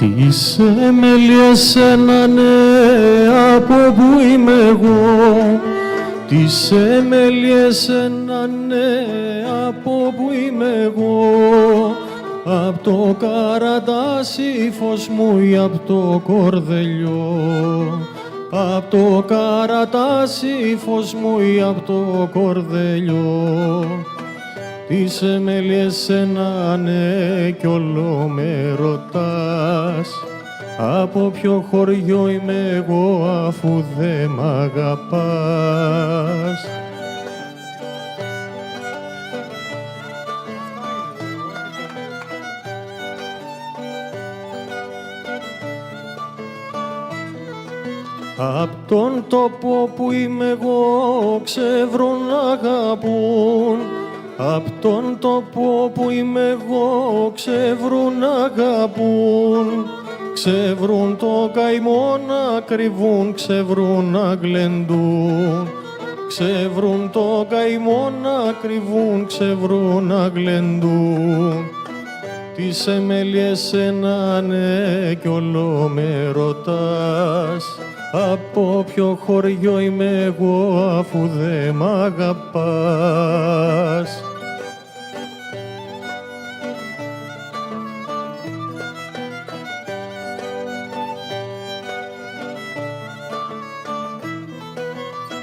Τις εμέλειες ένα ναι, από που είμαι εγώ. Τις εμέλειες ένα ναι, από που είμαι εγώ. Απ' το καρατάσι φως μου ή απ' το κορδελιό. Απ' το καρατάσι φως μου ή απ' το κορδελιό. Τις εμέλειες ένα ναι κι όλο με ρωτάς. Από ποιο χωριό είμαι εγώ αφού δε μ' αγαπάς. Απ' τον τόπο που είμαι εγώ ξεύρουν αγαπούν. Απ' τον τόπο που είμαι εγώ ξεύρουν αγαπούν. Ξεύρουν το καημό να κρυβούν, ξεύρουν να γλεντούν. Ξεύρουν το καημό να κρυβούν, ξεύρουν να γλεντούν. Τις εμέλειες ένα ναι κι όλο με ρωτάς. Από ποιο χωριό είμαι εγώ αφού δε μ' αγαπάς.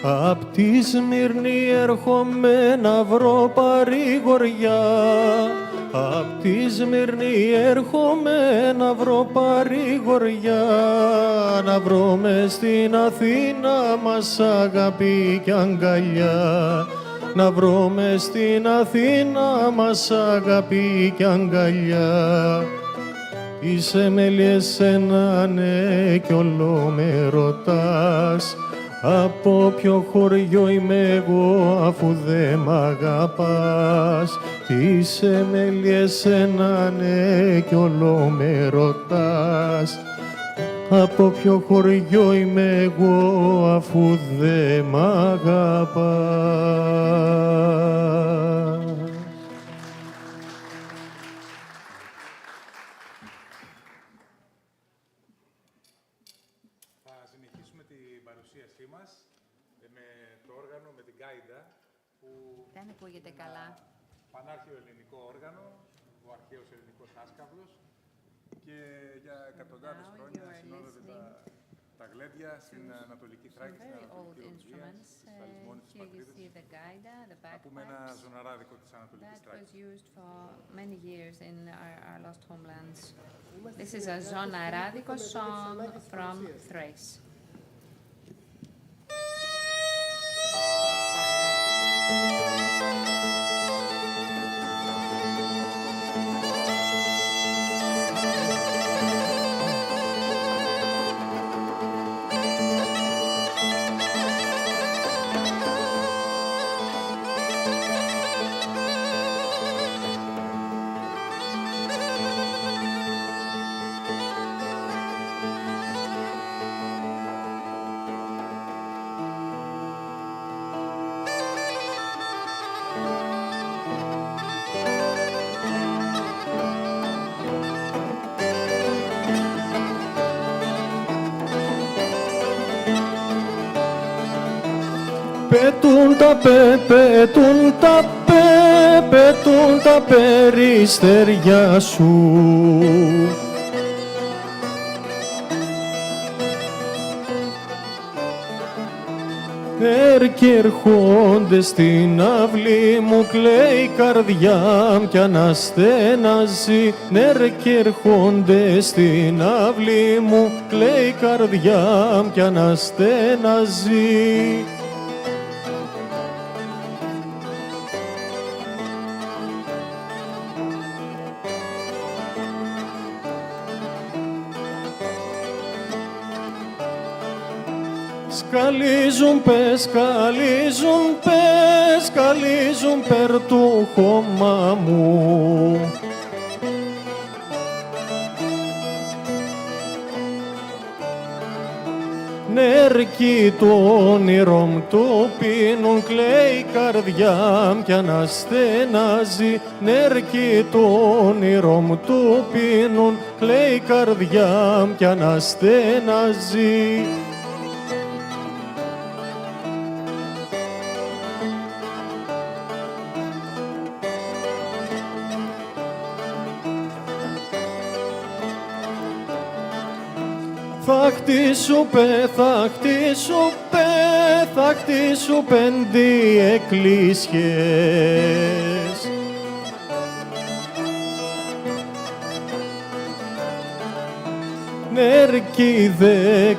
Απ' τη Σμύρνη έρχομαι να βρω παρηγοριά. Απ' τη Σμύρνη έρχομαι να βρω παρηγοριά. Να βρω μες στην Αθήνα μας αγάπη κι αγκαλιά. Να βρω μες στην Αθήνα μας αγάπη κι αγκαλιά. Τις εμέλειες ένα ναι κι όλο με ρωτάς. Από ποιο χωριό είμαι εγώ αφού δε μ' αγαπάς. Τις εμέλειες ένα ναι κι όλο με ρωτάς. Από ποιο χωριό είμαι εγώ αφού δε μ' αγαπάς. Δεν ακούγεται καλά. Πανάρχαιο ελληνικό όργανο, ο αρχαίος ελληνικός άσκαυλος και για εκατοντάδες χρόνια συνόδευε τα γλέντια στην Ανατολική Θράκη, στην Ανατολική Ορβηγία, στις Ταλισμόνες της πατρίδας. Να πούμε ένα ζωναράδικο της Ανατολικής Θράκης. This is a zonaradico song from Thrace. Πετούν τα πετούν τα πετούν τα περιστέρια σου. Κι ερχόνται στην αυλή μου, κλαίει η καρδιά μου κι αναστέναζει. Κι ερχόνται στην αυλή μου, κλαίει η καρδιά μου κι αναστέναζει. Σκαλίζουν σκαλίζουν περ του χώμα μου. νερκεί το όνειρο μου το πίνουν, κλαίει η καρδιά μου κι αναστενάζει. Νερκεί το όνειρο μου το πίνουν, κλαίει η καρδιά μου κι αναστενάζει. Θα χτίσω θα χτίσω 5 εκκλησιές. Νερκεί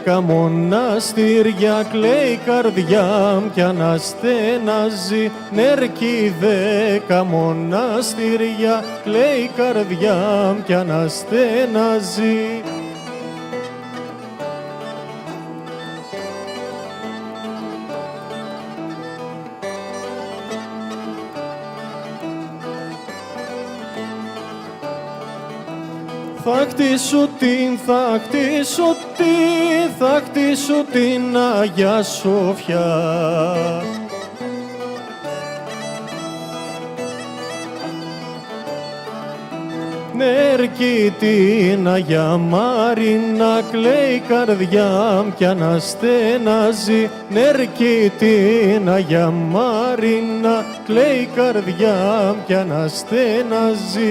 10 μοναστήρια, κλαίει η καρδιά μου κι αναστενάζει. Νερκεί 10 μοναστήρια, κλαίει η καρδιά μου κι αναστενάζει. Θα χτίσω την Αγία Σοφιά. Νερκεί την Αγία Μαρίνα, κλαίει η καρδιά μου κι αναστενάζει. Νερκεί την Αγία Μαρίνα, κλαίει η καρδιά μου κι αναστενάζει.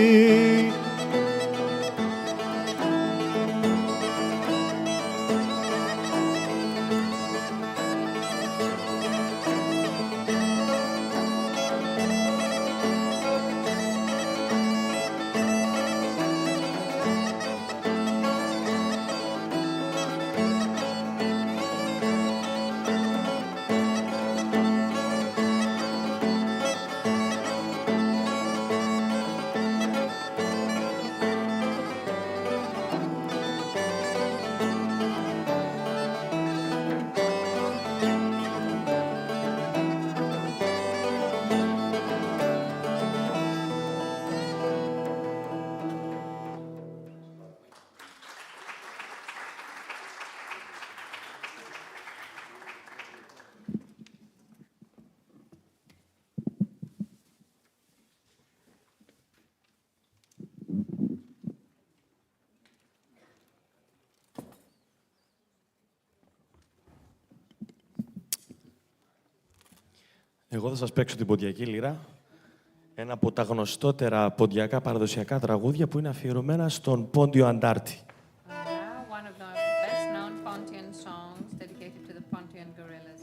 Εγώ θα σας παίξω την ποντιακή λύρα, ένα από τα γνωστότερα ποντιακά παραδοσιακά τραγούδια που είναι αφιερωμένα στον Πόντιο Αντάρτη. One of the best-known Pontian songs dedicated to the Pontian guerrillas.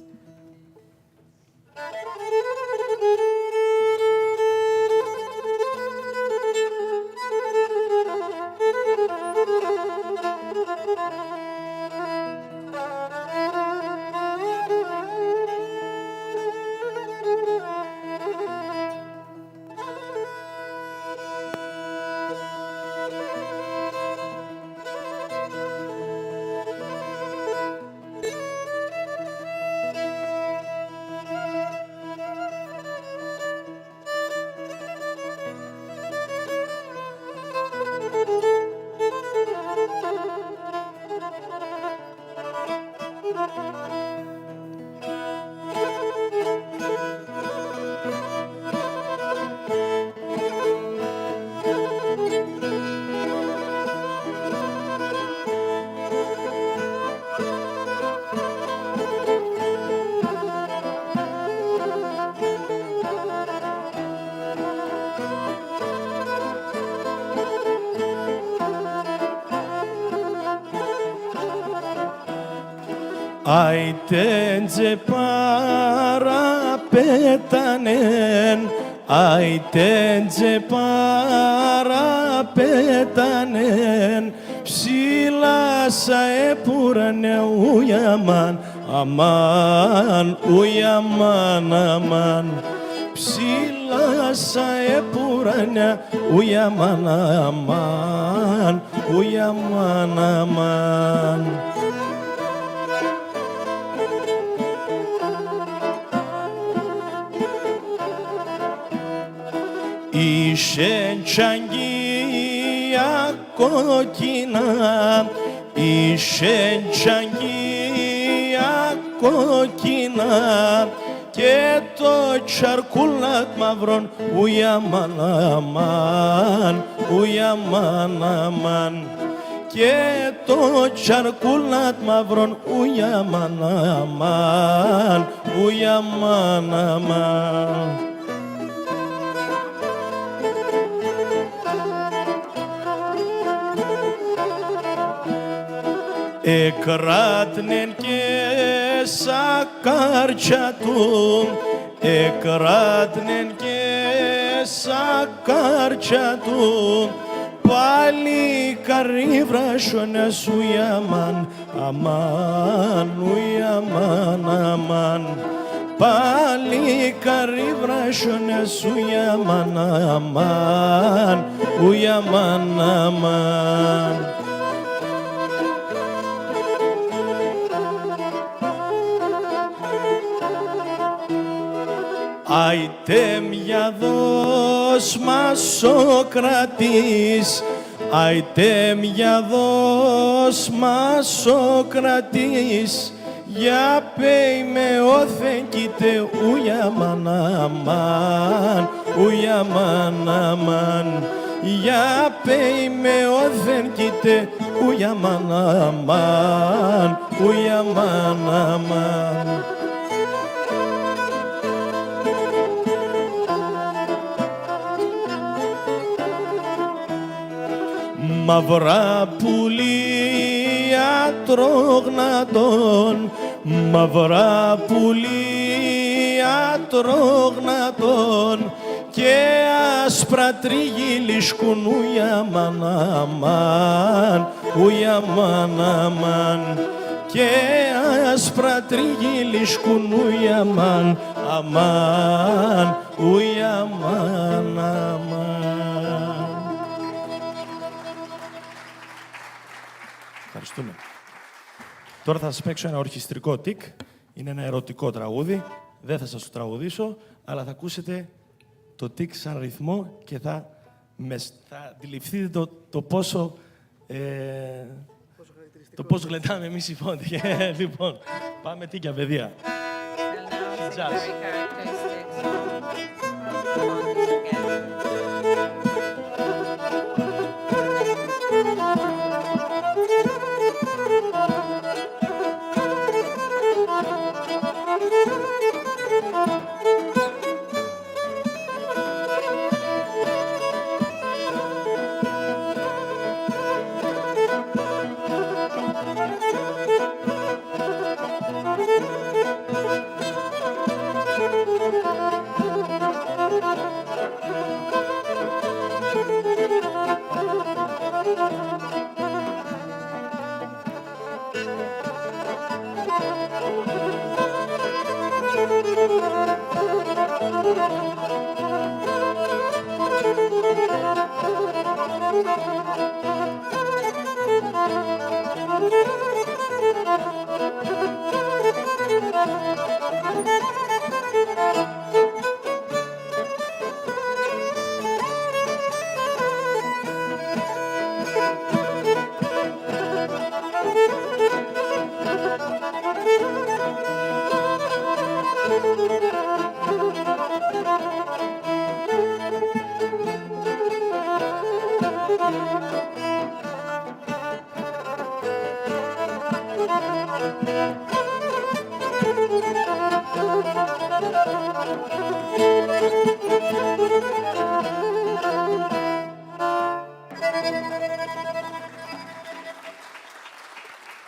Άιτεντζε παραπέτανεν, άιτεντζε παραπέτανεν, ψηλάσα επουρανε ουιαμάν, αμάν, ουιαμάν, αμάν. Ψηλάσα επουρανε ουιαμάν, αμάν, ουιαμάν, αμάν. Είσαι τσαγγία κόκκινα, είσαι τσαγγία κόκκινα και το τσαρκούλατ μαύρον ουι αμάν αμάν, ουι αμάν αμάν. Και το τσαρκούλατ μαύρον ουι αμάν αμάν, ουι αμάν αμάν. Εκράτνεν και σακάρτια του, εκράτνεν και σακάρτια του, πάλι καρύβρασονες ουι αμάν αμάν, ουι αμάν αμάν. Πάλι καρύβρασονες ουι αμάν αμάν, ουι αμάν αμάν. Άιτε μια δόσμα Σοκρατής, άιτε μια δόσμα Σοκρατής, για πέι με όθεν κοίτε ουι αμάν αμάν, ουι αμάν αμάν. Για πέι με όθεν κοίτε ουι αμάν αμάν, ουι αμάν αμάν. Μαυρά πουλία τρόγνατον, μαυρά πουλία τρόγνατον, και άσπρα τρίγη λισκούν ουι αμάν αμάν, ουι αμάν αμάν. Και άσπρα τρίγη λισκούν ουι αμάν αμάν, ουι αμάν αμάν. Ευχαριστούμε. Τώρα θα σας παίξω ένα ορχιστρικό τικ. Είναι ένα ερωτικό τραγούδι. Δεν θα σας το τραγουδήσω, αλλά θα ακούσετε το τικ σαν ρυθμό και θα αντιληφθείτε το πόσο το πόσο γλεντάμε εμείς οι φόντοι. Λοιπόν, πάμε τίκια, παιδιά.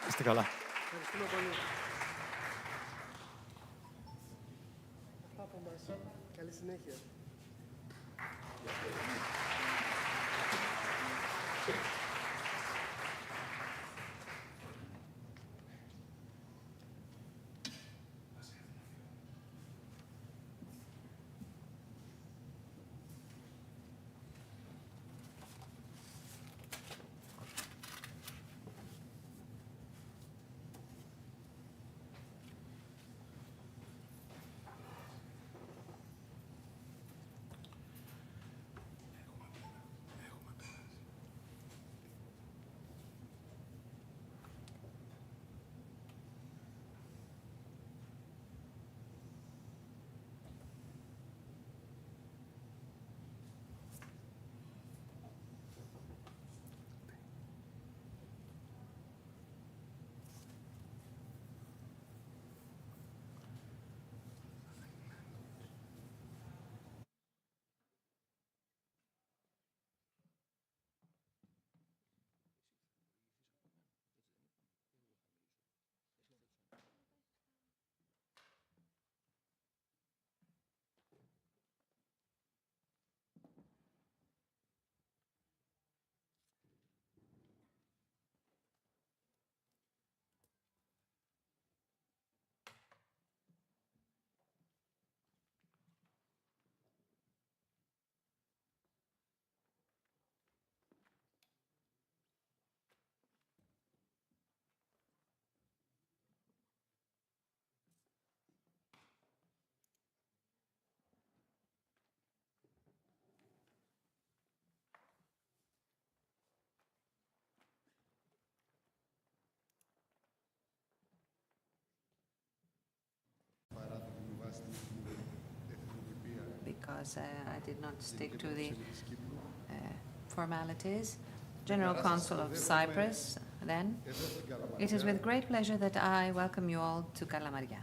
Είστε καλά. Ευχαριστούμε πολύ. Αυτά από μας. Καλή συνέχεια. because I did not stick to the formalities. General Consul of Cyprus, then. It is with great pleasure that I welcome you all to Kalamaria,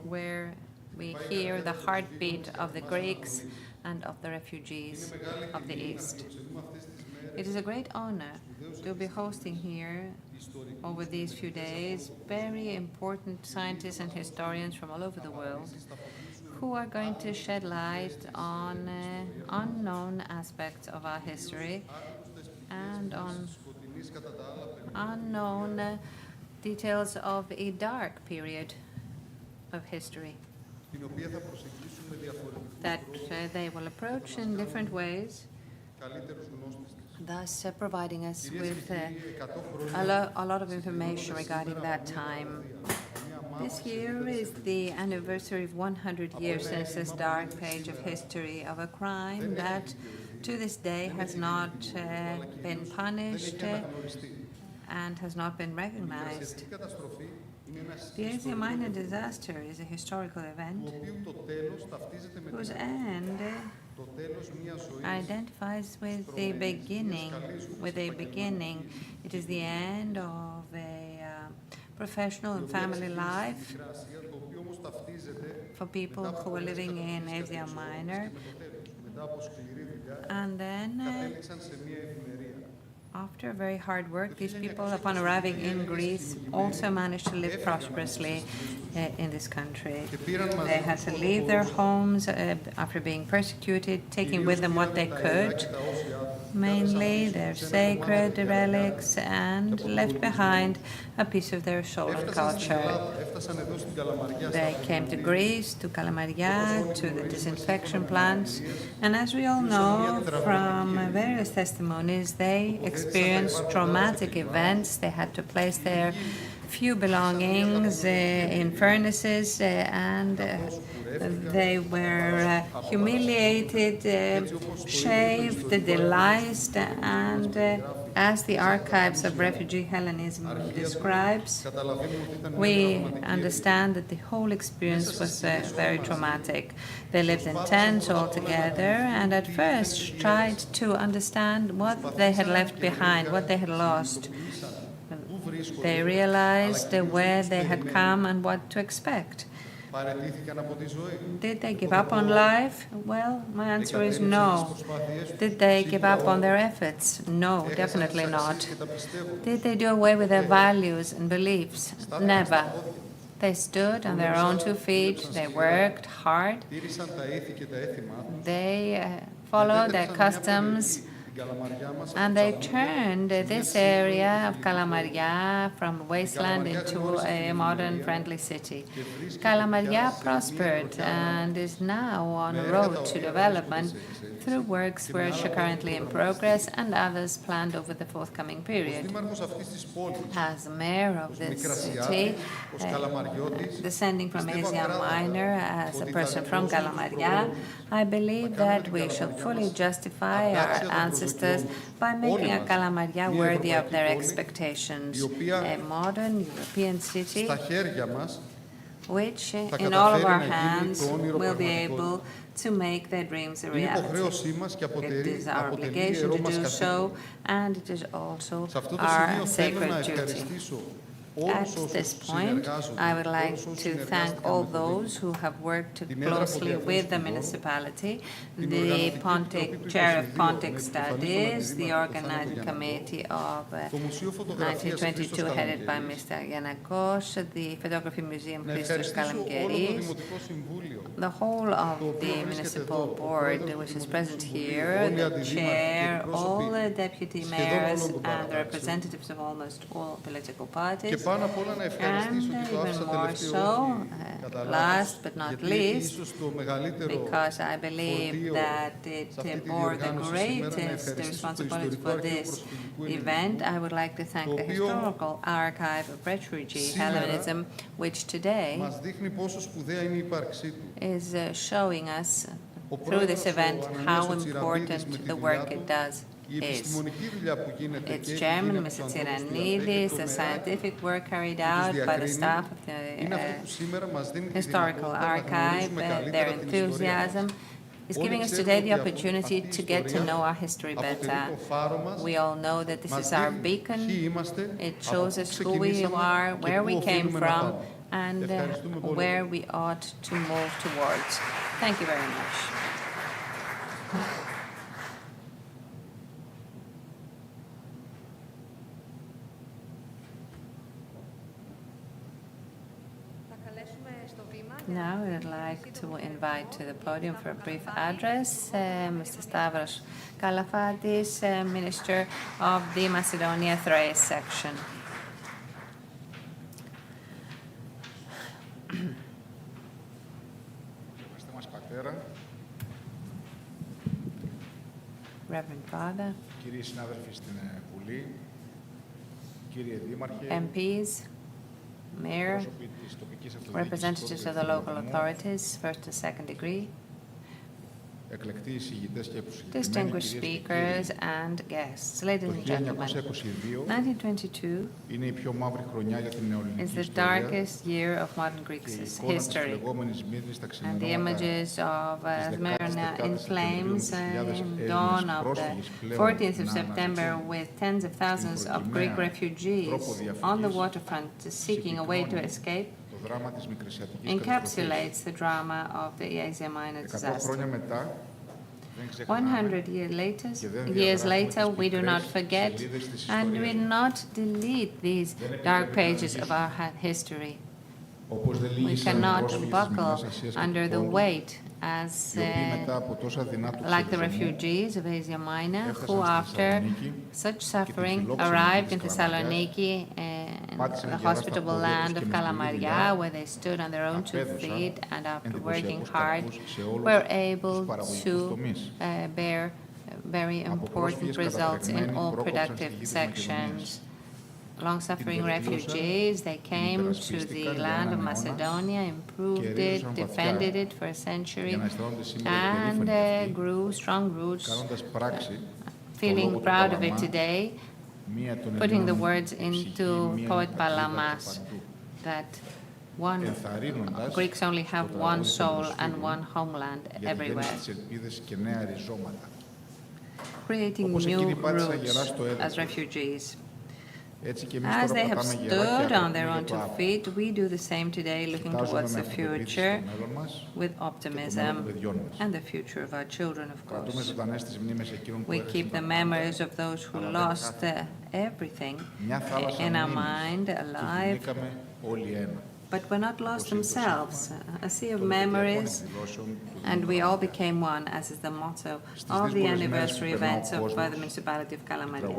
where we hear the heartbeat of the Greeks and of the refugees of the East. It is a great honor to be hosting here over these few days very important scientists and historians from all over the world who are going to shed light on unknown aspects of our history and on unknown details of a dark period of history that they will approach in different ways, thus providing us with a lot of information regarding that time. This year is the anniversary of 100 years since this dark page of history of a crime that to this day has not been punished and has not been recognized. The Asia Minor disaster is a historical event whose end identifies with a beginning. It is the end of a professional and family life for people who are living in Asia Minor. And then, after very hard work, these people, upon arriving in Greece, also managed to live prosperously in this country. They had to leave their homes after being persecuted, taking with them what they could, mainly their sacred relics, and left behind a piece of their soul and culture. They came to Greece, to Kalamaria, to the disinfection plants, and as we all know from various testimonies, they experienced traumatic events. They had to place their few belongings in furnaces, and they were humiliated, shaved, delised, and as the archives of refugee Hellenism describes, we understand that the whole experience was very traumatic. They lived in tents all together, and at first tried to understand what they had left behind, what they had lost. They realized where they had come and what to expect. Did they give up on life? Well, my answer is no. Did they give up on their efforts? No, definitely not. Did they do away with their values and beliefs? Never. They stood on their own 2 feet, they worked hard, they followed their customs, and they turned this area of Kalamaria from a wasteland into a modern, friendly city. Kalamaria prospered and is now on a road to development through works which are currently in progress and others planned over the forthcoming period. As mayor of this city, descending from Asia Minor as a person from Kalamaria, I believe that we shall fully justify our ancestors by making a Kalamaria worthy of their expectations, a modern European city which, in all of our hands, will be able to make their dreams a reality. It is our obligation to do so, and it is also our sacred duty. At this point, I would like to thank all those who have worked closely with the municipality, the chair of Pontic Studies, the organizing committee of 1922 headed by Mr. Giannakos, the Photography Museum Christos Kalamgeris, the whole of the municipal board which is present here, the chair, all the deputy mayors and the representatives of almost all political parties. And even more so, last but not least, because I believe that it bore the greatest responsibility for this event, I would like to thank the Historical Archive of Refugee Hellenism, which today is showing us through this event how important the work it does is. Its chairman, Mr. Tsiranidis, the scientific work carried out by the staff of the Historical Archive, their enthusiasm, is giving us today the opportunity to get to know our history better. We all know that this is our beacon. It shows us who we are, where we came from, and where we ought to move towards. Thank you very much. Now we would like to invite to the podium for a brief address Mr. Stavros Kalafatis, Minister of the Macedonia Thrace section. Reverend Father, MPs, Mayor, representatives of the local authorities, first and second degree, distinguished speakers and guests. Ladies and gentlemen, 1922 is the darkest year of modern Greek history, and the images of Smyrna in flames in dawn of the 14th of September with tens of thousands of Greek refugees on the waterfront seeking a way to escape encapsulates the drama of the Asia Minor disaster. 100 years later, we do not forget and we not delete these dark pages of our history. We cannot buckle under the weight as like the refugees of Asia Minor who, after such suffering, arrived in Thessaloniki, the hospitable land of Kalamaria, where they stood on their own 2 feet and after working hard were able to bear very important results in all productive sections. Long-suffering refugees, they came to the land of Macedonia, improved it, defended it for a century, and grew strong roots, feeling proud of it today, putting the words into poet Palamas that Greeks only have one soul and one homeland everywhere, creating new roots as refugees. As they have stood on their own 2 feet, we do the same today, looking towards the future with optimism and the future of our children, of course. We keep the memories of those who lost everything in our mind alive, but were not lost themselves. A sea of memories, and we all became one, as is the motto of the anniversary events of the municipality of Kalamaria.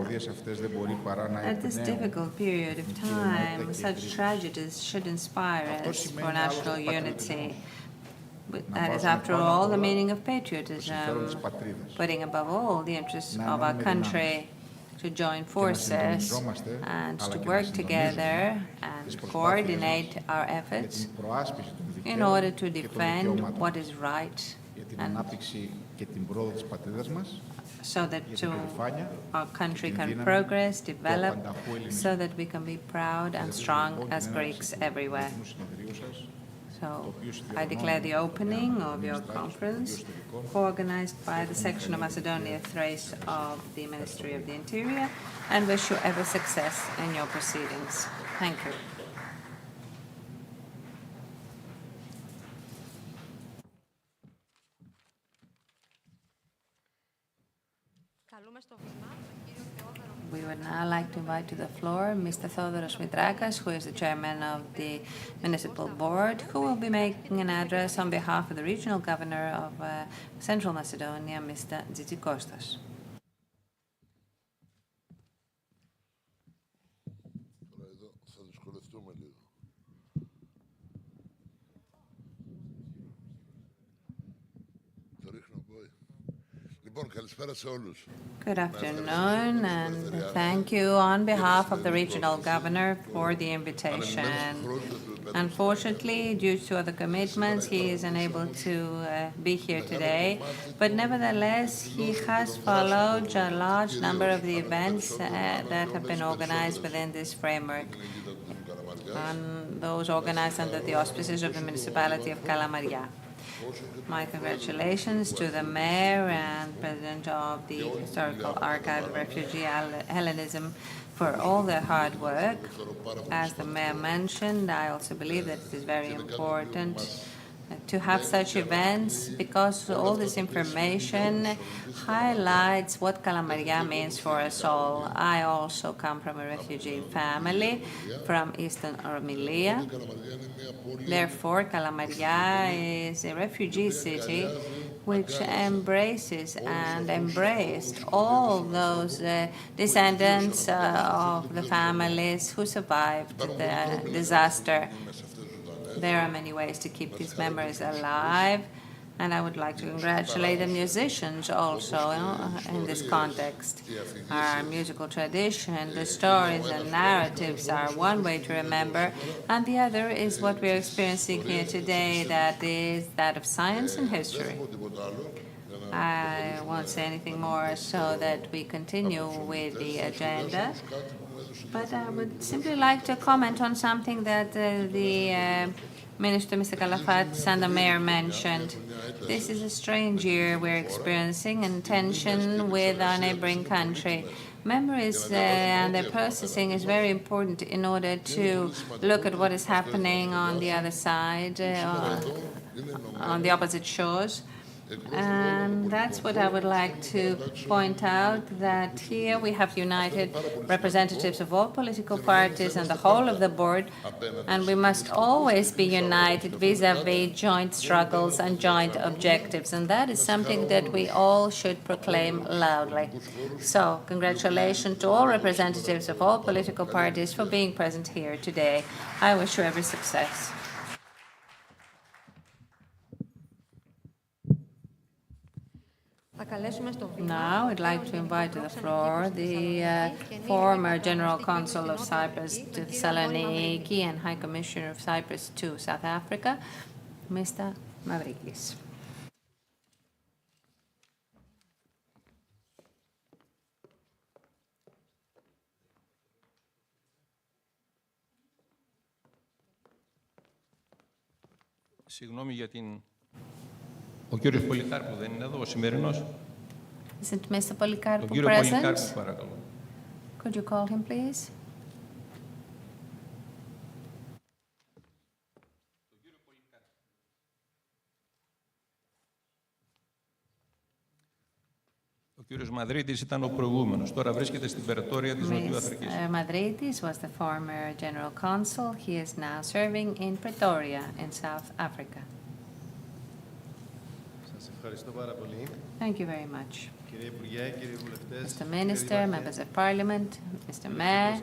At this difficult period of time, such tragedies should inspire us for national unity. That is, after all, the meaning of patriotism, putting above all the interests of our country, to join forces and to work together and coordinate our efforts in order to defend what is right and so that our country can progress, develop, so that we can be proud and strong as Greeks everywhere. So I declare the opening of your conference, organized by the section of Macedonia Thrace of the Ministry of the Interior, and wish you every success in your proceedings. Thank you. We would now like to invite to the floor Mr. Theodoros Mitrakas, who is the chairman of the municipal board, who will be making an address on behalf of the regional governor of Central Macedonia, Mr. Tzitsikostas. Good afternoon, and thank you on behalf of the regional governor for the invitation. Unfortunately, due to other commitments, he is unable to be here today. But nevertheless, he has followed a large number of the events that have been organized within this framework, and those organized under the auspices of the municipality of Kalamaria. My congratulations to the mayor and president of the Historical Archive of Refugee Hellenism for all their hard work. As the mayor mentioned, I also believe that it is very important to have such events because all this information highlights what Kalamaria means for us all. I also come from a refugee family from Eastern Ormilia. Therefore, Kalamaria is a refugee city which embraces and embraced all those descendants of the families who survived the disaster. There are many ways to keep these memories alive, and I would like to congratulate the musicians also in this context. Our musical tradition, the stories and narratives are one way to remember, and the other is what we are experiencing here today, that is that of science and history. I won't say anything more so that we continue with the agenda, but I would simply like to comment on something that the Minister, Mr. Kalafatis, and the mayor mentioned. This is a strange year we're experiencing in tension with our neighboring country. Memories and their processing is very important in order to look at what is happening on the other side, on the opposite shores. And that's what I would like to point out, that here we have united representatives of all political parties and the whole of the board, and we must always be united vis-à-vis joint struggles and joint objectives, and that is something that we all should proclaim loudly. So, congratulations to all representatives of all political parties for being present here today. I wish you every success. Now, I'd like to invite to the floor the former General Consul of Cyprus to Thessaloniki and High Commissioner of Cyprus to South Africa, Mr. Mavrikis. Συγγνώμη για την... Ο κύριος Πολυκάρπου δεν είναι εδώ, ο σημερινός. Isn't Mr. Polikarpou Τον κύριο present? Πολυκάρπου, παρακαλώ. Could you call him, please? Ο κύριος Μαδρίτης ήταν ο προηγούμενος. Τώρα βρίσκεται στην Περαιτόρια της Νοτιού Αφρικής. Madridis was the former general consul. He is now serving in Pretoria in South Africa. Σας ευχαριστώ πάρα πολύ. Thank you very much. Κύριε Υπουργέ, κύριοι βουλευτές, Mr. Minister, members of Parliament, Mr. Mayor,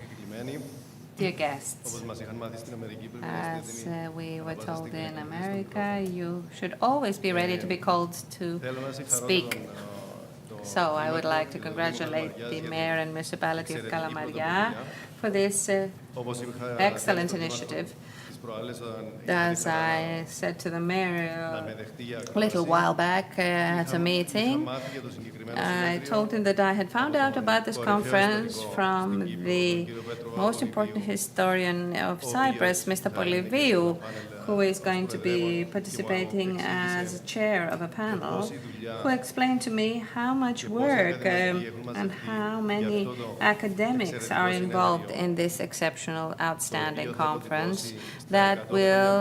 dear guests. όπως μας είχαν μάθει στην Αμερική, πρέπει να As είστε έτοιμοι. we were told in America, you should always be ready to be called to speak. So I would like to congratulate the mayor and municipality of Kalamaria for this excellent initiative. As I said to the mayor a little while back at a meeting, I told him that I had found out about this conference from the most important historian of Cyprus, Mr. Poliviou, who is going to be participating as chair of a panel, who explained to me how much work and how many academics are involved in this exceptional, outstanding conference that will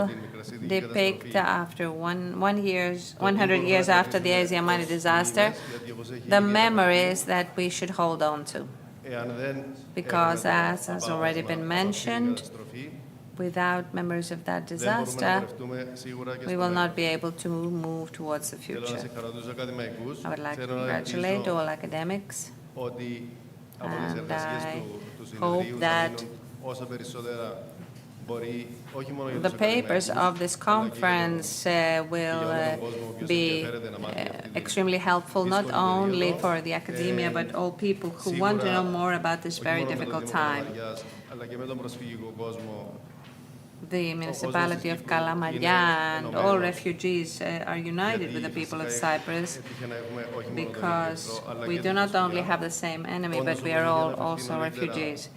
depict after 100 years after the Asia Minor disaster, the memories that we should hold on to. Because as has already been mentioned, without memories of that disaster, we will not be able to move towards the future. I would like to congratulate all academics, and I hope that the papers of this conference will be extremely helpful, not only for the academia, but all people who want to know more about this very difficult time. The municipality of Kalamaria and all refugees are united with the people of Cyprus because we do not only have the same enemy, but we are all also refugees.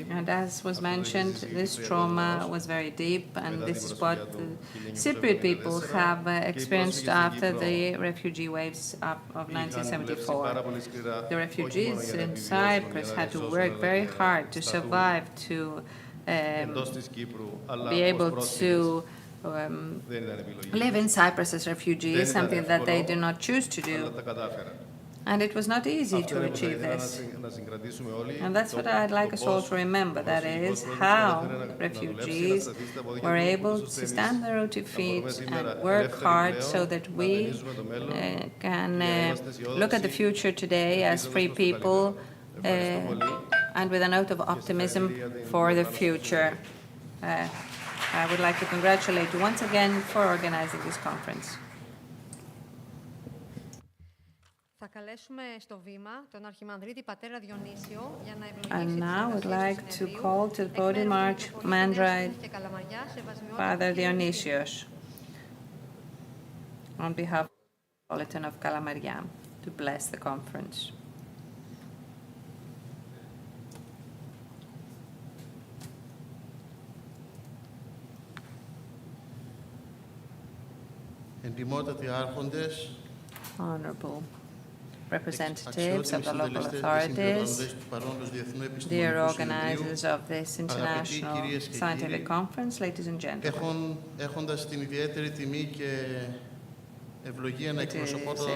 And as was mentioned, this trauma was very deep, and this is what the Cypriot people have experienced after the refugee waves of 1974. The refugees in Cyprus had to work very hard to survive, to be able to live in Cyprus as refugees, something that they do not choose to do. And it was not easy to achieve this. And that's what I'd like us all to remember, that is, how refugees were able to stand on their own two feet and work hard so that we can look at the future today as free people and with a note of optimism for the future. I would like to congratulate you once again for organizing this conference. And now I would like to call to the podium Archimandrite Father Dionysios on behalf of the Metropolitan of Kalamaria to bless the conference. Honorable representatives of the local authorities, dear organizers of this international scientific conference, ladies and gentlemen. It is a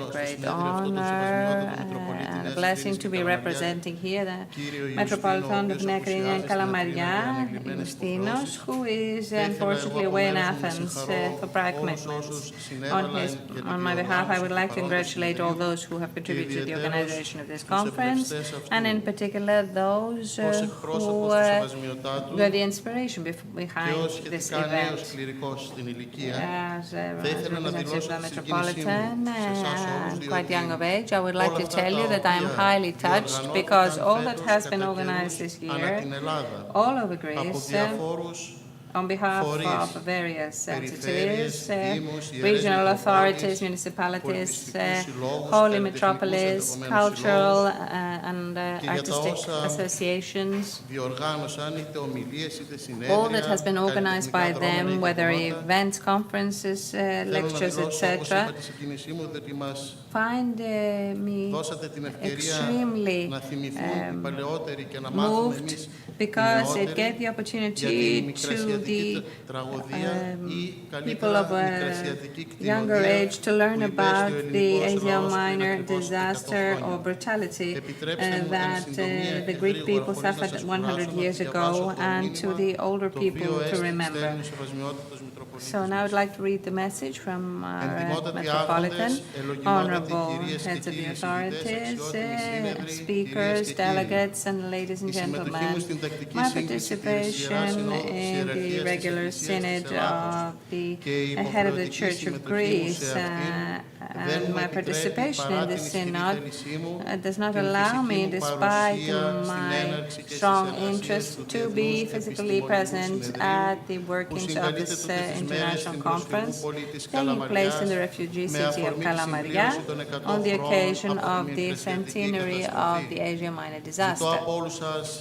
great honor and a blessing to be representing here the Metropolitan of Nekria and Kalamaria, Justinos, who is unfortunately away in Athens for prior commitments. On my behalf, I would like to congratulate all those who have contributed to the organization of this conference, and in particular those who were the inspiration behind this event. As a representative of the Metropolitan, and quite young of age, I would like to tell you that I am highly touched because all that has been organized this year, all over Greece, on behalf of various entities, regional authorities, municipalities, holy metropolis, cultural and artistic associations. All that has been organized by them, whether events, conferences, lectures, etc., find me extremely moved because it gave the opportunity to the people of a younger age to learn about the Asia Minor disaster or brutality that the Greek people suffered 100 years ago, and to the older people to remember. So now I'd like to read the message from our Metropolitan, honorable heads of the authorities, speakers, delegates, and ladies and gentlemen. My participation in the regular synod of the head of the Church of Greece and my participation in the synod does not allow me, despite my strong interest, to be physically present at the workings of this international conference taking place in the refugee city of Kalamaria on the occasion of the centenary of the Asia Minor disaster.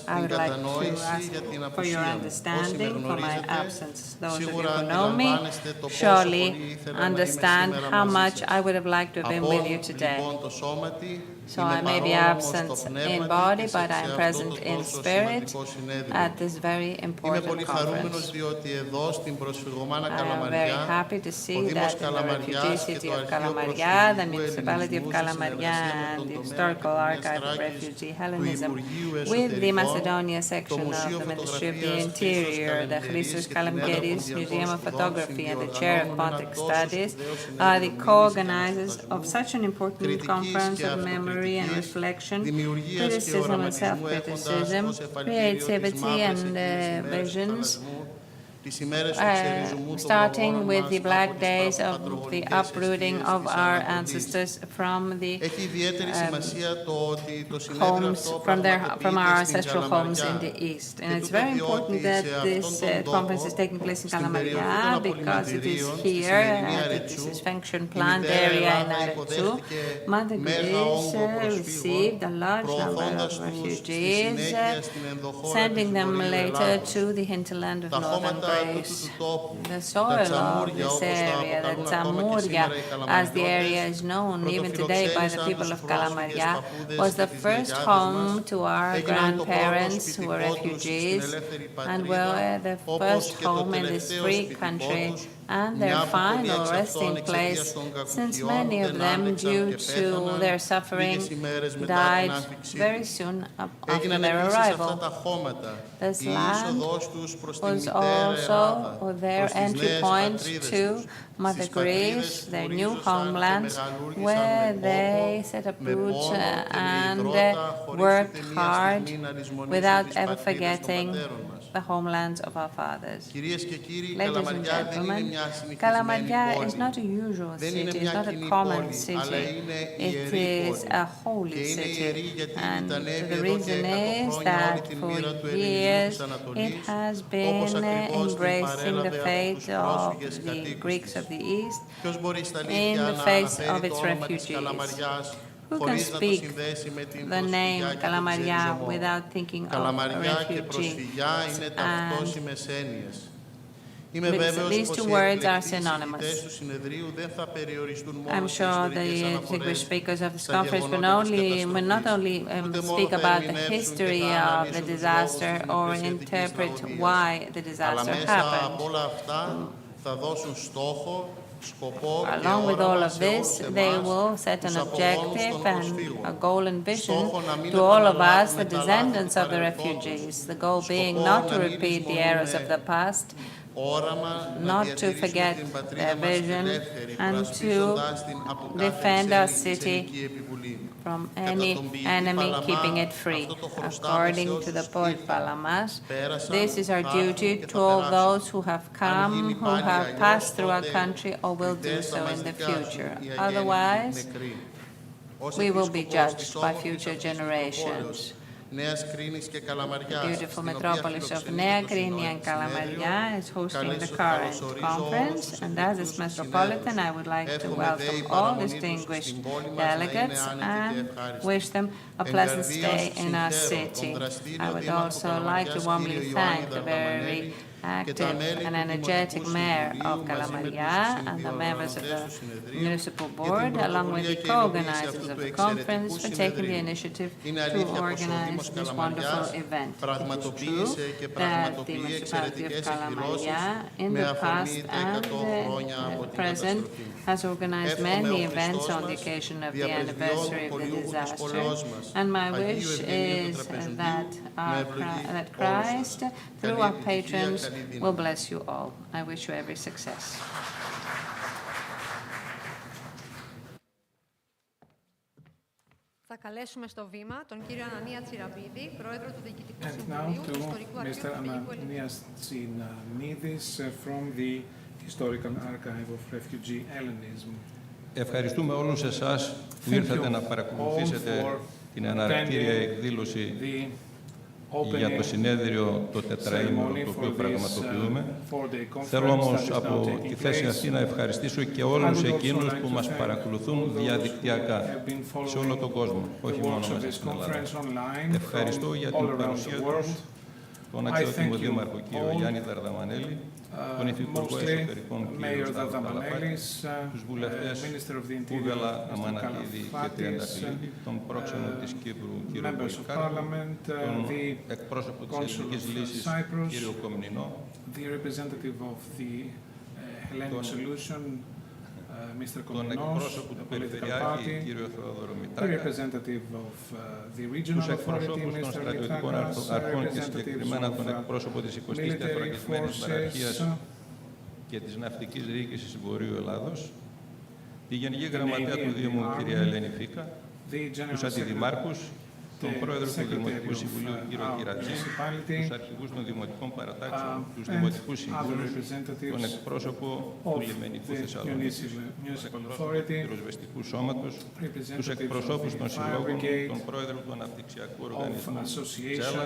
I would like to ask for your understanding for my absence. Those of you who know me surely understand how much I would have liked to have been with you today. So I may be absent in body, but I am present in spirit at this very important conference. I am very happy to see that in the refugee city of Kalamaria, the municipality of Kalamaria, and the historical archive of refugee Hellenism, with the Macedonia section of the Ministry of the Interior, the Christos Kalamkeris Museum of Photography, and the Chair of Pontic Studies, are the co-organizers of such an important conference of memory and reflection, criticism and self-criticism, creativity and visions, starting with the black days of the uprooting of our ancestors from the homes, from our ancestral homes in the East. And it's very important that this conference is taking place in Kalamaria because it is here, this is function plant area in Aretsu. Mother Greece received a large number of refugees, sending them later to the hinterland of northern Greece. The soil of this area, the Tsamouria, as the area is known even today by the people of Kalamaria, was the first home to our grandparents who were refugees and were the first home in this free country and their final resting place, since many of them, due to their suffering, died very soon after their arrival. This land was also their entry point to Mother Greece, their new homelands, where they set up roots and worked hard without ever forgetting the homelands of our fathers. Ladies and gentlemen, Kalamaria is not a usual city, it's not a common city, it is a holy city. And the reason is that for years it has been embracing the fate of the Greeks of the East in the face of its refugees. Who can speak the name Kalamaria without thinking of a refugee? And these two words are synonymous. I'm sure the distinguished speakers of this conference will not only speak about the history of the disaster or interpret why the disaster happened. Along with all of this, they will set an objective and a goal and vision to all of us, the descendants of the refugees, the goal being not to repeat the errors of the past, not to forget their vision, and to defend our city from any enemy, keeping it free. According to the poet Palamas, this is our duty to all those who have come, who have passed through our country or will do so in the future. Otherwise, we will be judged by future generations. The beautiful metropolis of Nea Krinia and Kalamaria is hosting the current conference, and as its metropolitan, I would like to welcome all distinguished delegates and wish them a pleasant stay in our city. I would also like to warmly thank the very active and energetic mayor of Kalamaria and the members of the municipal board, along with the co-organizers of the conference, for taking the initiative to organize this wonderful event. It is true that the municipality of Kalamaria, in the past and present, has organized many events on the occasion of the anniversary of the disaster, and my wish is that Christ, through our patrons, will bless you all. I wish you every success. Θα καλέσουμε στο βήμα τον κύριο Ανανία Τσιραμπίδη, πρόεδρο του Διοικητικού Συμβουλίου του Ιστορικού Αρχείου του Ελληνικού Ελληνισμού. From the Historical Archive of Refugee Hellenism. Ευχαριστούμε όλους εσάς που ήρθατε να παρακολουθήσετε την αναρκτήρια εκδήλωση για το συνέδριο το τετραήμερο το οποίο πραγματοποιούμε. Θέλω όμως από τη θέση αυτή να ευχαριστήσω και όλους εκείνους που μας παρακολουθούν διαδικτυακά σε όλο τον κόσμο, όχι μόνο μέσα στην Ελλάδα. Ευχαριστώ για την παρουσία τους τον αξιότιμο Δήμαρχο κύριο Γιάννη Δαρδαμανέλη, τον Υφυπουργό Εσωτερικών κύριο Σταύρο Καλαφάκη, τους βουλευτές Κούγαλα, Αμανατίδη και Τριανταφυλλίδη, τον πρόξενο της Κύπρου κύριο Πολυκάρπου, τον εκπρόσωπο της Ελληνικής Λύσης κύριο Κομνηνό, τον εκπρόσωπο του Περιφερειάρχη, κύριο Θεόδωρο Μητράκα, τους εκπροσώπους των στρατιωτικών αρχών και συγκεκριμένα τον εκπρόσωπο της 20ης Τεθωρακισμένης Παραρχίας και της Ναυτικής Διοίκησης Βορείου Ελλάδος, τη Γενική Γραμματέα του Δήμου, κυρία Ελένη Φίκα, τους αντιδημάρχους, τον πρόεδρο του Δημοτικού Συμβουλίου, κύριο Κυρατζή, τους αρχηγούς των δημοτικών παρατάξεων, τους δημοτικούς συμβούλους, τον εκπρόσωπο του Λιμενικού Θεσσαλονίκης, τον εκπρόσωπο του πυροσβεστικού σώματος, τους εκπροσώπους των συλλόγων, τον πρόεδρο του Αναπτυξιακού Οργανισμού Τσέλα,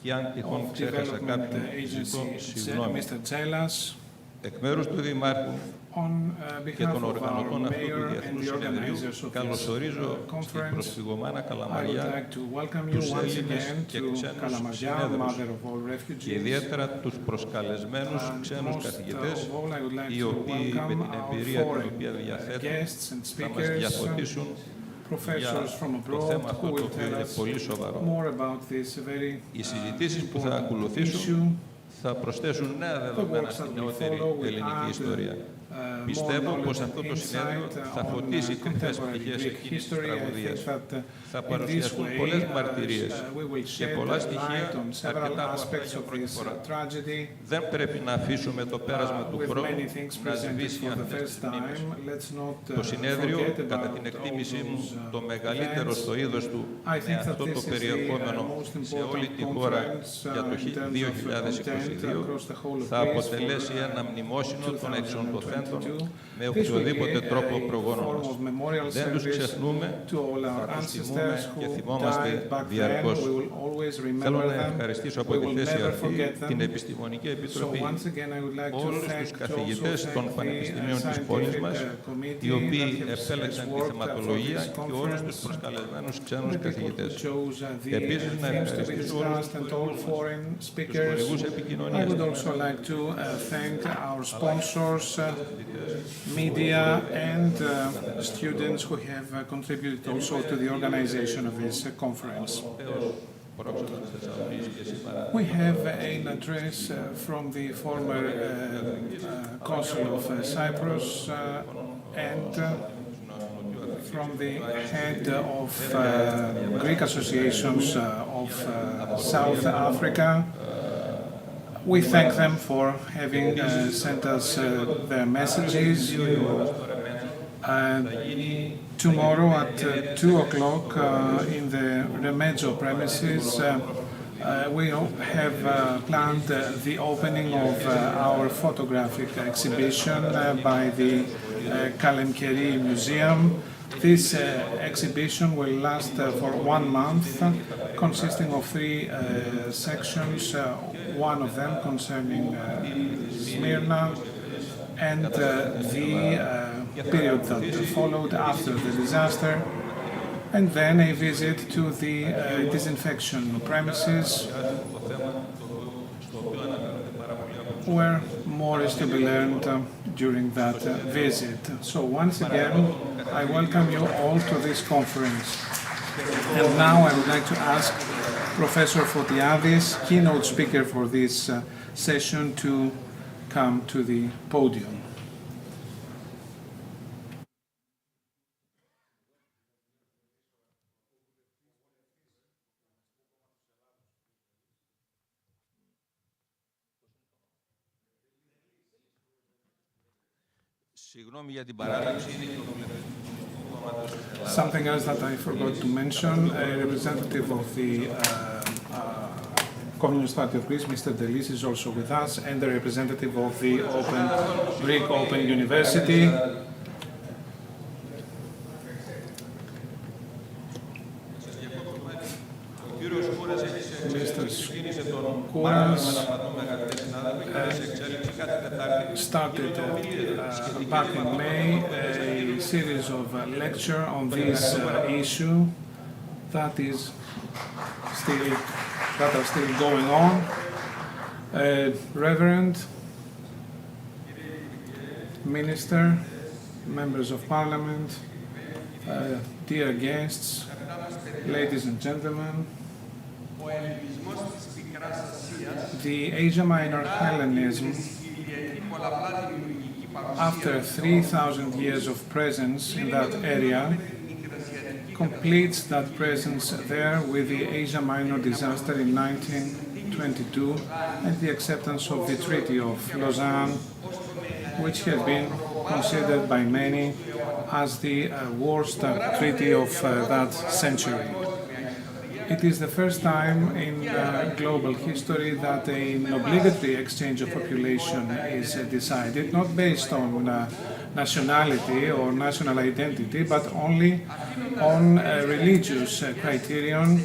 και αν τυχόν ξέχασα κάποιον, ζητώ συγγνώμη. Εκ μέρους του Δημάρχου και των οργανωτών αυτού του Διεθνούς Συνεδρίου, καλωσορίζω στην προσφυγωμάνα Καλαμαριά τους Έλληνες και ξένους συνέδρους και ιδιαίτερα τους προσκαλεσμένους ξένους καθηγητές, οι οποίοι με την εμπειρία την οποία διαθέτουν θα μας διαφωτίσουν για το θέμα αυτό το οποίο είναι πολύ σοβαρό. Οι συζητήσεις που θα ακολουθήσουν θα προσθέσουν νέα δεδομένα στην νεότερη ελληνική ιστορία. Πιστεύω πως αυτό το συνέδριο θα φωτίσει κρυφές πτυχές εκείνης της τραγωδίας. Θα παρουσιαστούν πολλές μαρτυρίες και πολλά στοιχεία αρκετά από αυτά για πρώτη φορά. Δεν πρέπει να αφήσουμε το πέρασμα του χρόνου να σβήσει αυτές τις μνήμες. Το συνέδριο, κατά την εκτίμησή μου, το μεγαλύτερο στο είδος του με αυτό το περιεχόμενο σε όλη τη χώρα για το 2022, θα αποτελέσει ένα μνημόσυνο των εξοντοθέντων με οποιοδήποτε τρόπο προγόνων μας. Δεν τους ξεχνούμε, θα τους τιμούμε και θυμόμαστε διαρκώς. Θέλω να ευχαριστήσω από τη θέση αυτή την Επιστημονική Επιτροπή, όλους τους καθηγητές των πανεπιστημίων της πόλης μας, οι οποίοι επέλεξαν τη θεματολογία και όλους τους προσκαλεσμένους ξένους καθηγητές. Επίσης, να ευχαριστήσω όλους τους χορηγούς επικοινωνίας. Media and students who have contributed also to the organization of this conference. We have an address from the former consul of Cyprus and from the head of Greek associations of South Africa. We thank them for having sent us their messages. Tomorrow at 2 o'clock in the Remezzo premises, we have planned the opening of our photographic exhibition by the Kalemkeri Museum. This exhibition will last for 1 month, consisting of 3 sections, one of them concerning Smyrna and the period that followed after the disaster, and then a visit to the disinfection premises, where more is to be learned during that visit. So once again, I welcome you all to this conference. And now I would like to ask Professor Fotiadis, keynote speaker for this session, to come to the podium. Something else that I forgot to mention, a representative of the Communist Party of Greece, Mr. Delis, is also with us, and the representative of the Greek Open University. Mr. Kouras started back in May a series of lectures on this issue that are still going on. Reverend, Minister, members of Parliament, dear guests, ladies and gentlemen, the Asia Minor Hellenism, after 3,000 years of presence in that area, completes that presence there with the Asia Minor disaster in 1922 and the acceptance of the Treaty of Lausanne, which has been considered by many as the worst treaty of that century. It is the first time in global history that an obligatory exchange of population is decided, not based on nationality or national identity, but only on a religious criterion,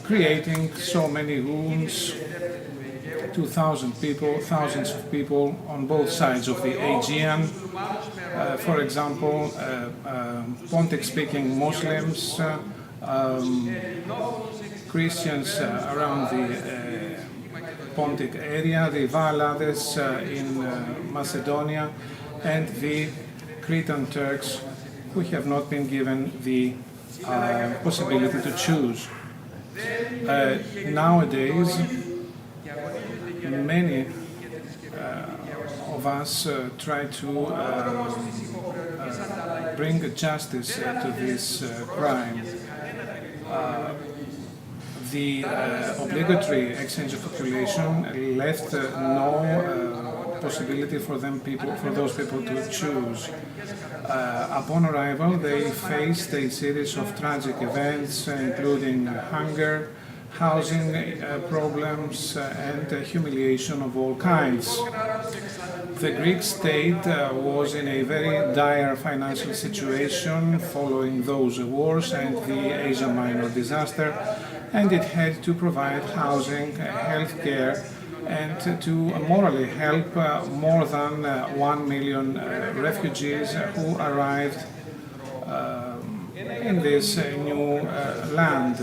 creating so many wounds to thousands of people on both sides of the Aegean. For example, Pontic-speaking Muslims, Christians around the Pontic area, the Valades in Macedonia, and the Cretan Turks who have not been given the possibility to choose. Nowadays, many of us try to bring justice to this crime. The obligatory exchange of population left no possibility for those people to choose. Upon arrival, they faced a series of tragic events, including hunger, housing problems, and humiliation of all kinds. The Greek state was in a very dire financial situation following those wars and the Asia Minor disaster, and it had to provide housing, health care, and to morally help more than 1 million refugees who arrived in this new land.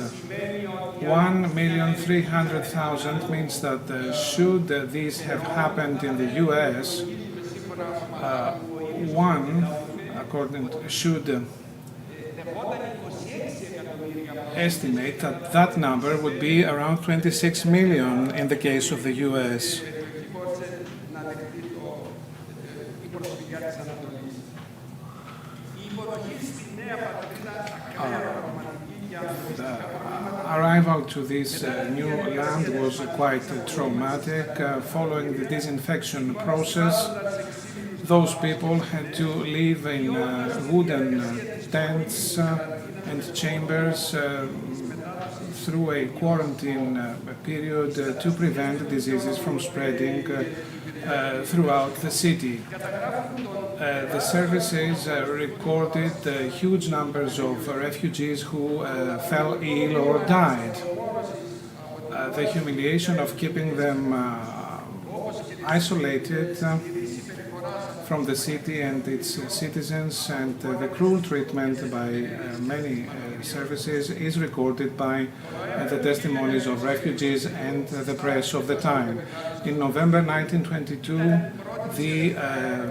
1,300,000 means that should this have happened in the US, should estimate that that number would be around 26 million in the case of the US. Arrival to this new land was quite traumatic. Following the disinfection process, those people had to live in wooden tents and chambers through a quarantine period to prevent diseases from spreading throughout the city. The services recorded huge numbers of refugees who fell ill or died. The humiliation of keeping them isolated from the city and its citizens, and the cruel treatment by many services is recorded by the testimonies of refugees and the press of the time. In November 1922, the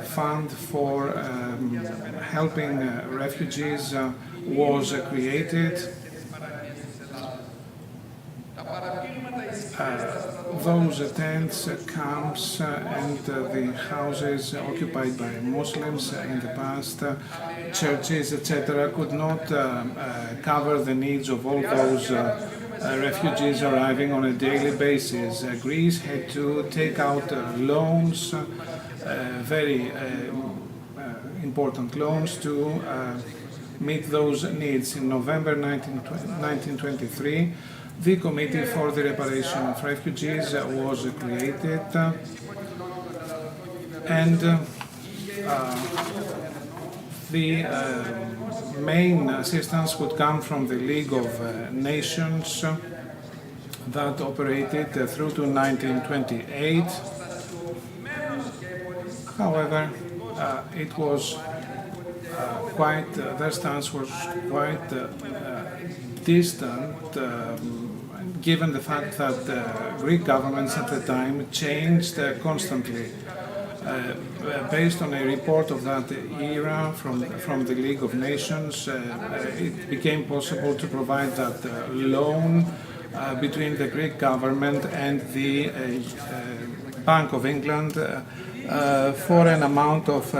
Fund for Helping Refugees was created. Those tents, camps, and the houses occupied by Muslims in the past, churches, etc., could not cover the needs of all those refugees arriving on a daily basis. Greece had to take out loans, very important loans, to meet those needs. In November 1923, the Committee for the Reparation of Refugees was created, and the main assistance would come from the League of Nations that operated through to 1928. However, it was their stance was quite distant, given the fact that Greek governments at the time changed constantly. Based on a report of that era from the League of Nations, it became possible to provide that loan between the Greek government and the Bank of England for an amount of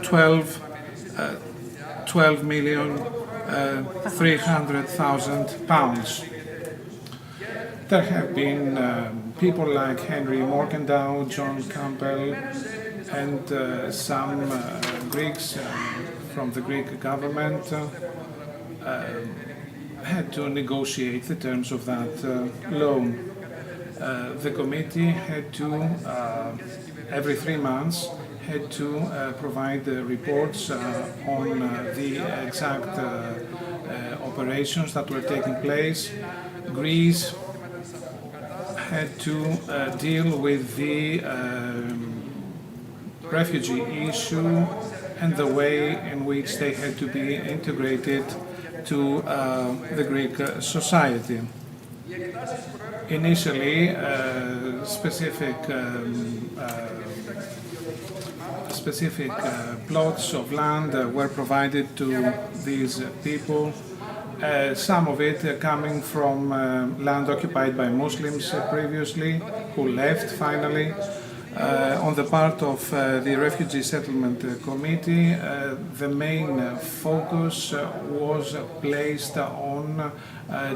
12,300,000 pounds. There have been people like Henry Morgenthau, John Campbell, and some Greeks from the Greek government had to negotiate the terms of that loan. The committee had to, every 3 months, had to provide reports on the exact operations that were taking place. Greece had to deal with the refugee issue and the way in which they had to be integrated to the Greek society. Initially, specific plots of land were provided to these people, some of it coming from land occupied by Muslims previously, who left finally. On the part of the Refugee Settlement Committee, the main focus was placed on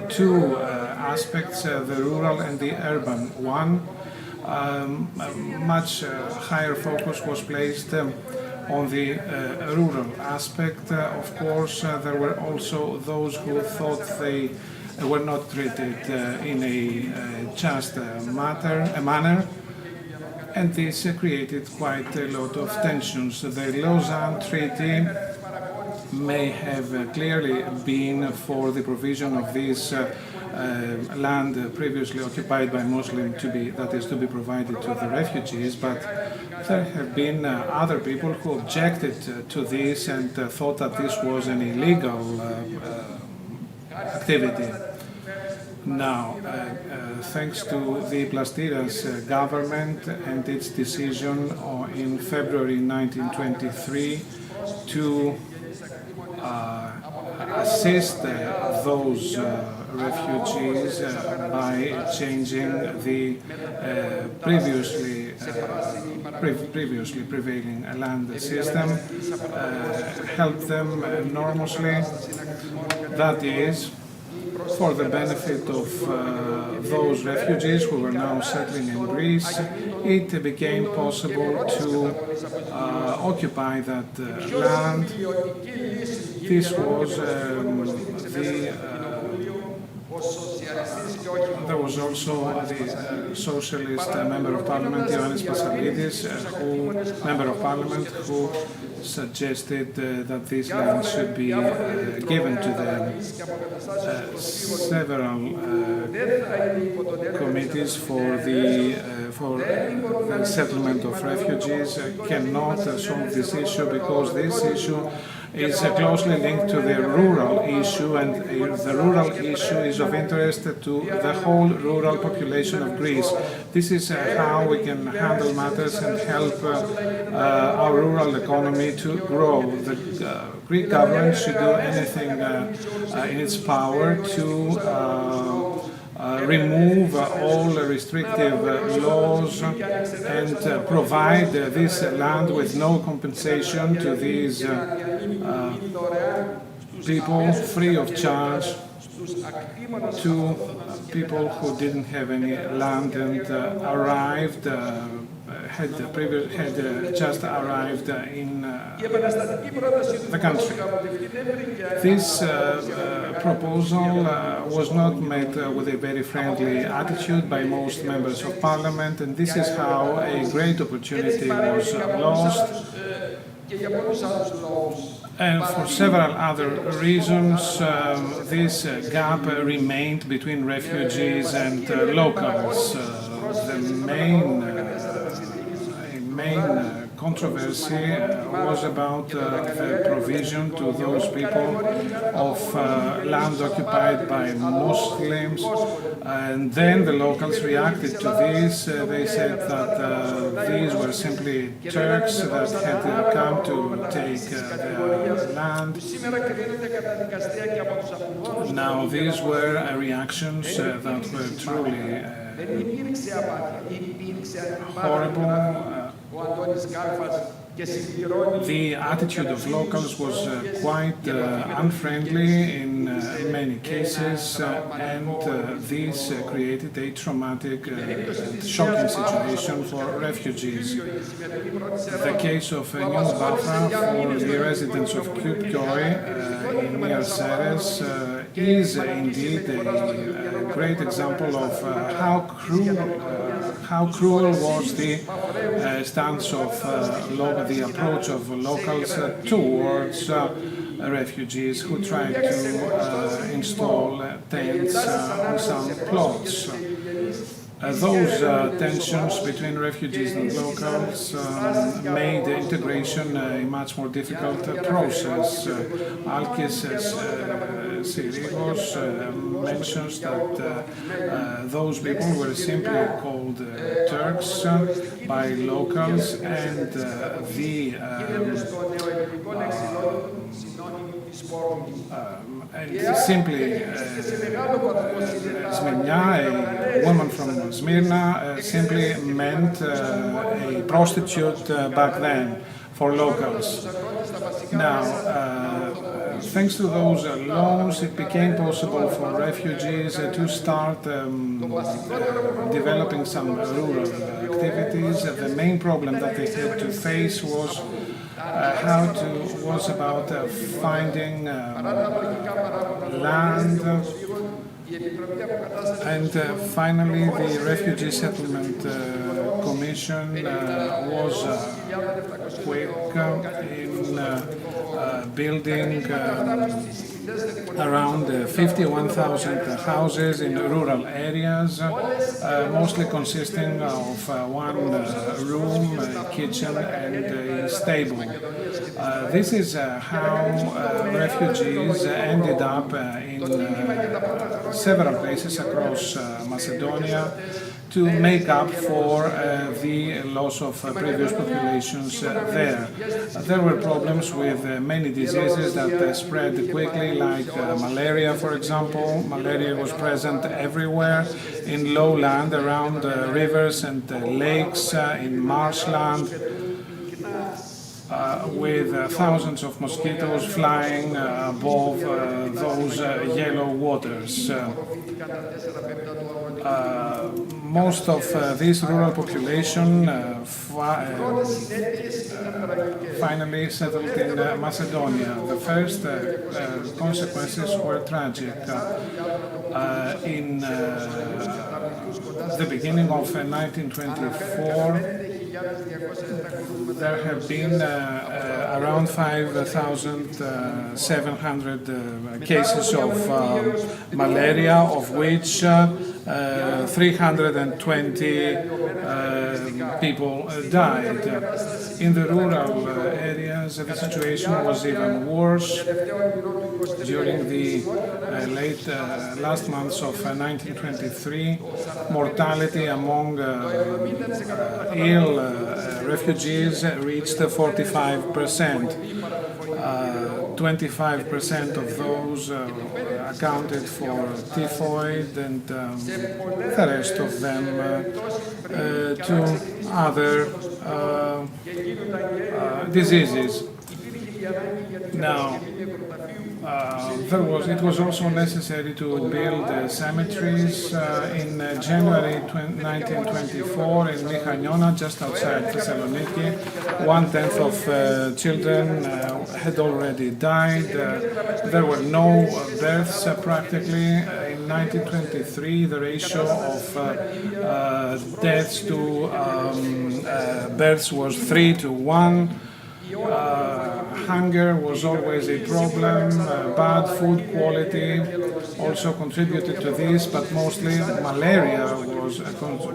two aspects, the rural and the urban one. Much higher focus was placed on the rural aspect. Of course, there were also those who thought they were not treated in a just manner. And this created quite a lot of tensions. The Lausanne Treaty may have clearly been for the provision of this land previously occupied by Muslims to be provided to the refugees, but there have been other people who objected to this and thought that this was an illegal activity. Now, thanks to the Plastiras government and its decision in February 1923 to assist those refugees by changing the previously prevailing land system, helped them enormously. That is, for the benefit of those refugees who were now settling in Greece, it became possible to occupy that land. This was there was also the socialist member of parliament, Ioannis Passalidis, member of parliament, who suggested that this land should be given to them. Several committees for the settlement of refugees cannot solve this issue because this issue is closely linked to the rural issue, and the rural issue is of interest to the whole rural population of Greece. This is how we can handle matters and help our rural economy to grow. The Greek government should do anything in its power to remove all restrictive laws and provide this land with no compensation to these people free of charge, to people who didn't have any land and had just arrived in the country. This proposal was not met with a very friendly attitude by most members of parliament, and this is how a great opportunity was lost. And for several other reasons, this gap remained between refugees and locals. The main controversy was about the provision to those people of land occupied by Muslims, and then the locals reacted to this. They said that these were simply Turks that had come to take their land. Now, these were reactions that were truly horrible. The attitude of locals was quite unfriendly in many cases, and this created a traumatic and shocking situation for refugees. The case of New Bafra for the residents of Kypkoi in near Seres is indeed a great example of how cruel was the stance of the approach of locals towards refugees who tried to install tents on some plots. Those tensions between refugees and locals made integration a much more difficult process. Alkis Sirigos mentions that those people were simply called Turks by locals, and simply Smyrna, a woman from Smyrna, simply meant a prostitute back then for locals. Now, thanks to those loans, it became possible for refugees to start developing some rural activities. The main problem that they had to face was about finding land, and finally the Refugee Settlement Commission was quick in building around 51,000 houses in rural areas, mostly consisting of one room, a kitchen and a stable. This is how refugees ended up in several places across Macedonia to make up for the loss of previous populations there. There were problems with many diseases that spread quickly, like malaria, for example. Malaria was present everywhere in lowland, around rivers and lakes, in marshland, with thousands of mosquitoes flying above those yellow waters. Most of this rural population finally settled in Macedonia. The first consequences were tragic. In the beginning of 1924, there have been around 5,700 cases of malaria, of which 320 people died. In the rural areas, the situation was even worse. During the last months of 1923, mortality among ill refugees reached 45%. 25% of those accounted for typhoid, and the rest of them to other diseases. Now, it was also necessary to build cemeteries. In January 1924, in Michaniona, just outside Thessaloniki, 1/10 of children had already died. There were no births practically. In 1923, the ratio of deaths to births was 3:1. Hunger was always a problem. Bad food quality also contributed to this, but mostly malaria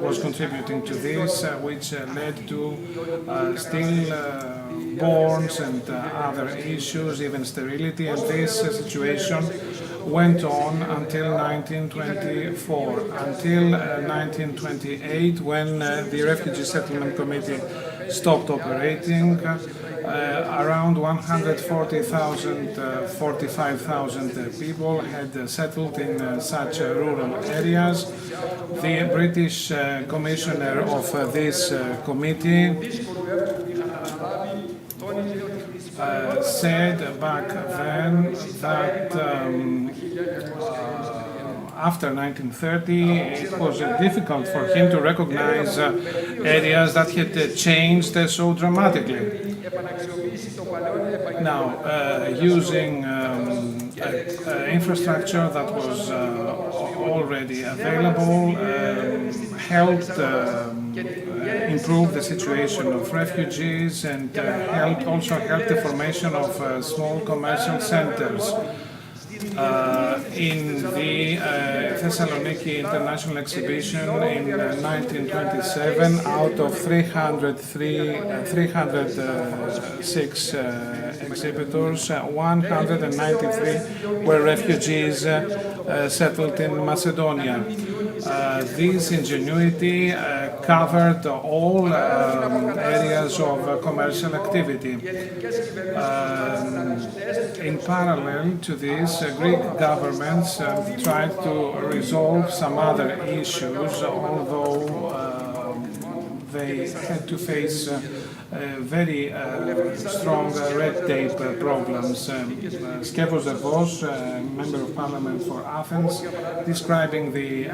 was contributing to this, which led to stillborns and other issues, even sterility. And this situation went on until 1924, until 1928, when the Refugee Settlement Committee stopped operating. Around 145,000 people had settled in such rural areas. The British commissioner of this committee said back then that after 1930 it was difficult for him to recognize areas that had changed so dramatically. Now, using infrastructure that was already available helped improve the situation of refugees and also helped the formation of small commercial centers. In the Thessaloniki International Exhibition in 1927, out of 306 exhibitors, 193 were refugees settled in Macedonia. This ingenuity covered all areas of commercial activity. In parallel to this, Greek governments tried to resolve some other issues, although they had to face very strong red tape problems. Skevos Zervos, Member of Parliament for Athens, describing the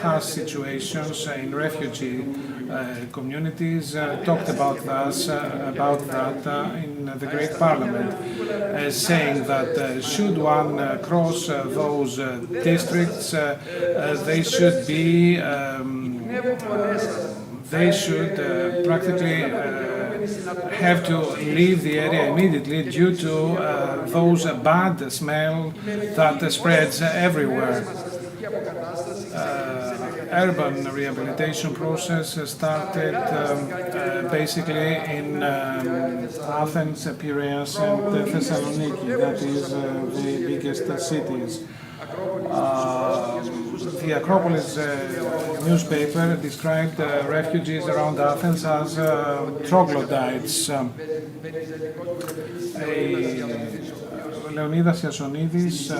harsh situations in refugee communities, talked about that in the Greek Parliament, saying that should one cross those districts, they should practically have to leave the area immediately due to those bad smell that spreads everywhere. Urban rehabilitation process started basically in Athens, Piraeus and Thessaloniki, that is the biggest cities. The Acropolis newspaper described refugees around Athens as troglodytes. Leonidas Iassonidis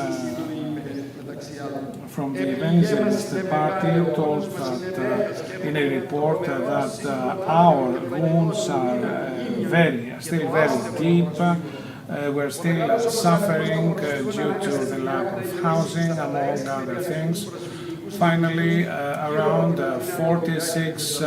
from the Evangelist Party told that in a report that our wounds are still very deep. We're still suffering due to the lack of housing, among other things. Finally, around 46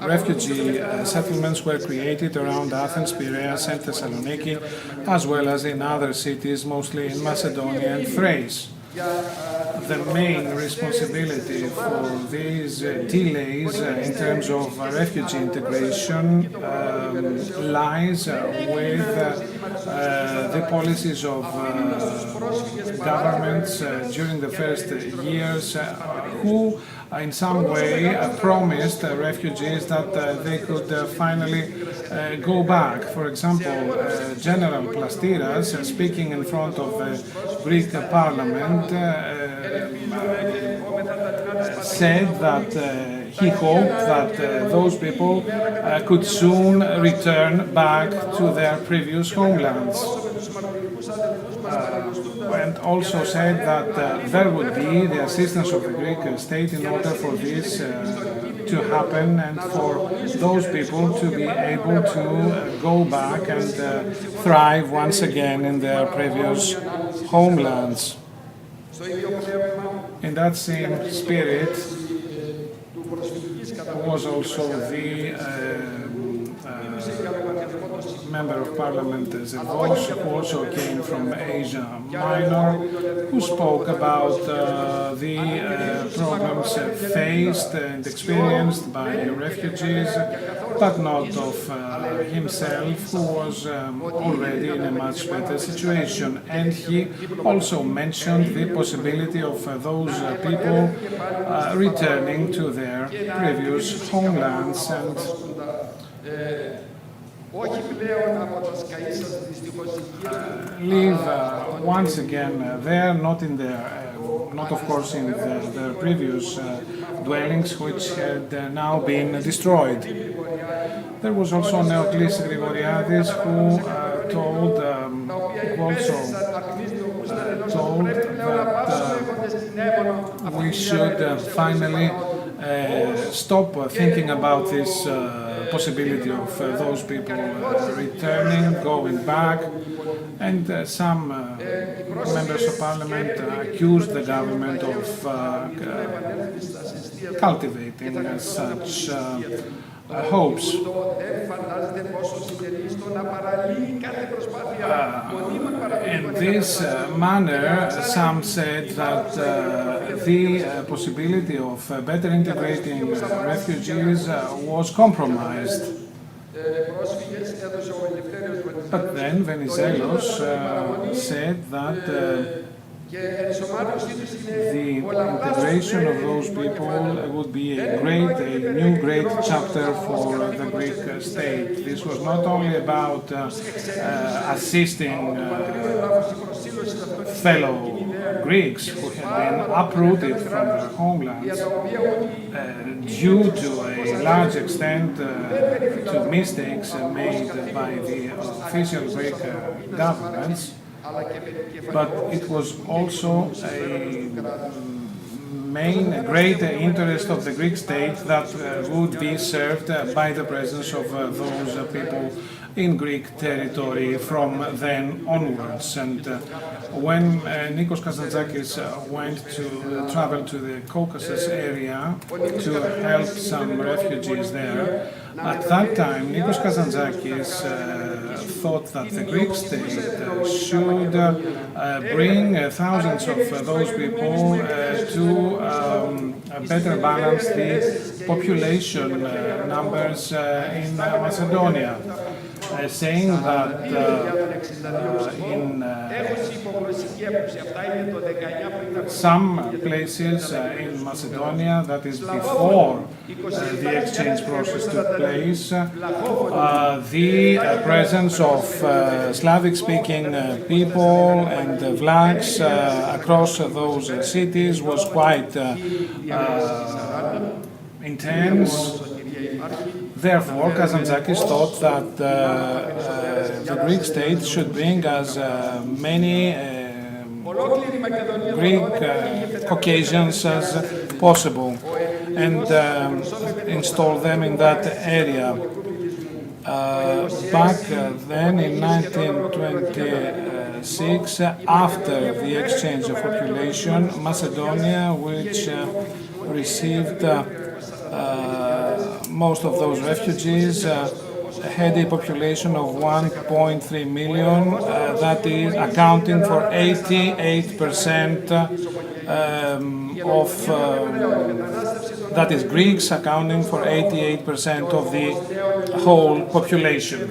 refugee settlements were created around Athens, Piraeus and Thessaloniki, as well as in other cities, mostly in Macedonia and Thrace. The main responsibility for these delays in terms of refugee integration lies with the policies of governments during the first years who in some way promised refugees that they could finally go back. For example, General Plastiras, speaking in front of the Greek Parliament, said that he hoped that those people could soon return back to their previous homelands. And also said that there would be the assistance of the Greek state in order for this to happen and for those people to be able to go back and thrive once again in their previous homelands. In that same spirit was also the Member of Parliament Zervos, who also came from Asia Minor, who spoke about the problems faced and experienced by refugees, but not of himself, who was already in a much better situation. And he also mentioned the possibility of those people returning to their previous homelands and live once again there, not of course in their previous dwellings, which had now been destroyed. There was also Neoklis Grigoriadis, who told that we should finally stop thinking about this possibility of those people returning, going back, and some members of parliament accused the government of cultivating such hopes. In this manner, some said that the possibility of better integrating refugees was compromised. But then Venizelos said that the integration of those people would be a new great chapter for the Greek state. This was not only about assisting fellow Greeks who had been uprooted from their homelands due to a large extent to mistakes made by the official Greek governments, but it was also a great interest of the Greek state that would be served by the presence of those people in Greek territory from then onwards. And when Nikos Kazantzakis went to travel to the Caucasus area to help some refugees there, at that time Nikos Kazantzakis thought that the Greek state should bring thousands of those people to better balance the population numbers in Macedonia. Saying that in some places in Macedonia, that is before the exchange process took place, the presence of Slavic-speaking people and Vlachs across those cities was quite intense. Therefore, Kazantzakis thought that the Greek state should bring as many Greek Caucasians as possible and install them in that area. Back then in 1926, after the exchange of population, Macedonia, which received most of those refugees, had a population of 1.3 million, that is accounting for 88% of, that is Greeks accounting for 88% of the whole population.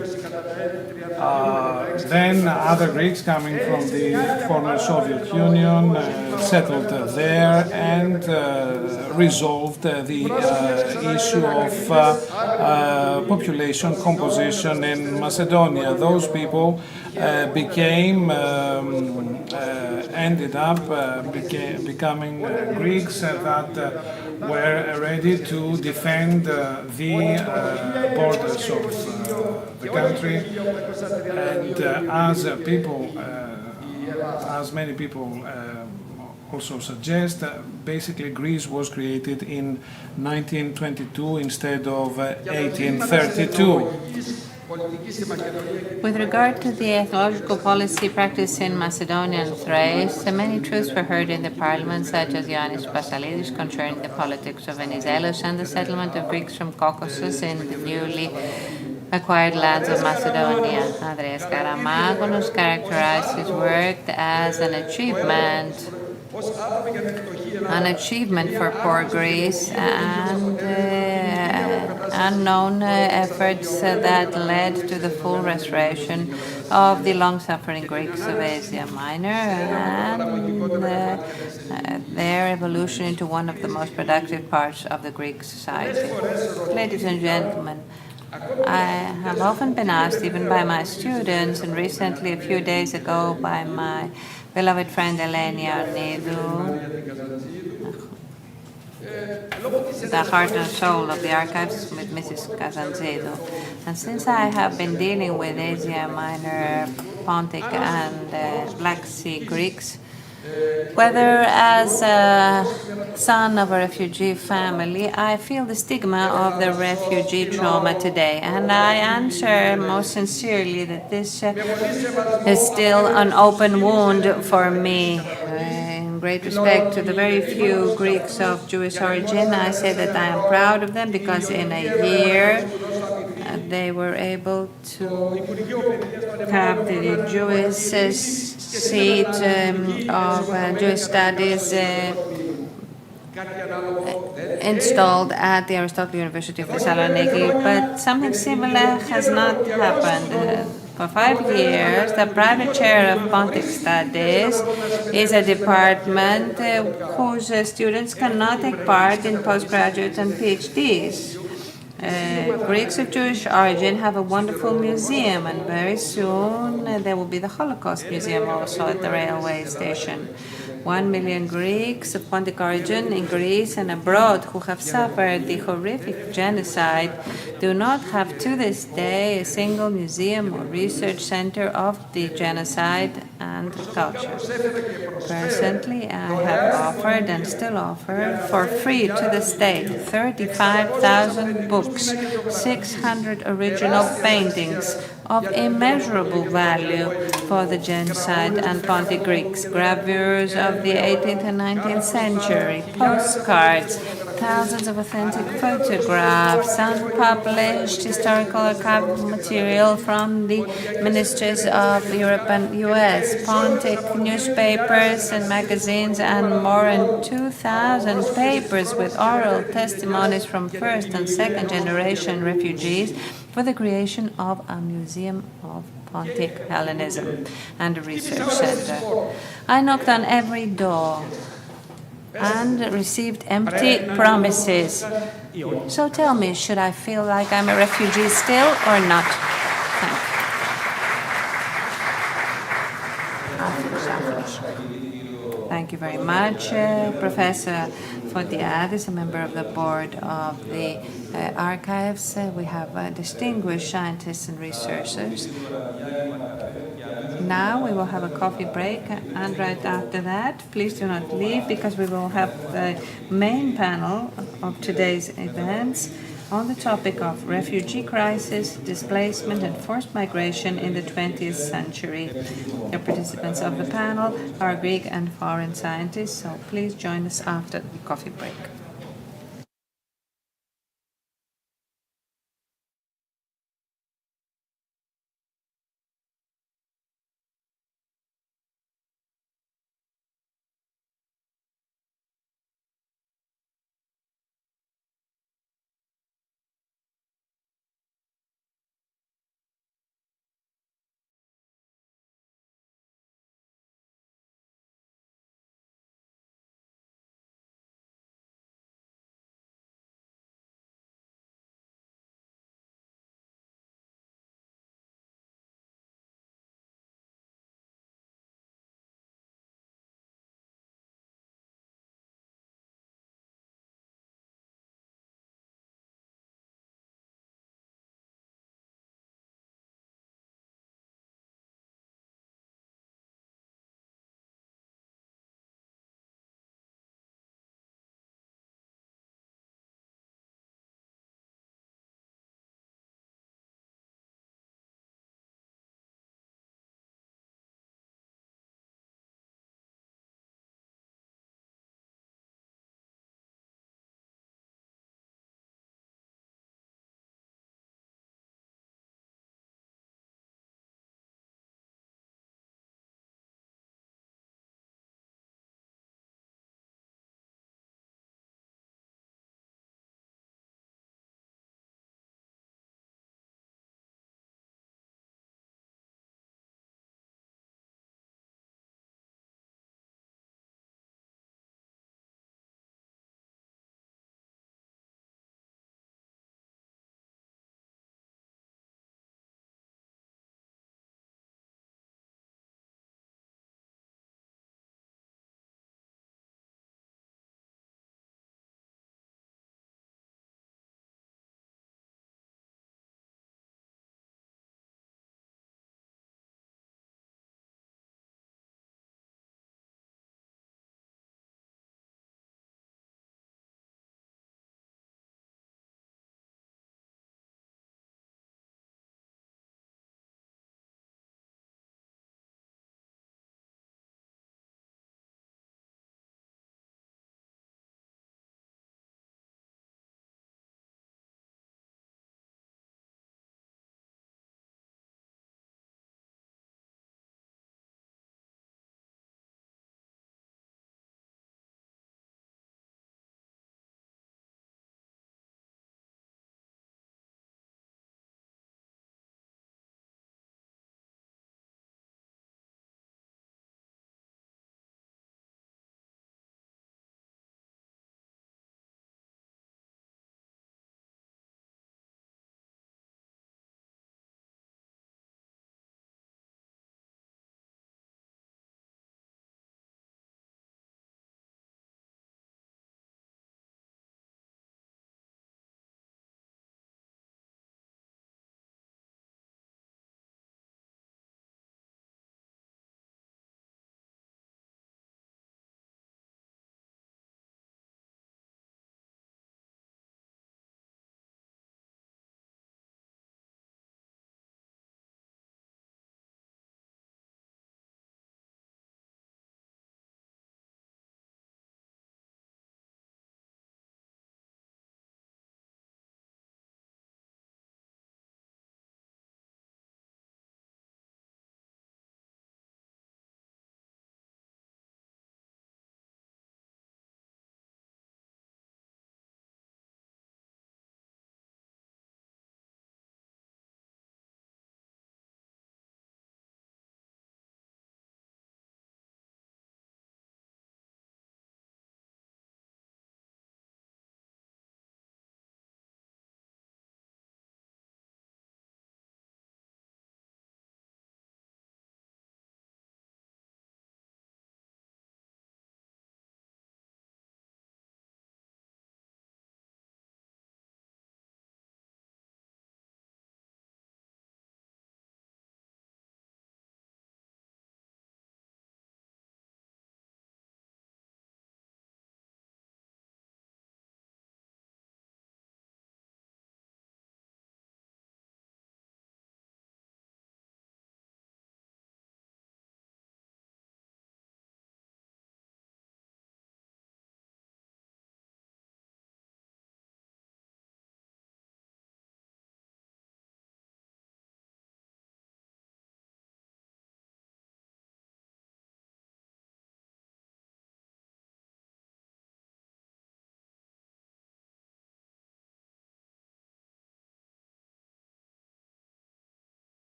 Then other Greeks coming from the former Soviet Union settled there and resolved the issue of population composition in Macedonia. Those people ended up becoming Greeks that were ready to defend the borders of the country, and as many people also suggest, basically Greece was created in 1922 instead of 1832. With regard to the ethnological policy practiced in Macedonia and Thrace, many truths were heard in the parliament, such as Ioannis Pastalidis concerning the politics of Venizelos and the settlement of Greeks from Caucasus in the newly acquired lands of Macedonia. Andreas Karamagonos characterized his work as an achievement for poor Greece and unknown efforts that led to the full restoration of the long-suffering Greeks of Asia Minor and their evolution into one of the most productive parts of the Greek society. Ladies and gentlemen, I have often been asked, even by my students, and recently a few days ago by my beloved friend Eleni Arnidou, the heart and soul of the archives with Mrs. Kazantzidou. And since I have been dealing with Asia Minor, Pontic and Black Sea Greeks, Whether as a son of a refugee family, I feel the stigma of the refugee trauma today, and I answer most sincerely that this is still an open wound for me. In great respect to the very few Greeks of Jewish origin, I say that I am proud of them because in a year they were able to have the Jewish seat of Jewish studies installed at the Aristotle University of Thessaloniki, but something similar has not happened. For 5 years, the private chair of Pontic Studies is a department whose students cannot take part in postgraduate and PhDs. Greeks of Jewish origin have a wonderful museum, and very soon there will be the Holocaust Museum also at the railway station. 1 million Greeks of Pontic origin in Greece and abroad who have suffered the horrific genocide do not have to this day a single museum or research center of the genocide and culture. Presently, I have offered and still offer for free to the state 35,000 books, 600 original paintings of immeasurable value for the genocide and Pontic Greeks, gravures of the 18th and 19th century, postcards, thousands of authentic photographs, unpublished historical archival material from the ministries of Europe and US, Pontic newspapers and magazines, and more than 2,000 papers with oral testimonies from first and second generation refugees for the creation of a museum of Pontic Hellenism and a research center. I knocked on every door and received empty promises. So tell me, should I feel like I'm a refugee still or not? Thank you. Thank you very much, Professor Fontiadis, a member of the board of the archives. We have distinguished scientists and researchers. Now we will have a coffee break, and right after that, please do not leave because we will have the main panel of today's events on the topic of refugee crisis, displacement and forced migration in the 20th century. The participants of the panel are Greek and foreign scientists, so please join us after the coffee break.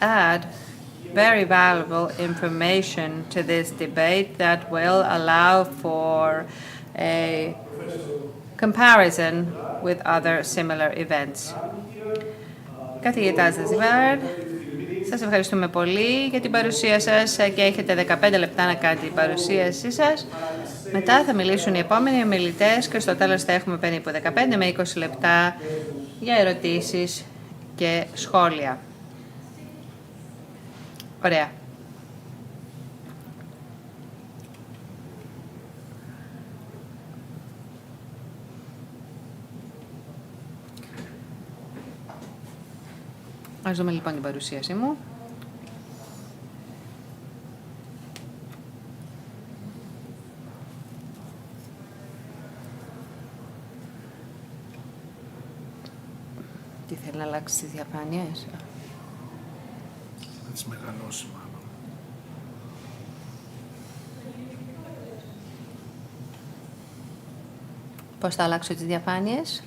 add very valuable information to this debate that will allow for a comparison with other similar events. Καθηγητά Ζαζιβάρ, σας ευχαριστούμε πολύ για την παρουσία σας και έχετε 15 λεπτά να κάνετε την παρουσίασή σας. Μετά θα μιλήσουν οι επόμενοι ομιλητές και στο τέλος θα έχουμε περίπου 15 με 20 λεπτά για ερωτήσεις και σχόλια. Ωραία. Ας δούμε λοιπόν την παρουσίασή μου. Τι θέλει να αλλάξει τις διαφάνειες. Να τις μεγαλώσει μάλλον. Πώς θα αλλάξω τις διαφάνειες.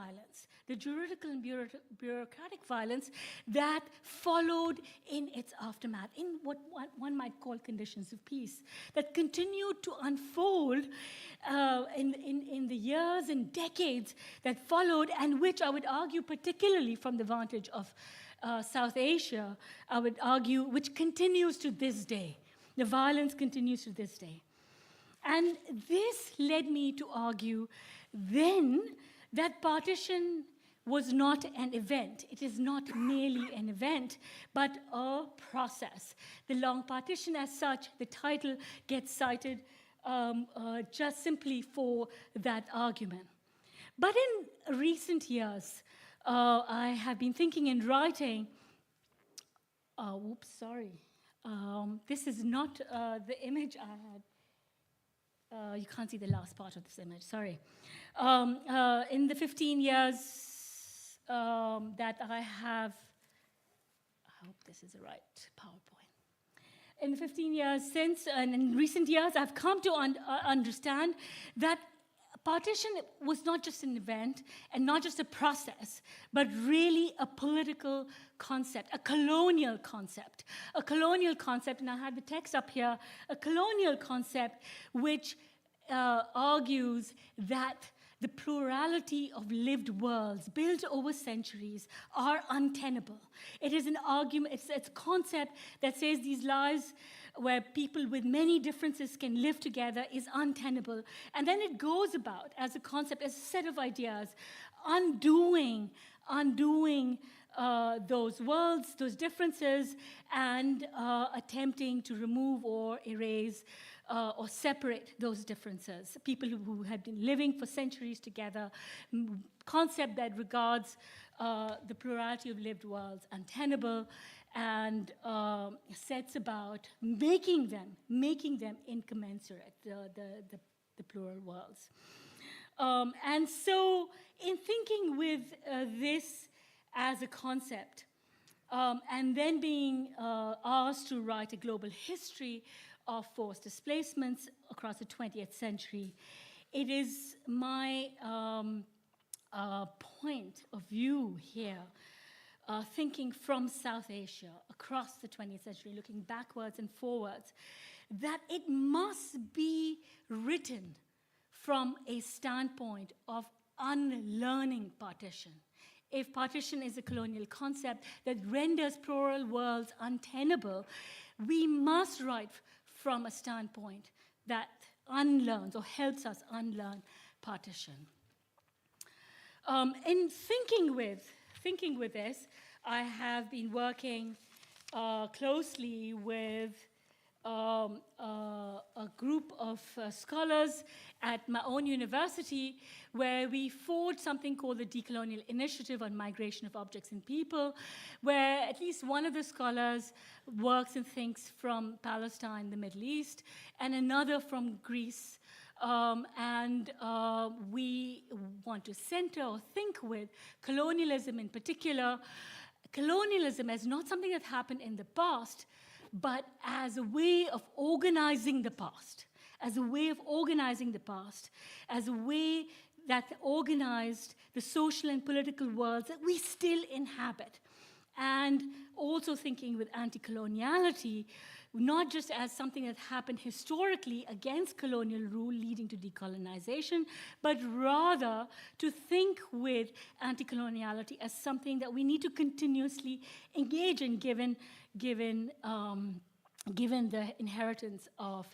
Violence, the juridical and bureaucratic violence that followed in its aftermath, in what one might call conditions of peace, that continued to unfold in the years and decades that followed, and which I would argue particularly from the vantage of South Asia, I would argue, which continues to this day. The violence continues to this day. And this led me to argue then that partition was not an event. It is not merely an event, but a process. The long partition as such, the title gets cited just simply for that argument. But in recent years, I have been thinking and writing, this is not the image I had. You can't see the last part of this image, sorry. In the 15 years that I have, I hope this is the right PowerPoint. In the 15 years since, and in recent years, I've come to understand that partition was not just an event and not just a process, but really a political concept, a colonial concept. A colonial concept, and I have the text up here, a colonial concept which argues that the plurality of lived worlds built over centuries are untenable. It is an argument, it's a concept that says these lives where people with many differences can live together is untenable. And then it goes about as a concept, as a set of ideas, undoing those worlds, those differences, and attempting to remove or erase or separate those differences. People who had been living for centuries together, concept that regards the plurality of lived worlds untenable, and sets about making them incommensurate, the plural worlds. And so in thinking with this as a concept, and then being asked to write a global history of forced displacements across the 20th century, it is my point of view here, thinking from South Asia across the 20th century, looking backwards and forwards, that it must be written from a standpoint of unlearning partition. If partition is a colonial concept that renders plural worlds untenable, we must write from a standpoint that unlearns or helps us unlearn partition. In thinking with this, I have been working closely with a group of scholars at my own university, where we forged something called the Decolonial Initiative on Migration of Objects and People, where at least one of the scholars works and thinks from Palestine, the Middle East, and another from Greece. And we want to center or think with colonialism in particular, colonialism as not something that happened in the past, but as a way of organizing the past, as a way that organized the social and political worlds that we still inhabit. And also thinking with anti-coloniality, not just as something that happened historically against colonial rule leading to decolonization, but rather to think with anti-coloniality as something that we need to continuously engage in, given the inheritance of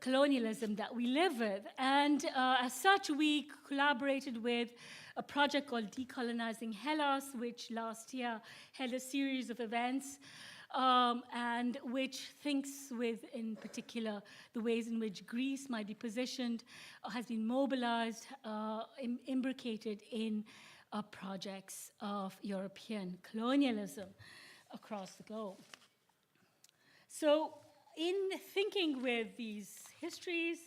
colonialism that we live with. And as such, we collaborated with a project called Decolonizing Hellas, which last year held a series of events, and which thinks with, in particular, the ways in which Greece might be positioned, has been mobilized, imbricated in projects of European colonialism across the globe. So in thinking with these histories,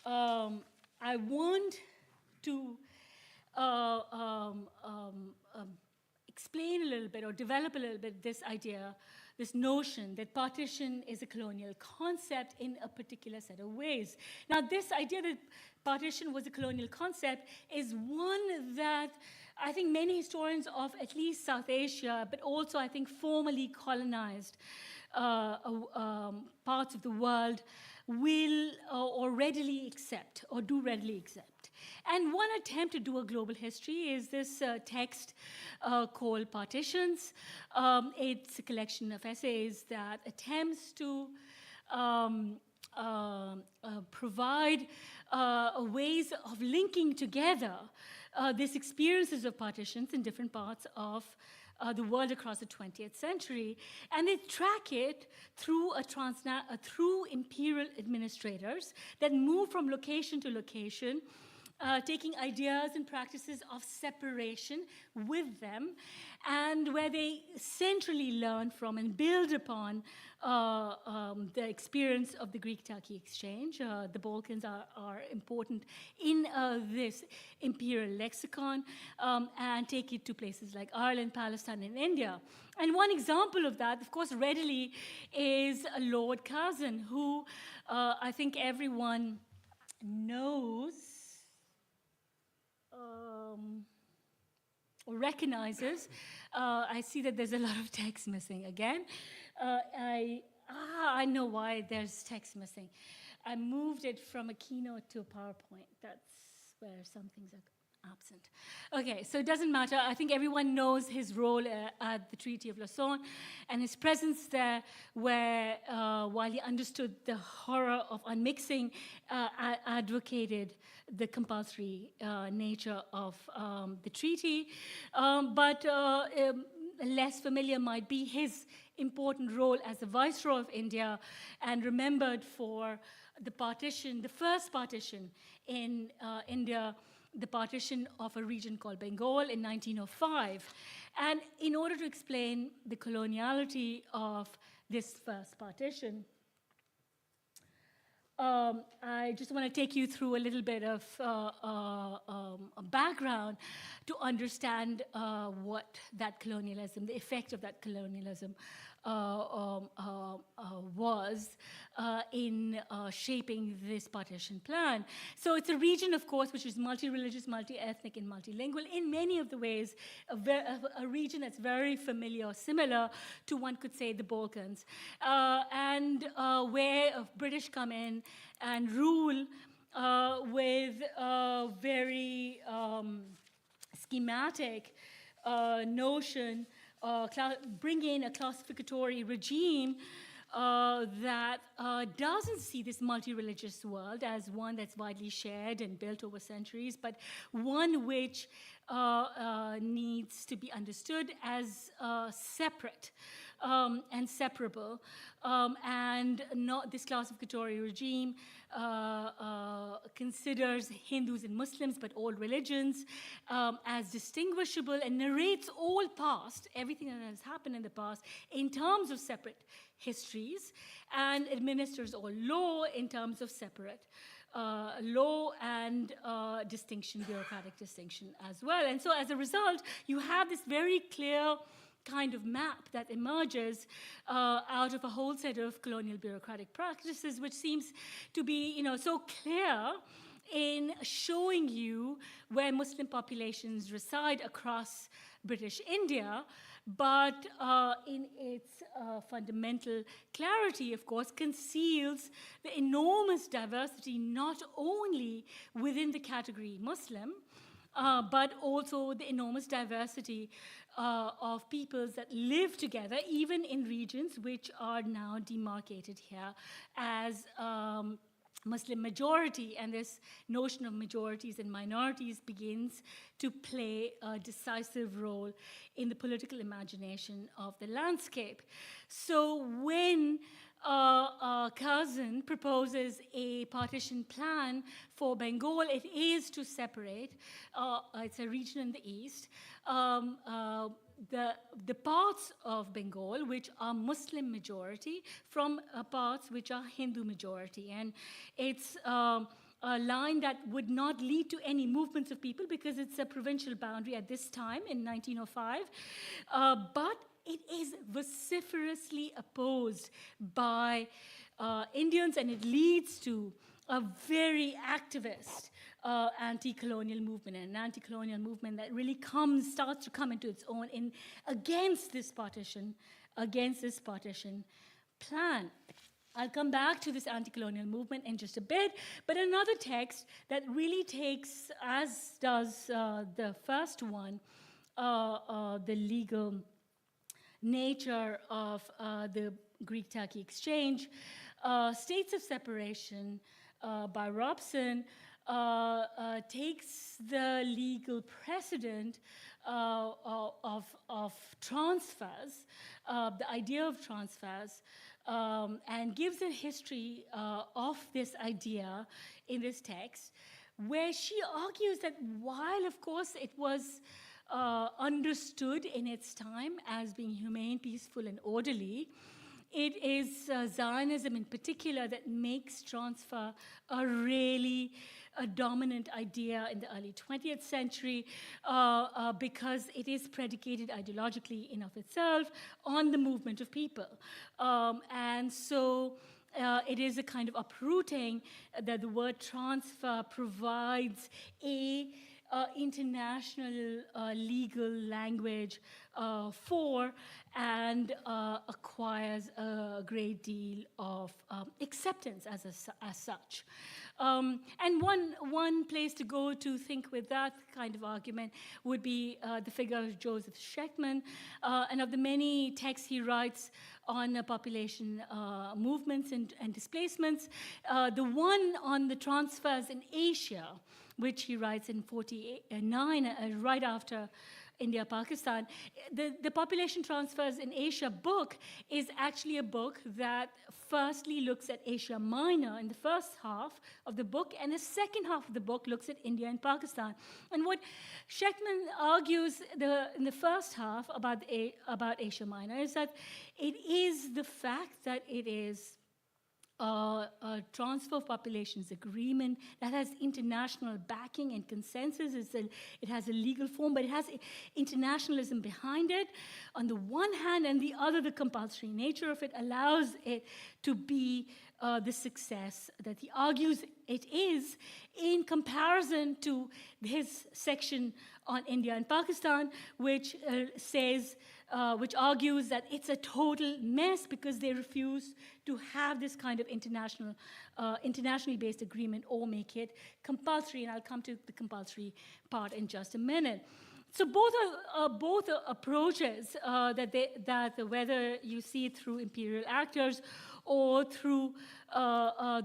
I want to explain a little bit or develop a little bit this idea, this notion that partition is a colonial concept in a particular set of ways. Now, this idea that partition was a colonial concept is one that I think many historians of at least South Asia, but also I think formerly colonized parts of the world will or readily accept or do readily accept. And one attempt to do a global history is this text called Partitions. It's a collection of essays that attempts to provide ways of linking together these experiences of partitions in different parts of the world across the 20th century, and they track it through through imperial administrators that move from location to location, taking ideas and practices of separation with them, and where they centrally learn from and build upon the experience of the Greek-Turkey exchange. The Balkans are important in this imperial lexicon, and take it to places like Ireland, Palestine, and India. And one example of that, of course, readily is Lord Curzon, who I think everyone knows or recognizes. I see that there's a lot of text missing again. I know why there's text missing. I moved it from a keynote to a PowerPoint. That's where some things are absent. Okay, so it doesn't matter. I think everyone knows his role at the Treaty of Lausanne and his presence there, where, while he understood the horror of unmixing, advocated the compulsory nature of the treaty. But less familiar might be his important role as the Viceroy of India, and remembered for the partition, the first partition in India, the partition of a region called Bengal in 1905. And in order to explain the coloniality of this first partition, I just want to take you through a little bit of a background to understand what that colonialism, the effect of that colonialism was in shaping this partition plan. So it's a region, of course, which is multi-religious, multi-ethnic, and multilingual in many of the ways, a region that's very familiar or similar to, one could say, the Balkans, and where British come in and rule with a very schematic notion, bring in a classificatory regime that doesn't see this multi-religious world as one that's widely shared and built over centuries, but one which needs to be understood as separate and separable, and not this classificatory regime considers Hindus and Muslims, but all religions, as distinguishable, and narrates all past, everything that has happened in the past, in terms of separate histories, and administers all law in terms of separate law and distinction, bureaucratic distinction as well. And so as a result, you have this very clear kind of map that emerges out of a whole set of colonial bureaucratic practices, which seems to be, so clear in showing you where Muslim populations reside across British India, but in its fundamental clarity, of course, conceals the enormous diversity not only within the category Muslim, but also the enormous diversity of peoples that live together, even in regions which are now demarcated here as Muslim majority. And this notion of majorities and minorities begins to play a decisive role in the political imagination of the landscape. So when Curzon proposes a partition plan for Bengal, it is to separate, it's a region in the east, the parts of Bengal which are Muslim majority from parts which are Hindu majority. And it's a line that would not lead to any movements of people because it's a provincial boundary at this time in 1905, but it is vociferously opposed by Indians, and it leads to a very activist anti-colonial movement, and an anti-colonial movement that really starts to come into its own against this partition plan. I'll come back to this anti-colonial movement in just a bit, but another text that really takes, as does the first one, the legal nature of the Greek-Turkey exchange, States of Separation by Robson, takes the legal precedent of transfers, the idea of transfers, and gives a history of this idea in this text, where she argues that while, of course, it was understood in its time as being humane, peaceful, and orderly, it is Zionism in particular that makes transfer a really dominant idea in the early 20th century because it is predicated ideologically in of itself on the movement of people. And so it is a kind of uprooting that the word transfer provides a international legal language for and acquires a great deal of acceptance as such. And one place to go to think with that kind of argument would be the figure of Joseph Schechtman, and of the many texts he writes on population movements and displacements. The one on the transfers in Asia, which he writes in 1949, right after India-Pakistan. The population transfers in Asia book is actually a book that firstly looks at Asia Minor in the first half of the book, and the second half of the book looks at India and Pakistan. And what Schechtman argues in the first half about Asia Minor is that it is the fact that it is a transfer of populations agreement that has international backing and consensus. It has a legal form, but it has internationalism behind it on the one hand, and the other, the compulsory nature of it allows it to be the success that he argues it is in comparison to his section on India and Pakistan, which which argues that it's a total mess because they refuse to have this kind of internationally based agreement or make it compulsory. And I'll come to the compulsory part in just a minute. So both approaches that whether you see it through imperial actors or through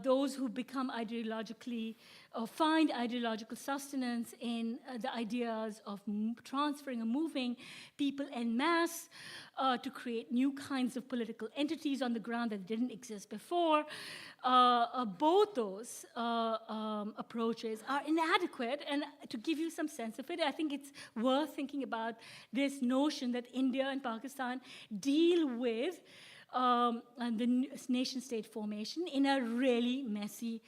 those who become ideologically find ideological sustenance in the ideas of transferring and moving people en masse to create new kinds of political entities on the ground that didn't exist before. Both those approaches are inadequate, and to give you some sense of it, I think it's worth thinking about this notion that India and Pakistan deal with the nation-state formation in a really messy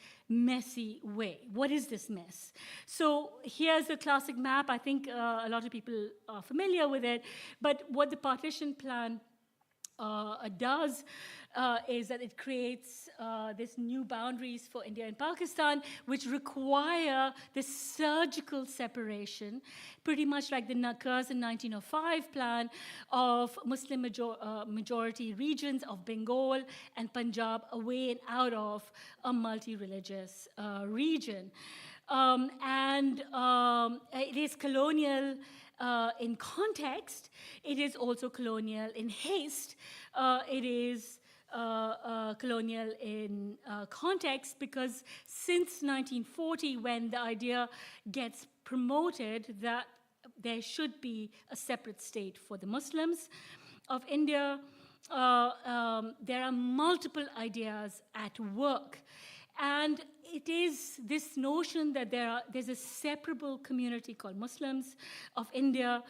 way. What is this mess? So here's a classic map. I think a lot of people are familiar with it, but what the partition plan does is that it creates these new boundaries for India and Pakistan, which require this surgical separation, pretty much like the occurs in 1905 plan of Muslim majority regions of Bengal and Punjab away and out of a multi-religious region. It is colonial in context. It is also colonial in haste. It is colonial in context because since 1940, when the idea gets promoted that there should be a separate state for the Muslims of India, there are multiple ideas at work. And it is this notion that there's a separable community called Muslims of India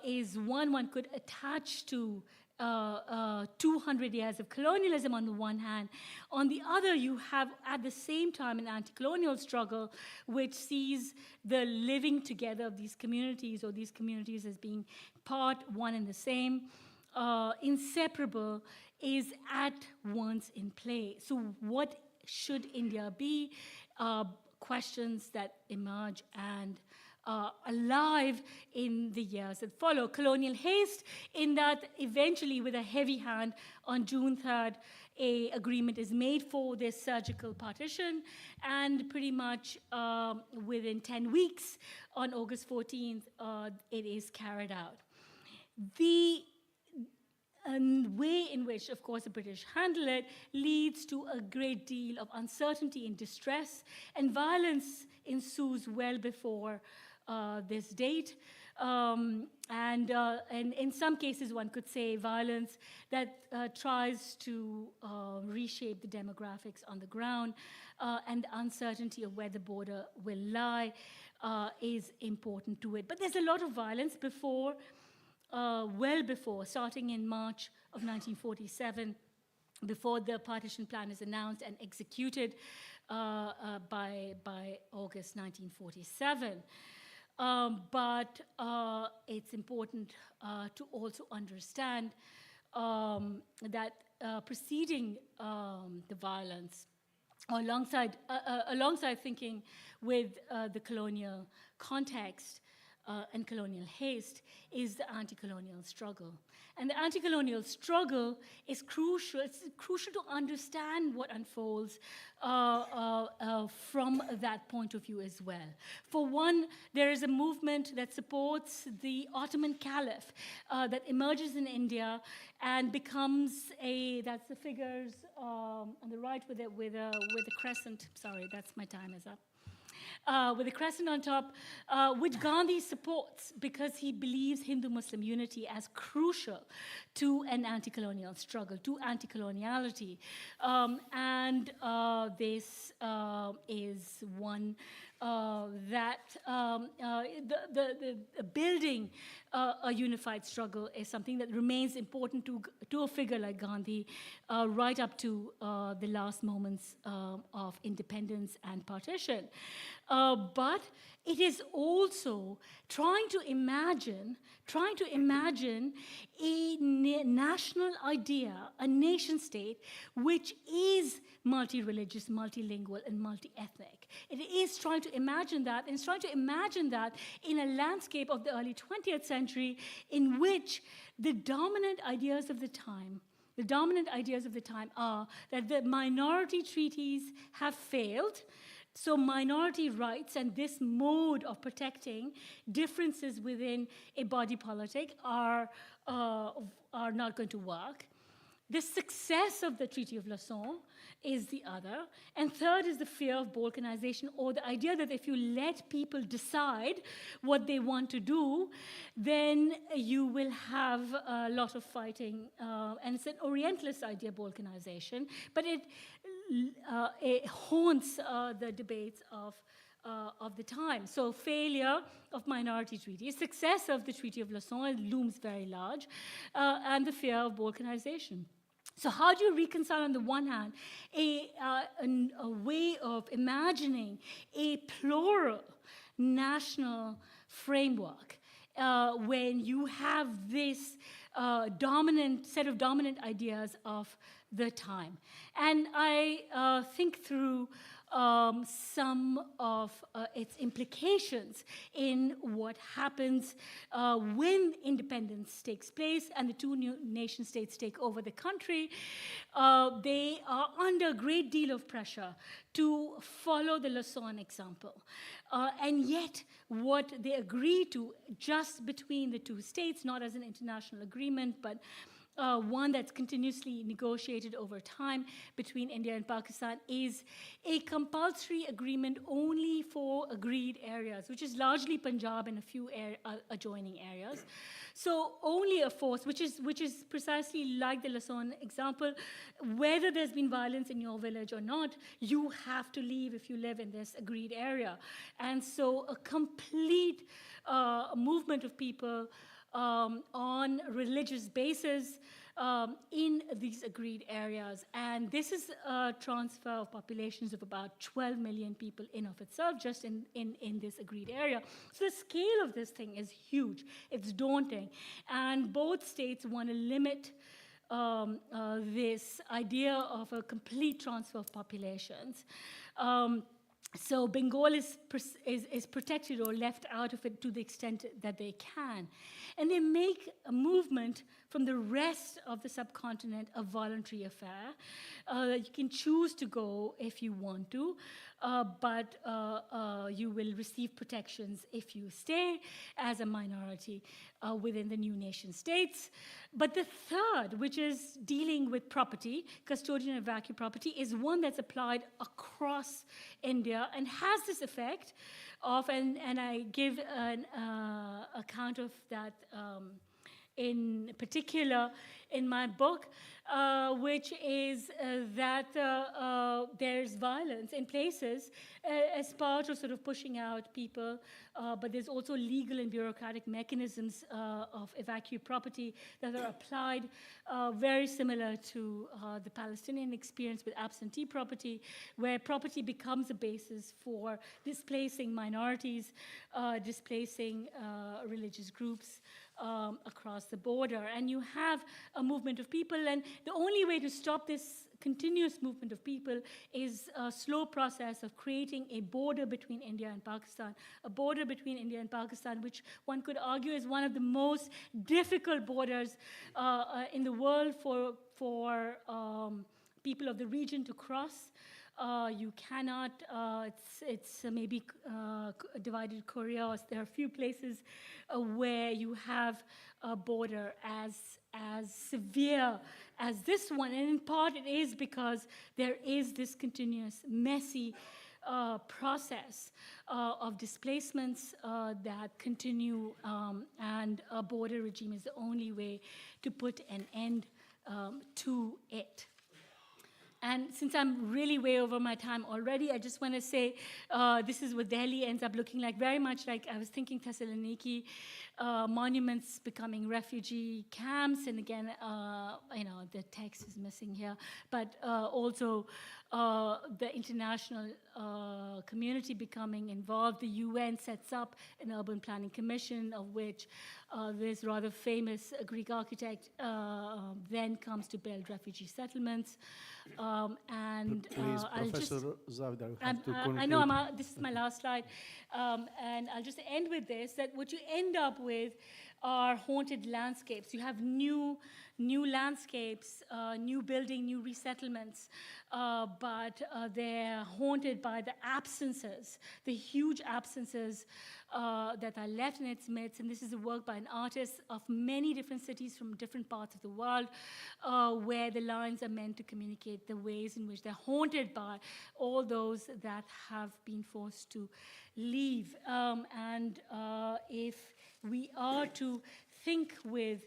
is one could attach to 200 years of colonialism on the one hand. On the other, you have at the same time an anti-colonial struggle which sees the living together of these communities or these communities as being part one and the same, inseparable, is at once in play. So what should India be? Questions that emerge and alive in the years that follow. Colonial haste in that eventually, with a heavy hand, on June 3rd, an agreement is made for this surgical partition, and pretty much within 10 weeks, on August 14th, it is carried out. The way in which, of course, the British handle it leads to a great deal of uncertainty and distress, and violence ensues well before this date. And in some cases, one could say violence that tries to reshape the demographics on the ground, and the uncertainty of where the border will lie is important to it. But there's a lot of violence before, well before, starting in March of 1947, before the partition plan is announced and executed by August 1947. But it's important to also understand that preceding the violence, alongside thinking with the colonial context and colonial haste, is the anti-colonial struggle. And the anti-colonial struggle is crucial. It's crucial to understand what unfolds from that point of view as well. For one, there is a movement that supports the Ottoman Caliph that emerges in India and becomes that's the figures on the right with a crescent. Sorry, that's my time is up. With a crescent on top, which Gandhi supports because he believes Hindu-Muslim unity as crucial to an anti-colonial struggle, to anti-coloniality. And this is one that the building a unified struggle is something that remains important to a figure like Gandhi right up to the last moments of independence and partition. But it is also trying to imagine a national idea, a nation state, which is multi-religious, multilingual, and multi-ethnic. It is trying to imagine that, and it's trying to imagine that in a landscape of the early 20th century in which the dominant ideas of the time are that the minority treaties have failed. So minority rights and this mode of protecting differences within a body politic are not going to work. The success of the Treaty of Lausanne is the other. And third is the fear of balkanization, or the idea that if you let people decide what they want to do, then you will have a lot of fighting. And it's an Orientalist idea, balkanization, but it haunts the debates of the time. So failure of minority treaties, success of the Treaty of Lausanne looms very large, and the fear of balkanization. So how do you reconcile, on the one hand, a way of imagining a plural national framework when you have this set of dominant ideas of the time? And I think through some of its implications in what happens when independence takes place and the two new nation states take over the country. They are under a great deal of pressure to follow the Lausanne example. And yet, what they agree to just between the two states, not as an international agreement, but one that's continuously negotiated over time between India and Pakistan, is a compulsory agreement only for agreed areas, which is largely Punjab and a few adjoining areas. So only a force, which is precisely like the Lausanne example, whether there's been violence in your village or not, you have to leave if you live in this agreed area. And so a complete movement of people on religious basis in these agreed areas. And this is a transfer of populations of about 12 million people in of itself, just in this agreed area. So the scale of this thing is huge. It's daunting. And both states want to limit this idea of a complete transfer of populations. So Bengal is protected or left out of it to the extent that they can. And they make a movement from the rest of the subcontinent a voluntary affair. You can choose to go if you want to, but you will receive protections if you stay as a minority within the new nation states. But the third, which is dealing with property, custodian and vacuum property, is one that's applied across India and has this effect of, and I give an account of that in particular in my book, which is that there's violence in places as part of sort of pushing out people, but there's also legal and bureaucratic mechanisms of evacuate property that are applied very similar to the Palestinian experience with absentee property, where property becomes a basis for displacing minorities, displacing religious groups across the border. And you have a movement of people, and the only way to stop this continuous movement of people is a slow process of creating a border between India and Pakistan, a border between India and Pakistan, which one could argue is one of the most difficult borders in the world for people of the region to cross. You cannot, it's maybe divided Korea. There are a few places where you have a border as severe as this one. And in part it is because there is this continuous, messy process of displacements that continue, and a border regime is the only way to put an end to it. And since I'm really way over my time already, I just want to say this is what Delhi ends up looking like, very much like I was thinking Thessaloniki, monuments becoming refugee camps, and again, the text is missing here, but also the international community becoming involved. The UN sets up an urban planning commission, of which this rather famous Greek architect then comes to build refugee settlements. Please, Professor Zavidar, you have to conclude. I know this is my last slide, and I'll just end with this, that what you end up with are haunted landscapes. You have new landscapes, new building, new resettlements, but they're haunted by the absences, the huge absences that are left in its midst. And this is a work by an artist of many different cities from different parts of the world, where the lines are meant to communicate the ways in which they're haunted by all those that have been forced to leave. And if we are to think with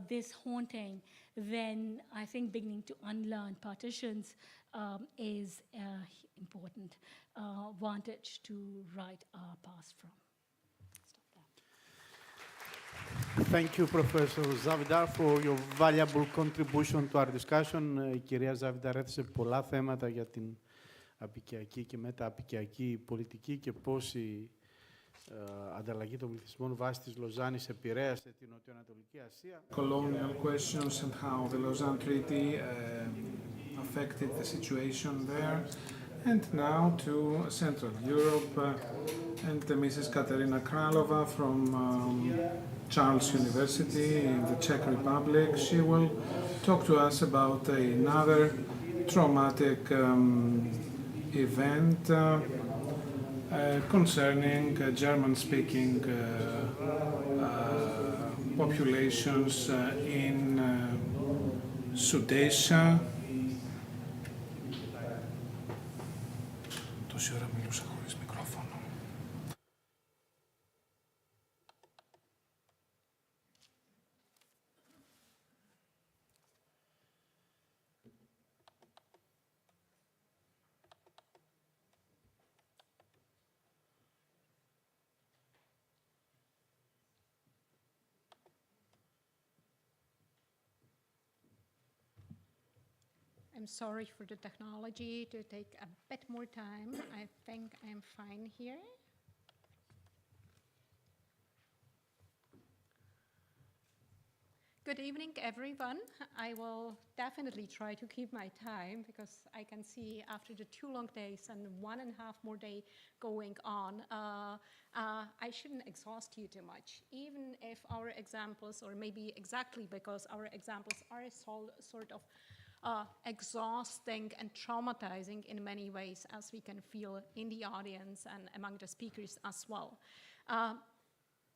this haunting, then I think beginning to unlearn partitions is an important vantage to write our past from. Thank you, Professor Zavidar, for your valuable contribution to our discussion. Η κυρία Zavidar έθεσε πολλά θέματα για την απικιακή και μεταπικιακή πολιτική και πώς η ανταλλαγή των πληθυσμών βάσει της Λοζάνης επηρέασε την Νοτιοανατολική Ασία. Colonial questions and how the Lausanne Treaty affected the situation there. And now to Central Europe and Mrs. Katerina Kralova from Charles University in the Czech Republic. She will talk to us about another traumatic event concerning German-speaking populations in Sudetia. Τόση ώρα μιλούσα χωρίς μικρόφωνο. I'm sorry for the technology to take a bit more time. I think I'm fine here. Good Good evening, everyone. I will definitely try to keep my time because I can see after the 2 long days and 1.5 more day going on, I shouldn't exhaust you too much. Even if our examples, or maybe exactly because our examples are sort of exhausting and traumatizing in many ways, as we can feel in the audience and among the speakers as well.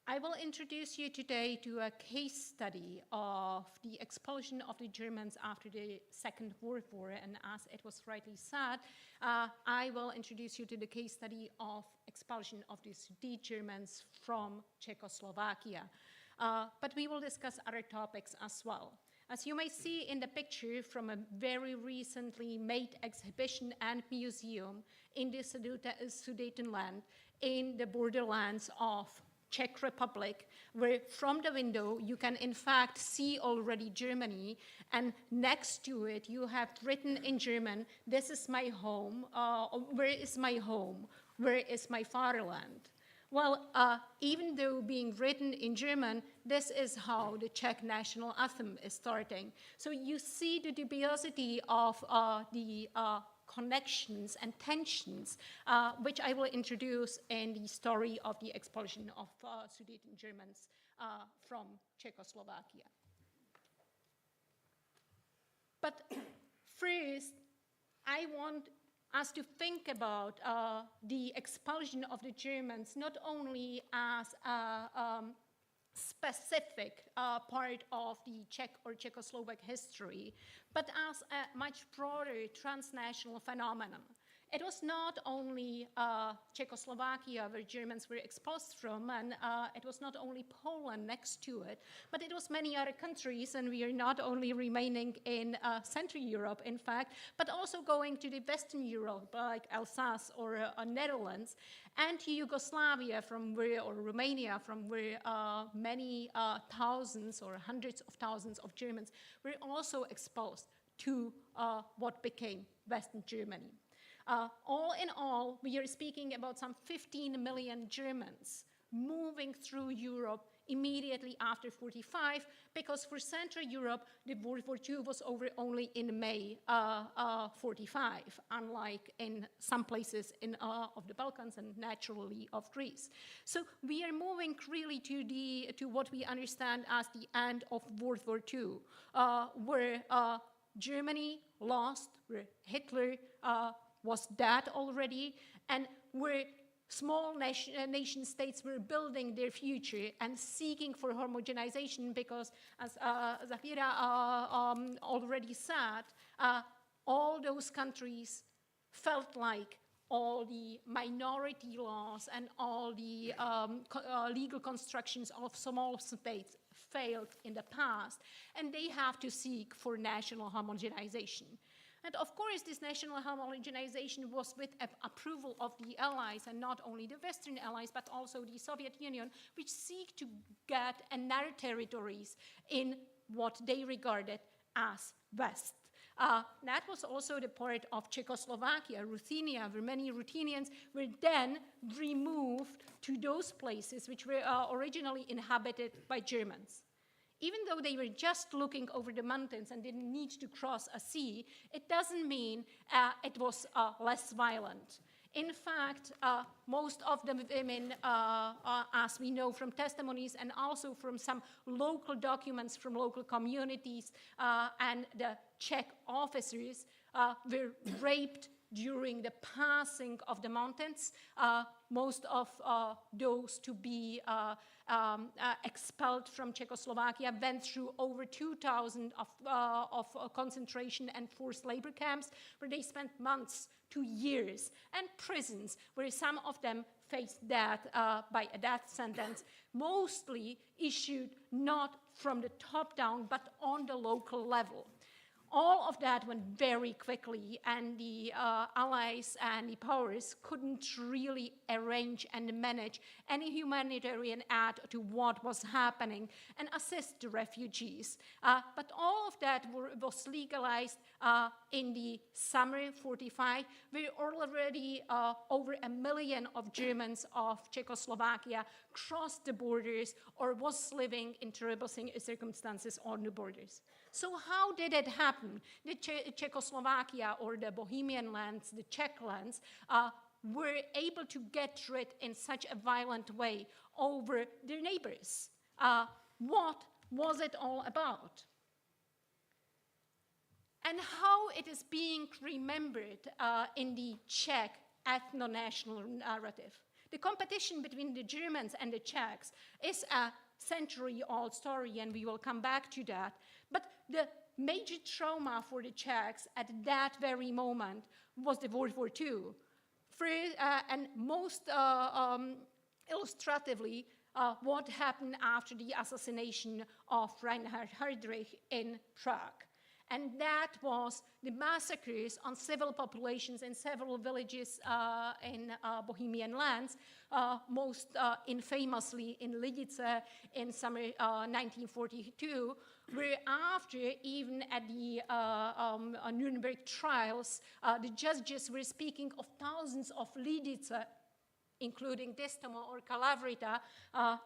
I will introduce you today to a case study of the expulsion of the Germans after the Second World War, and as it was rightly said, I will introduce you to the case study of expulsion of the Sudete Germans from Czechoslovakia. But we will discuss other topics as well. As you may see in the picture from a very recently made exhibition and museum in the Sudetenland, in the borderlands of Czech Republic, where from the window you can in fact see already Germany, and next to it you have written in German, "This is my home," "Where is my home? Where is my fatherland?" Well, even though being written in German, this is how the Czech national anthem is starting. So you see the dubiosity of the connections and tensions, which I will introduce in the story of the expulsion of Sudeten Germans from Czechoslovakia. But first, I want us to think about the expulsion of the Germans not only as a specific part of the Czech or Czechoslovak history, but as a much broader transnational phenomenon. It was not only Czechoslovakia where Germans were expulsed from, and it was not only Poland next to it, but it was many other countries, and we are not only remaining in Central Europe, in fact, but also going to the Western Europe, like Alsace or Netherlands, and to Yugoslavia, from where, or Romania, from where many thousands or hundreds of thousands of Germans were also exposed to what became Western Germany. All in all, we are speaking about some 15 million Germans moving through Europe immediately after 45, because for Central Europe, the World War II was over only in May 45, unlike in some places of the Balkans and naturally of Greece. So we are moving really to what we understand as the end of World War II, where Germany lost, where Hitler was dead already, and where small nation states were building their future and seeking for homogenization, because as Zafira already said, all those countries felt like all the minority laws and all the legal constructions of small states failed in the past, and they have to seek for national homogenization. And of course, this national homogenization was with approval of the Allies, and not only the Western Allies, but also the Soviet Union, which seek to get another territories in what they regarded as West. That was also the part of Czechoslovakia, Ruthenia, where many Ruthenians were then removed to those places which were originally inhabited by Germans. Even though they were just looking over the mountains and didn't need to cross a sea, it doesn't mean it was less violent. In fact, most of the women, as we know from testimonies and also from some local documents from local communities and the Czech officers, were raped during the passing of the mountains. Most of those to be expelled from Czechoslovakia went through over 2,000 of concentration and forced labor camps, where they spent months to years, and prisons where some of them faced death by a death sentence, mostly issued not from the top down, but on the local level. all of that went very quickly, and the allies and the powers couldn't really arrange and manage any humanitarian aid to what was happening and assist the refugees. But all of that was legalized in the summer '45, where already over 1 million of Germans of Czechoslovakia crossed the borders or was living in terrible circumstances on the borders. So how did it happen? The Czechoslovakia, or the Bohemian lands, the Czech lands, were able to get rid in such a violent way over their neighbors. What was it all about? And how it is being remembered in the Czech ethno-national narrative. The competition between the Germans and the Czechs is a century-old story, and we will come back to that. But the major trauma for the Czechs at that very moment was the World War II. And most illustratively, what happened after the assassination of Reinhard Heydrich in Prague. And that was the massacres on civil populations in several villages in Bohemian lands, most infamously in Lidice in summer 1942, where after, even at the Nuremberg trials, the judges were speaking of thousands of Lidice, including Distamo or Kalavrita,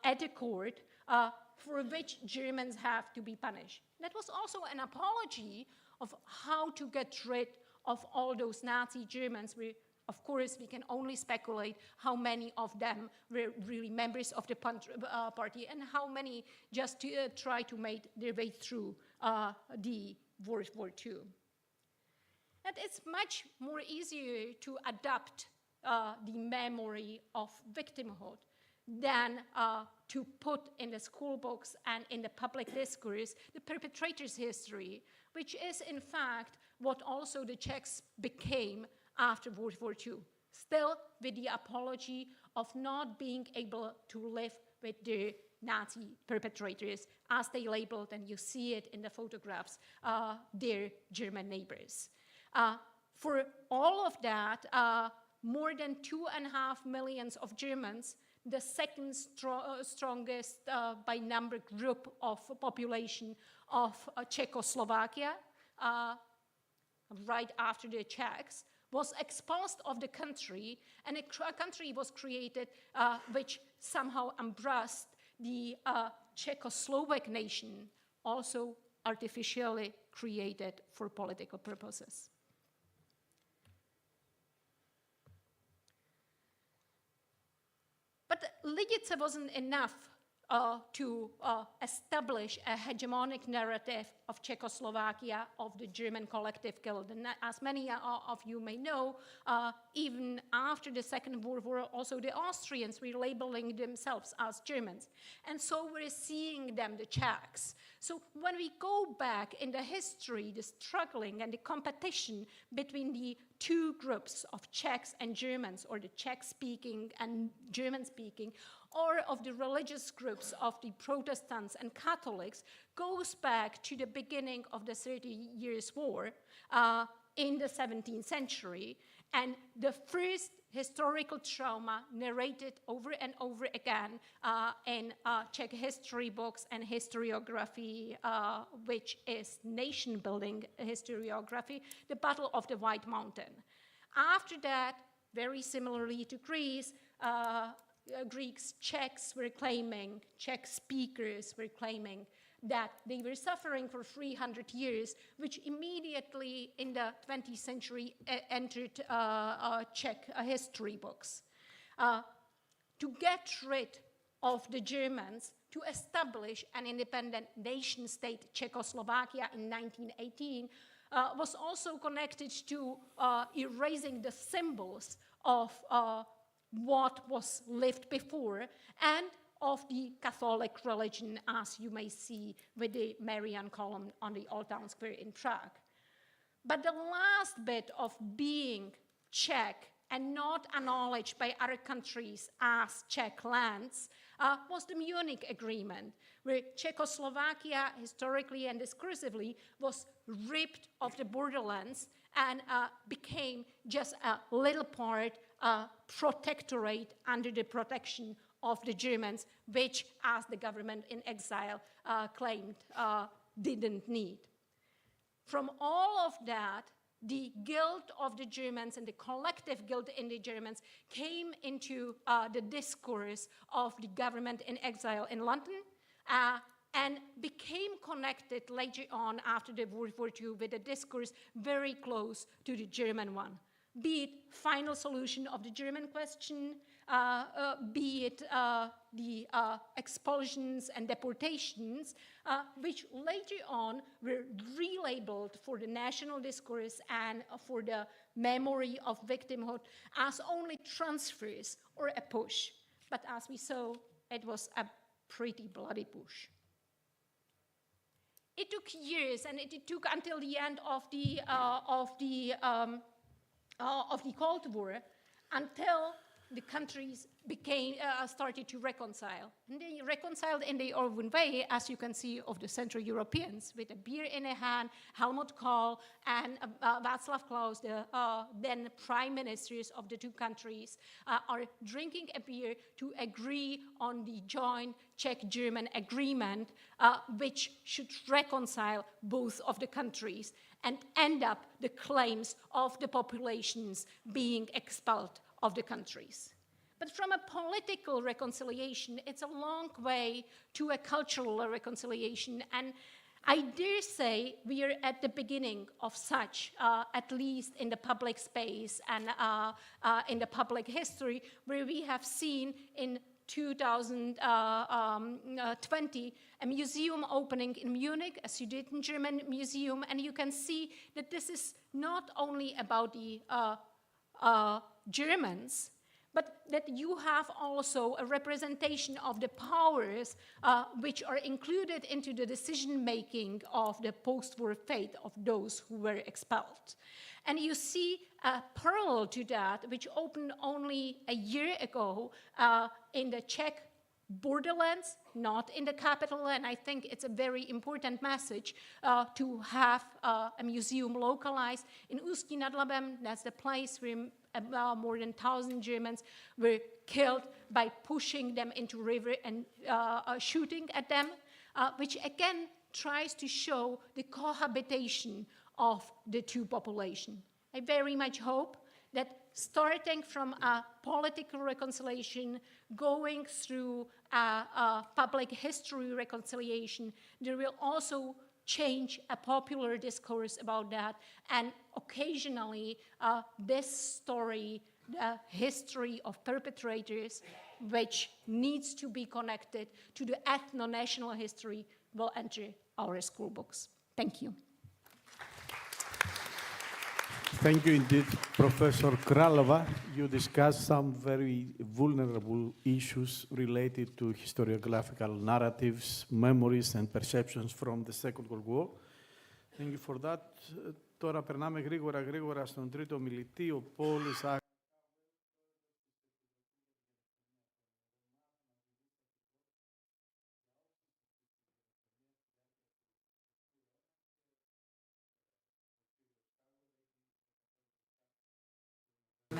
at the court, for which Germans have to be punished. That was also an apology of how to get rid of all those Nazi Germans. Of course, we can only speculate how many of them were really members of the party and how many just try to make their way through the World War II. And it's much more easier to adapt the memory of victimhood than to put in the school books and in the public discourse the perpetrator's history, which is in fact what also the Czechs became after World War II, still with the apology of not being able to live with the Nazi perpetrators, as they labeled, and you see it in the photographs, their German neighbors. For all of that, more than 2.5 million of Germans, the second strongest by number group of population of Czechoslovakia, right after the Czechs, was expulsed of the country, and a country was created which somehow embraced the Czechoslovak nation, also artificially created for political purposes. But Lidice wasn't enough to establish a hegemonic narrative of Czechoslovakia, of the German collective guilt. And as many of you may know, even after the Second World War, also the Austrians were labeling themselves as Germans. And so we're seeing them, the Czechs. So when we go back in the history, the struggling and the competition between the two groups of Czechs and Germans, or the Czech-speaking and German-speaking, or of the religious groups of the Protestants and Catholics, goes back to the beginning of the 30 Years' War in the 17th century. And the first historical trauma narrated over and over again in Czech history books and historiography, which is nation-building historiography, the Battle of the White Mountain. After that, very similarly to Greece, Greeks, Czechs were claiming, Czech speakers were claiming that they were suffering for 300 years, which immediately in the 20th century entered Czech history books. To get rid of the Germans, to establish an independent nation-state Czechoslovakia in 1918 was also connected to erasing the symbols of what was lived before, and of the Catholic religion, as you may see with the Marian column on the Old Town Square in Prague. But the last bit of being Czech and not acknowledged by other countries as Czech lands, was the Munich Agreement, where Czechoslovakia, historically and discursively, was ripped of the borderlands and became just a little part, protectorate under the protection of the Germans, which, as the government in exile claimed, didn't need. From all of that, the guilt of the Germans and the collective guilt in the Germans came into the discourse of the government in exile in London and became connected later on after the World War II with a discourse very close to the German one. Be it final solution of the German question, be it the expulsions and deportations, which later on were relabeled for the national discourse and for the memory of victimhood as only transfers or a push. But as we saw, it was a pretty bloody push. It took years, and it took until the end of the Cold War until the countries started to reconcile. And they reconciled in their own way, as you can see, of the Central Europeans, with a beer in a hand. Helmut Kohl and Václav Klaus, the then prime ministers of the two countries, are drinking a beer to agree on the joint Czech-German agreement, which should reconcile both of the countries and end up the claims of the populations being expelled of the countries. But from a political reconciliation, it's a long way to a cultural reconciliation, and I dare say we are at the beginning of such, at least in the public space and in the public history, where we have seen in 2020 a museum opening in Munich, a Sudeten-German museum, and you can see that this is not only about the Germans, but that you have also a representation of the powers which are included into the decision-making of the post-war fate of those who were expelled. And you see a parallel to that, which opened only a year ago in the Czech borderlands, not in the capital, and I think it's a very important message to have a museum localized. In Ústí nad Labem, that's the place where more than 1,000 Germans were killed by pushing them into river and shooting at them, which again tries to show the cohabitation of the two populations. I very much hope that starting from a political reconciliation, going through a public history reconciliation, there will also change a popular discourse about that, and occasionally this story, the history of perpetrators, which needs to be connected to the ethno-national history, will enter our school books. Thank you. Thank you indeed, Professor Kralova. You discussed some very vulnerable issues related to historiographical narratives, memories and perceptions from the Second World War. Thank you for that. Τώρα περνάμε γρήγορα στον τρίτο μιλητή, ο Πόλης.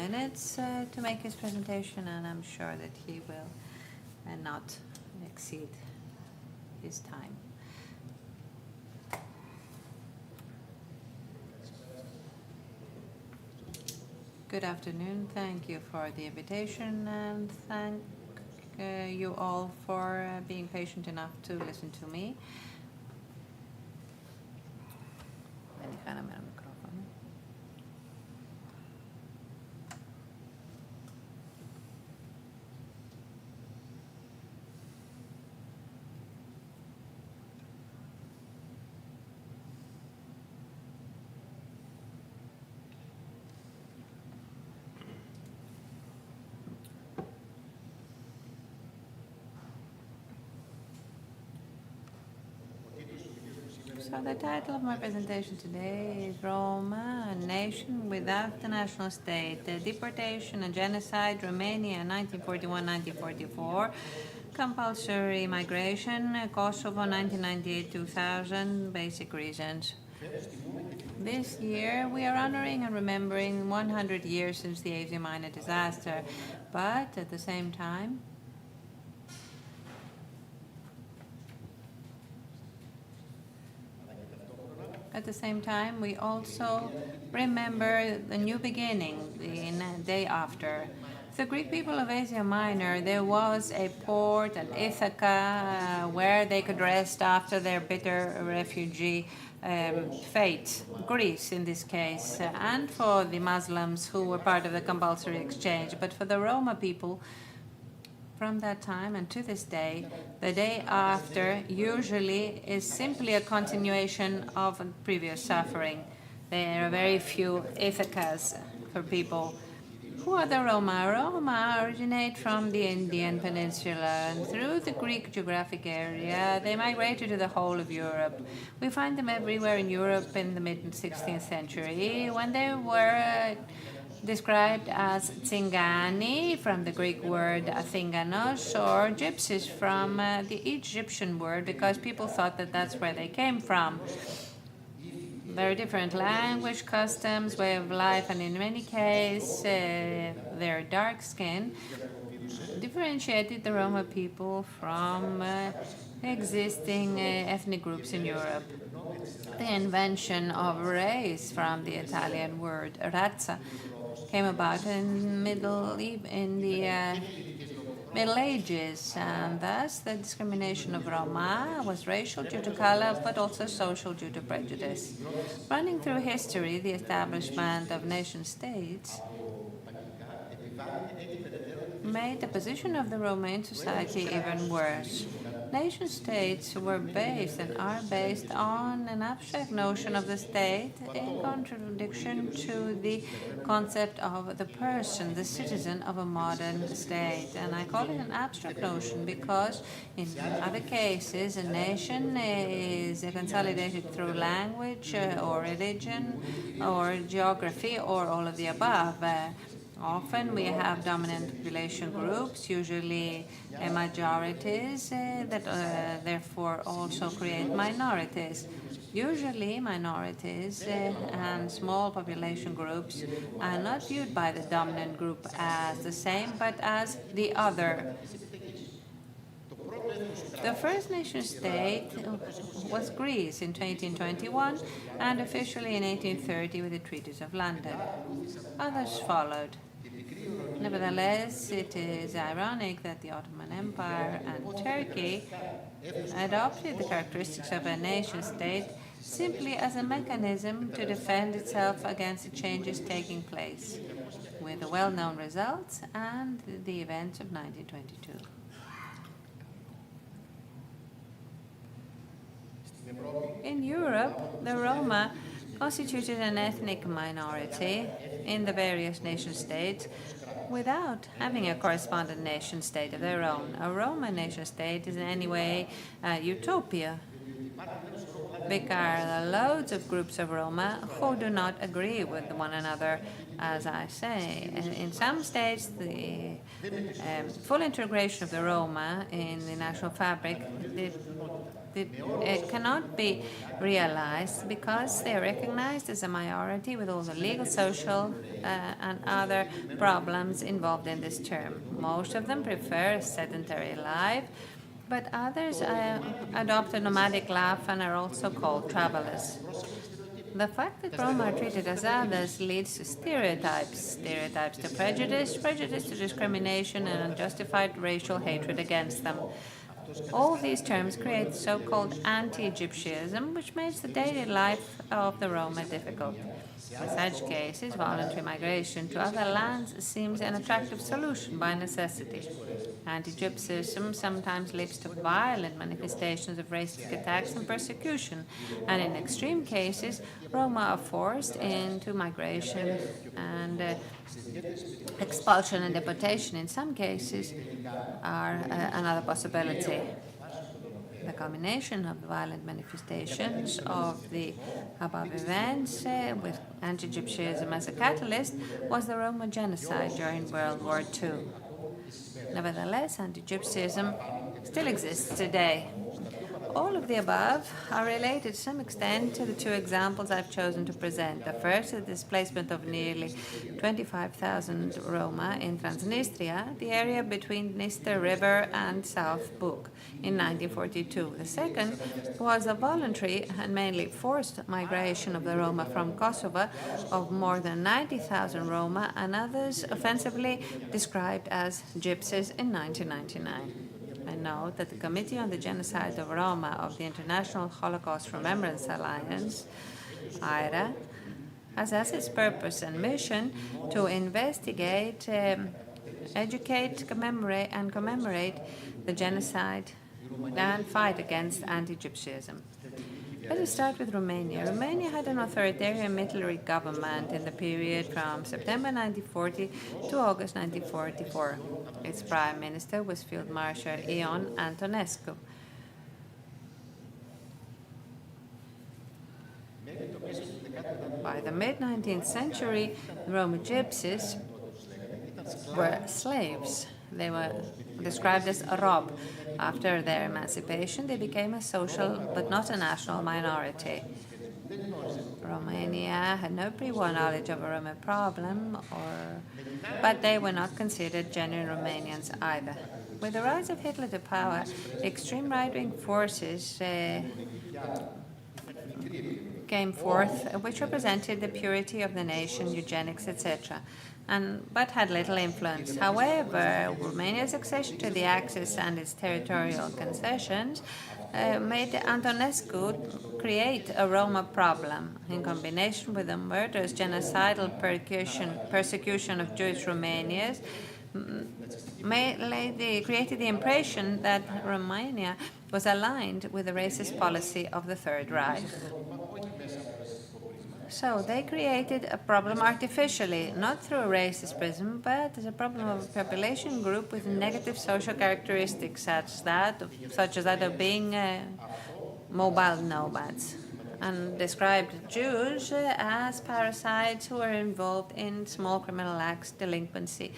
Minutes to make his presentation, and I'm sure that he will not exceed his time. Good afternoon. Thank you for the invitation, and thank you all for being patient enough to listen to me. So the title of my presentation today is Roma, a nation without a national state, deportation and genocide, Romania 1941-1944, compulsory migration, Kosovo 1998-2000, basic reasons. This year we are honoring and remembering 100 years since the Asia Minor disaster, but at the same time, we also remember the new beginning, the day after. The Greek people of Asia Minor, there was a port at Ithaca where they could rest after their bitter refugee fate, Greece in this case, and for the Muslims who were part of the compulsory exchange. But for the Roma people, from that time and to this day, the day after usually is simply a continuation of previous suffering. There are very few Ithacas for people. Who are the Roma? Roma originate from the Indian Peninsula, and through the Greek geographic area, they migrated to the whole of Europe. We find them everywhere in Europe in the mid-16th century, when they were described as Tsingani, from the Greek word Athinganos, or Gypsies, from the Egyptian word, because people thought that that's where they came from. Very different language, customs, way of life, and in many cases, their dark skin differentiated the Roma people from existing ethnic groups in Europe. The invention of race, from the Italian word razza, came about in the Middle Ages, and thus the discrimination of Roma was racial due to color, but also social due to prejudice. Running through history, the establishment of nation-states made the position of the Roma in society even worse. Nation-states were based and are based on an abstract notion of the state in contradiction to the concept of the person, the citizen of a modern state. And I call it an abstract notion because in other cases a nation is consolidated through language or religion or geography or all of the above. Often we have dominant population groups, usually majorities, that therefore also create minorities. Usually minorities and small population groups are not viewed by the dominant group as the same, but as the other. The first nation-state was Greece in 1821 and officially in 1830 with the Treaties of London. Others followed. Nevertheless, it is ironic that the Ottoman Empire and Turkey adopted the characteristics of a nation-state simply as a mechanism to defend itself against the changes taking place, with the well-known results and the events of 1922. In Europe, the Roma constituted an ethnic minority in the various nation-states without having a correspondent nation-state of their own. A Roma nation-state is in any way a utopia. There are loads of groups of Roma who do not agree with one another, as I say. In some states, the full integration of the Roma in the national fabric it cannot be realized because they are recognized as a minority with all the legal, social, and other problems involved in this term. Most of them prefer a sedentary life, but others adopt a nomadic life and are also called travelers. The fact that Roma are treated as others leads to stereotypes to prejudice to discrimination, and unjustified racial hatred against them. All these terms create so-called anti-Egyptianism, which makes the daily life of the Roma difficult. In such cases, voluntary migration to other lands seems an attractive solution by necessity. Anti-Gypsyism sometimes leads to violent manifestations of racist attacks and persecution, and in extreme cases, Roma are forced into migration and expulsion and deportation in some cases are another possibility. The combination of the violent manifestations of the above events with anti-Gypsyism as a catalyst was the Roma genocide during World War II. Nevertheless, anti-Gypsyism still exists today. All of the above are related to some extent to the two examples I've chosen to present. The first is the displacement of nearly 25,000 Roma in Transnistria, the area between Dniester River and South Bug, in 1942. The second was a voluntary and mainly forced migration of the Roma from Kosovo of more than 90,000 Roma and others offensively described as gypsies in 1999. I note that the Committee on the Genocide of Roma of the International Holocaust Remembrance Alliance, IRA, has as its purpose and mission to investigate, educate, commemorate the genocide and fight against anti-Gypsyism. Let us start with Romania. Romania had an authoritarian military government in the period from September 1940 to August 1944. Its prime minister was Field Marshal Ion Antonescu. By the mid-19th century, the Roma gypsies were slaves. They were described as rob. After their emancipation, they became a social but not a national minority. Romania had no pre-war knowledge of a Roma problem, but they were not considered genuine Romanians either. With the rise of Hitler to power, extreme right-wing forces came forth, which represented the purity of the nation, eugenics, etc., but had little influence. However, Romania's accession to the Axis and its territorial concessions made Antonescu create a Roma problem in combination with the murderous genocidal persecution of Jewish Romanians. Created the impression that Romania was aligned with the racist policy of the Third Reich. So they created a problem artificially, not through a racist prism, but as a problem of a population group with negative social characteristics, such as that of being mobile nomads, and described Jews as parasites who are involved in small criminal acts, delinquency,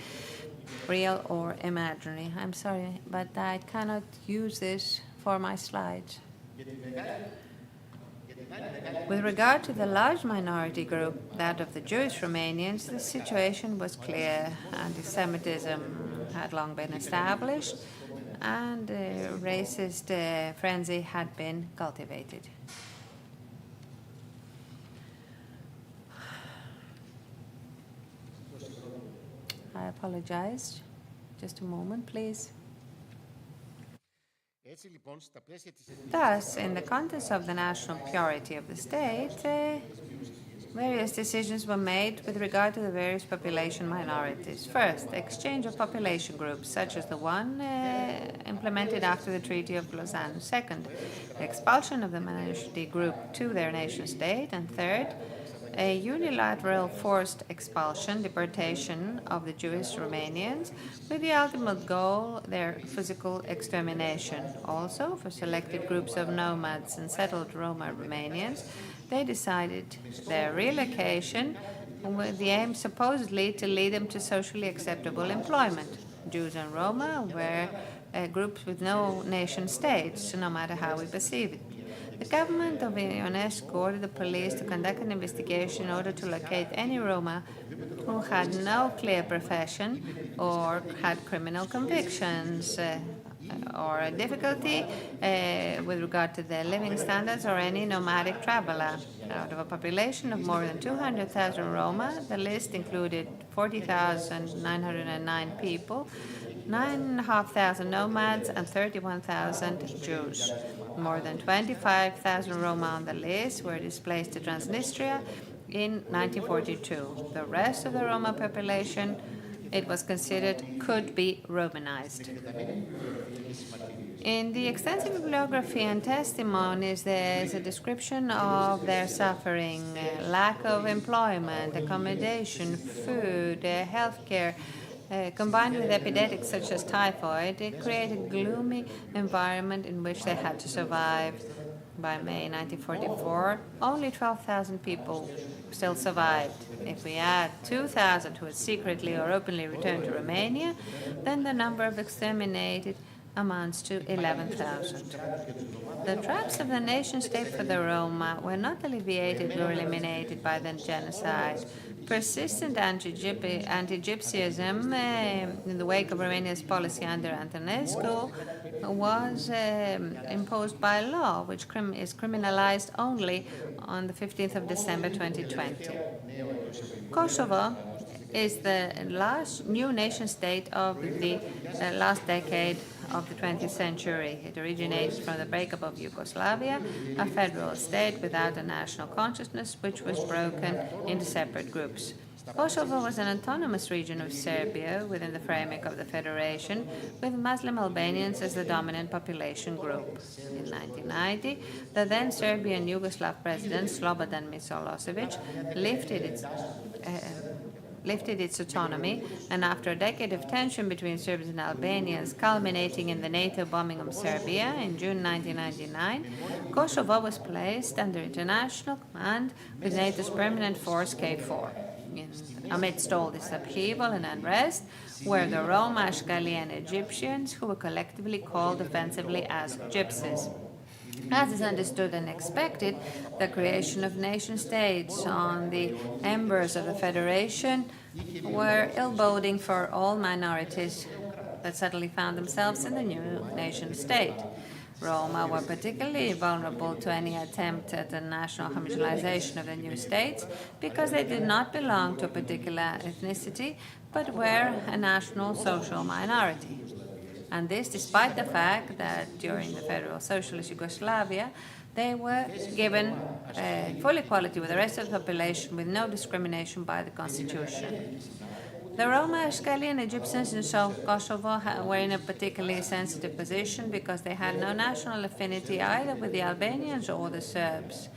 real or imaginary. I'm sorry, but I cannot use this for my slides. With regard to the large minority group, that of the Jewish Romanians, the situation was clear. Anti-Semitism had long been established, and a racist frenzy had been cultivated. I apologize. Just a moment, please. Thus, in the context of the national purity of the state, various decisions were made with regard to the various population minorities. First, the exchange of population groups, such as the one implemented after the Treaty of Lausanne. Second, the expulsion of the minority group to their nation state. And third, a unilateral forced expulsion, deportation of the Jewish Romanians, with the ultimate goal, their physical extermination. Also, for selected groups of nomads and settled Roma Romanians, they decided their relocation with the aim supposedly to lead them to socially acceptable employment. Jews and Roma were groups with no nation states, no matter how we perceive it. The government of Ionescu ordered the police to conduct an investigation in order to locate any Roma who had no clear profession or had criminal convictions or a difficulty with regard to their living standards or any nomadic traveler. Out of a population of more than 200,000 Roma, the list included 40,909 people, 9,500 nomads, and 31,000 Jews. More than 25,000 Roma on the list were displaced to Transnistria in 1942. The rest of the Roma population, it was considered, could be Romanized. In the extensive bibliography and testimonies, there is a description of their suffering, lack of employment, accommodation, food, healthcare, Combined with epidemics such as typhoid, it created a gloomy environment in which they had to survive. By May 1944, only 12,000 people still survived. If we add 2,000 who had secretly or openly returned to Romania, then the number of exterminated amounts to 11,000. The traps of the nation-state for the Roma were not alleviated or eliminated by the genocide. Persistent anti-Gypsyism in the wake of Romania's policy under Antonescu was imposed by law, which is criminalized only on the 15th of December 2020. Kosovo is the last new nation-state of the last decade of the 20th century. It originates from the breakup of Yugoslavia, a federal state without a national consciousness, which was broken into separate groups. Kosovo was an autonomous region of Serbia within the framework of the federation, with Muslim Albanians as the dominant population group. In 1990, the then Serbian Yugoslav president Slobodan Milosevic lifted its autonomy, and after a decade of tension between Serbs and Albanians, culminating in the NATO bombing of Serbia in June 1999, Kosovo was placed under international command with NATO's permanent force KFOR. Amidst all this upheaval and unrest were the Roma, Ashkali, and Egyptians, who were collectively called offensively as Gypsies. As is understood and expected, the creation of nation-states on the embers of the Federation were ill-boding for all minorities that suddenly found themselves in the new nation-state. Roma were particularly vulnerable to any attempt at a national homogenization of the new states because they did not belong to a particular ethnicity, but were a national social minority. And this despite the fact that during the Federal Socialist Yugoslavia, they were given full equality with the rest of the population with no discrimination by the Constitution. The Roma, Ashkali, and Egyptians in South Kosovo were in a particularly sensitive position because they had no national affinity either with the Albanians or the Serbs.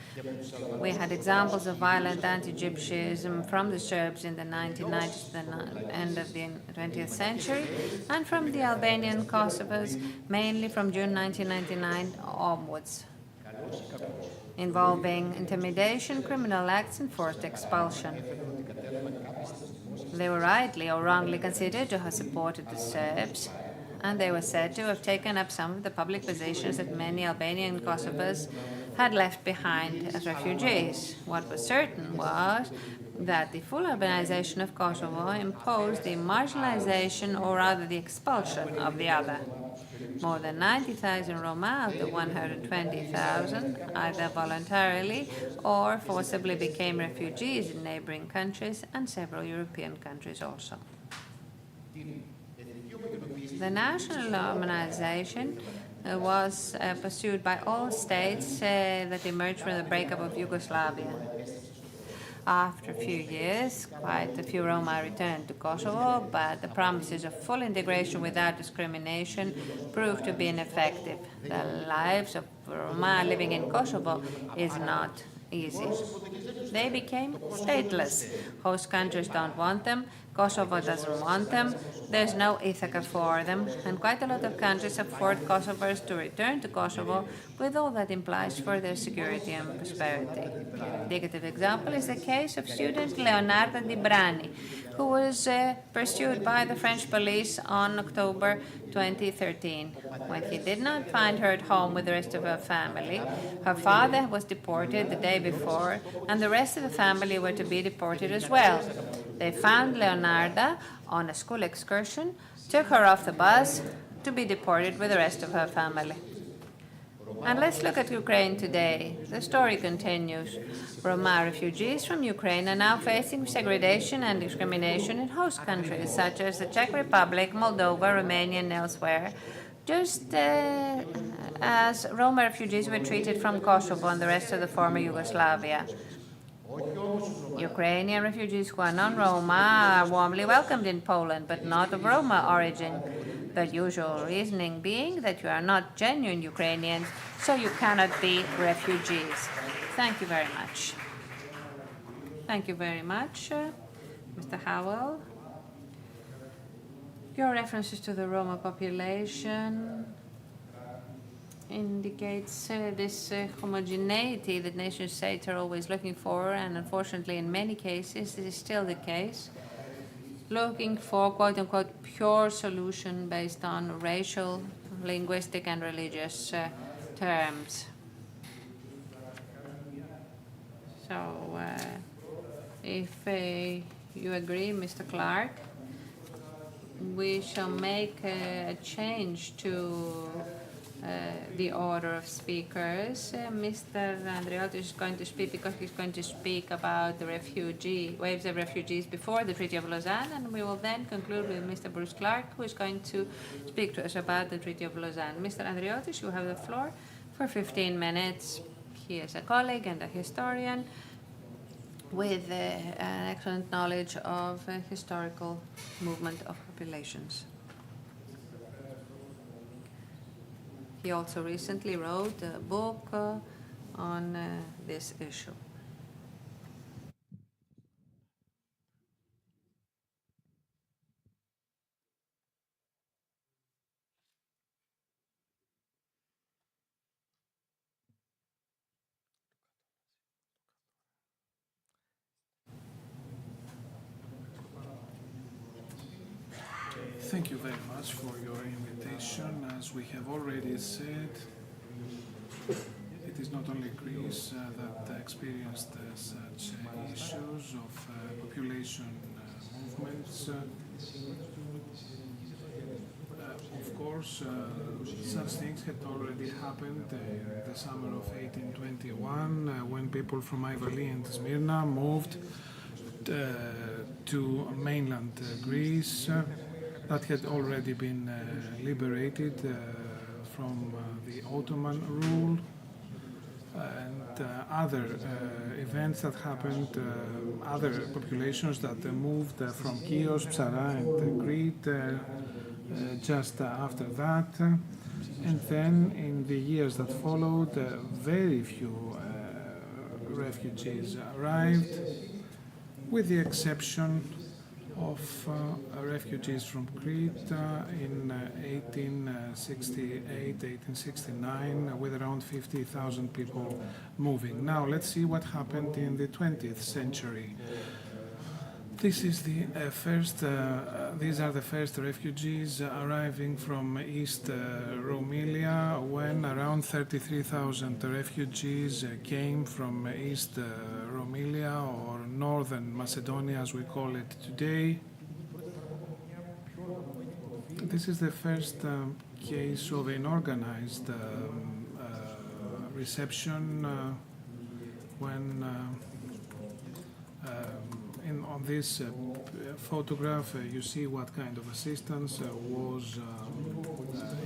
We had examples of violent anti-Gypsyism from the Serbs in the 1990s to the end of the 20th century, and from the Albanian Kosovars, mainly from June 1999 onwards, involving intimidation, criminal acts, and forced expulsion. They were rightly or wrongly considered to have supported the Serbs, and they were said to have taken up some of the public positions that many Albanian Kosovars had left behind as refugees. What was certain was that the full urbanization of Kosovo imposed the marginalization, or rather the expulsion, of the other. More than 90,000 Roma out of 120,000 either voluntarily or forcibly became refugees in neighboring countries and several European countries also. The national harmonization was pursued by all states that emerged from the breakup of Yugoslavia. After a few years, quite a few Roma returned to Kosovo, but the promises of full integration without discrimination proved to be ineffective. The lives of Roma living in Kosovo is not easy. They became stateless. Host countries don't want them. Kosovo doesn't want them. There's no Ithaca for them. And quite a lot of countries have forced Kosovars to return to Kosovo with all that implies for their security and prosperity. An indicative example is the case of student Leonardo Di Brani, who was pursued by the French police on October 2013. When he did not find her at home with the rest of her family, her father was deported the day before, and the rest of the family were to be deported as well. They found Leonarda on a school excursion, took her off the bus to be deported with the rest of her family. And let's look at Ukraine today. The story continues. Roma refugees from Ukraine are now facing segregation and discrimination in host countries such as the Czech Republic, Moldova, Romania, and elsewhere, just as Roma refugees were treated from Kosovo and the rest of the former Yugoslavia. Ukrainian refugees who are non-Roma are warmly welcomed in Poland, but not of Roma origin. The usual reasoning being that you are not genuine Ukrainians, so you cannot be refugees. Thank you very much. Thank you very much, Mr. Howell. Your references to the Roma population indicates this homogeneity that nation states are always looking for, and unfortunately in many cases this is still the case, looking for quote-unquote pure solution based on racial, linguistic and religious terms. So if you agree, Mr. Clark, we shall make a change to the order of speakers. Mr. Andreotis is going to speak because he's going to speak about the waves of refugees before the Treaty of Lausanne, and we will then conclude with Mr. Bruce Clark, who is going to speak to us about the Treaty of Lausanne. Mr. Andreotis, you have the floor for 15 minutes. He is a colleague and a historian with an excellent knowledge of historical movement of populations. He also recently wrote a book on this issue. Thank you very much for your invitation. As we have already said, it is not only Greece that experienced such issues of population movements. Of course, such things had already happened in the summer of 1821 when people from Ivali and Smyrna moved to mainland Greece. That had already been liberated from the Ottoman rule, and other events that happened, other populations that moved from Chios, Psara and Crete just after that. And then in the years that followed, very few refugees arrived, with the exception of refugees from Crete in 1868, 1869, with around 50,000 people moving. Now let's see what happened in the 20th century. This is the these are the first refugees arriving from East Roumelia, when around 33,000 refugees came from East Roumelia, or Northern Macedonia as we call it today. This is the first case of an organized reception when on this photograph you see what kind of assistance was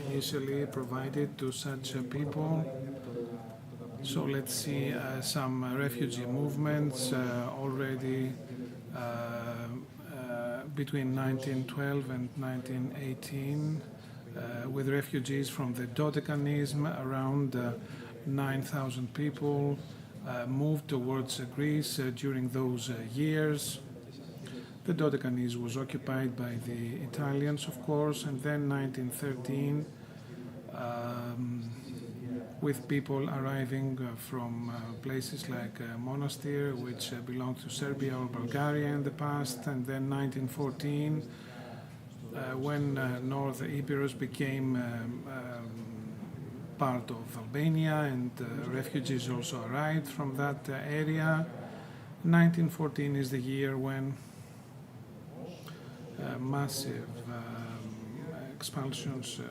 initially provided to such people. So let's see some refugee movements already between 1912 and 1918 with refugees from the Dodecanism. Around 9,000 people moved towards Greece during those years. The Dodecanesne was occupied by the Italians, of course, and then 1913 with people arriving from places like Monastir, which belonged to Serbia or Bulgaria in the past, and then 1914 when North Epirus became part of Albania, and refugees also arrived from that area. 1914 is the year when massive expulsions,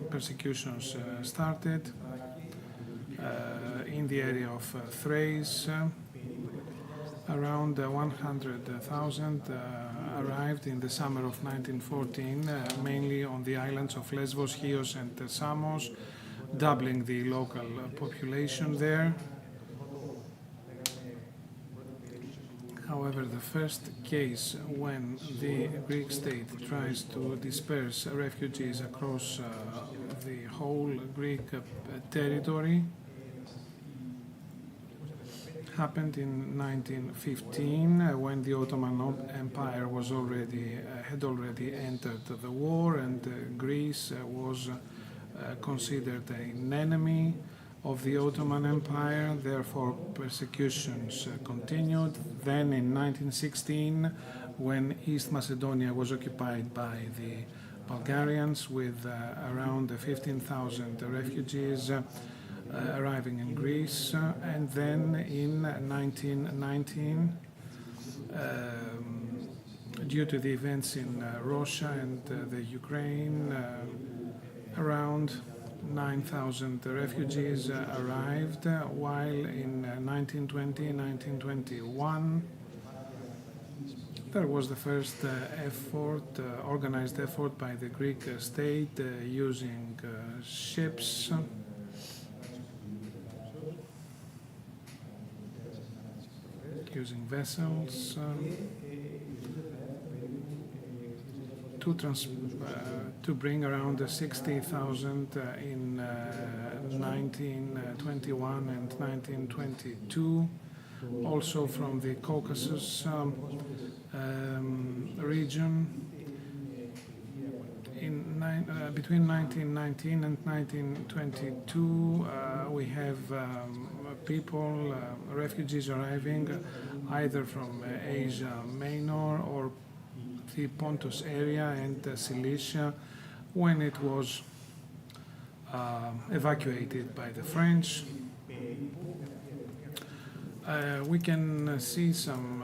persecutions started in the area of Thrace. Around 100,000 arrived in the summer of 1914, mainly on the islands of Lesbos, Chios and Samos, doubling the local population there. However, the first case when the Greek state tries to disperse refugees across the whole Greek territory happened in 1915 when the Ottoman Empire had already entered the war, and Greece was considered an enemy of the Ottoman Empire. Therefore, persecutions continued. Then in 1916, when East Macedonia was occupied by the Bulgarians with around 15,000 refugees arriving in Greece, and then in 1919, due to the events in Russia and the Ukraine, around 9,000 refugees arrived, while in 1920, 1921, there was the first organized effort by the Greek state using ships using vessels to bring around 60,000 in 1921 and 1922, also from the Caucasus region. Between 1919 and 1922, we have refugees arriving either from Asia Minor or the Pontus area and Cilicia, when it was evacuated by the French. We can see some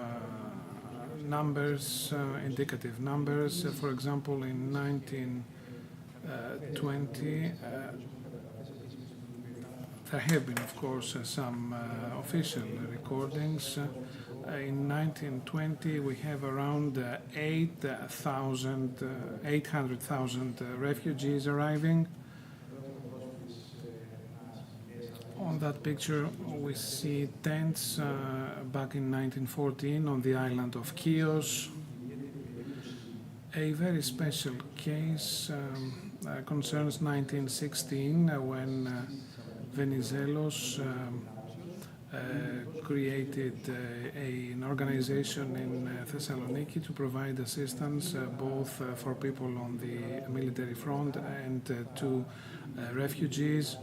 numbers, indicative numbers. For example, in 1920, there have been, of course, some official recordings. In 1920, we have around 800,000 refugees arriving. On that picture, we see tents back in 1914 on the island of Chios. A very special case concerns 1916, when Venizelos created an organization in Thessaloniki to provide assistance both for people on the military front and to refugees.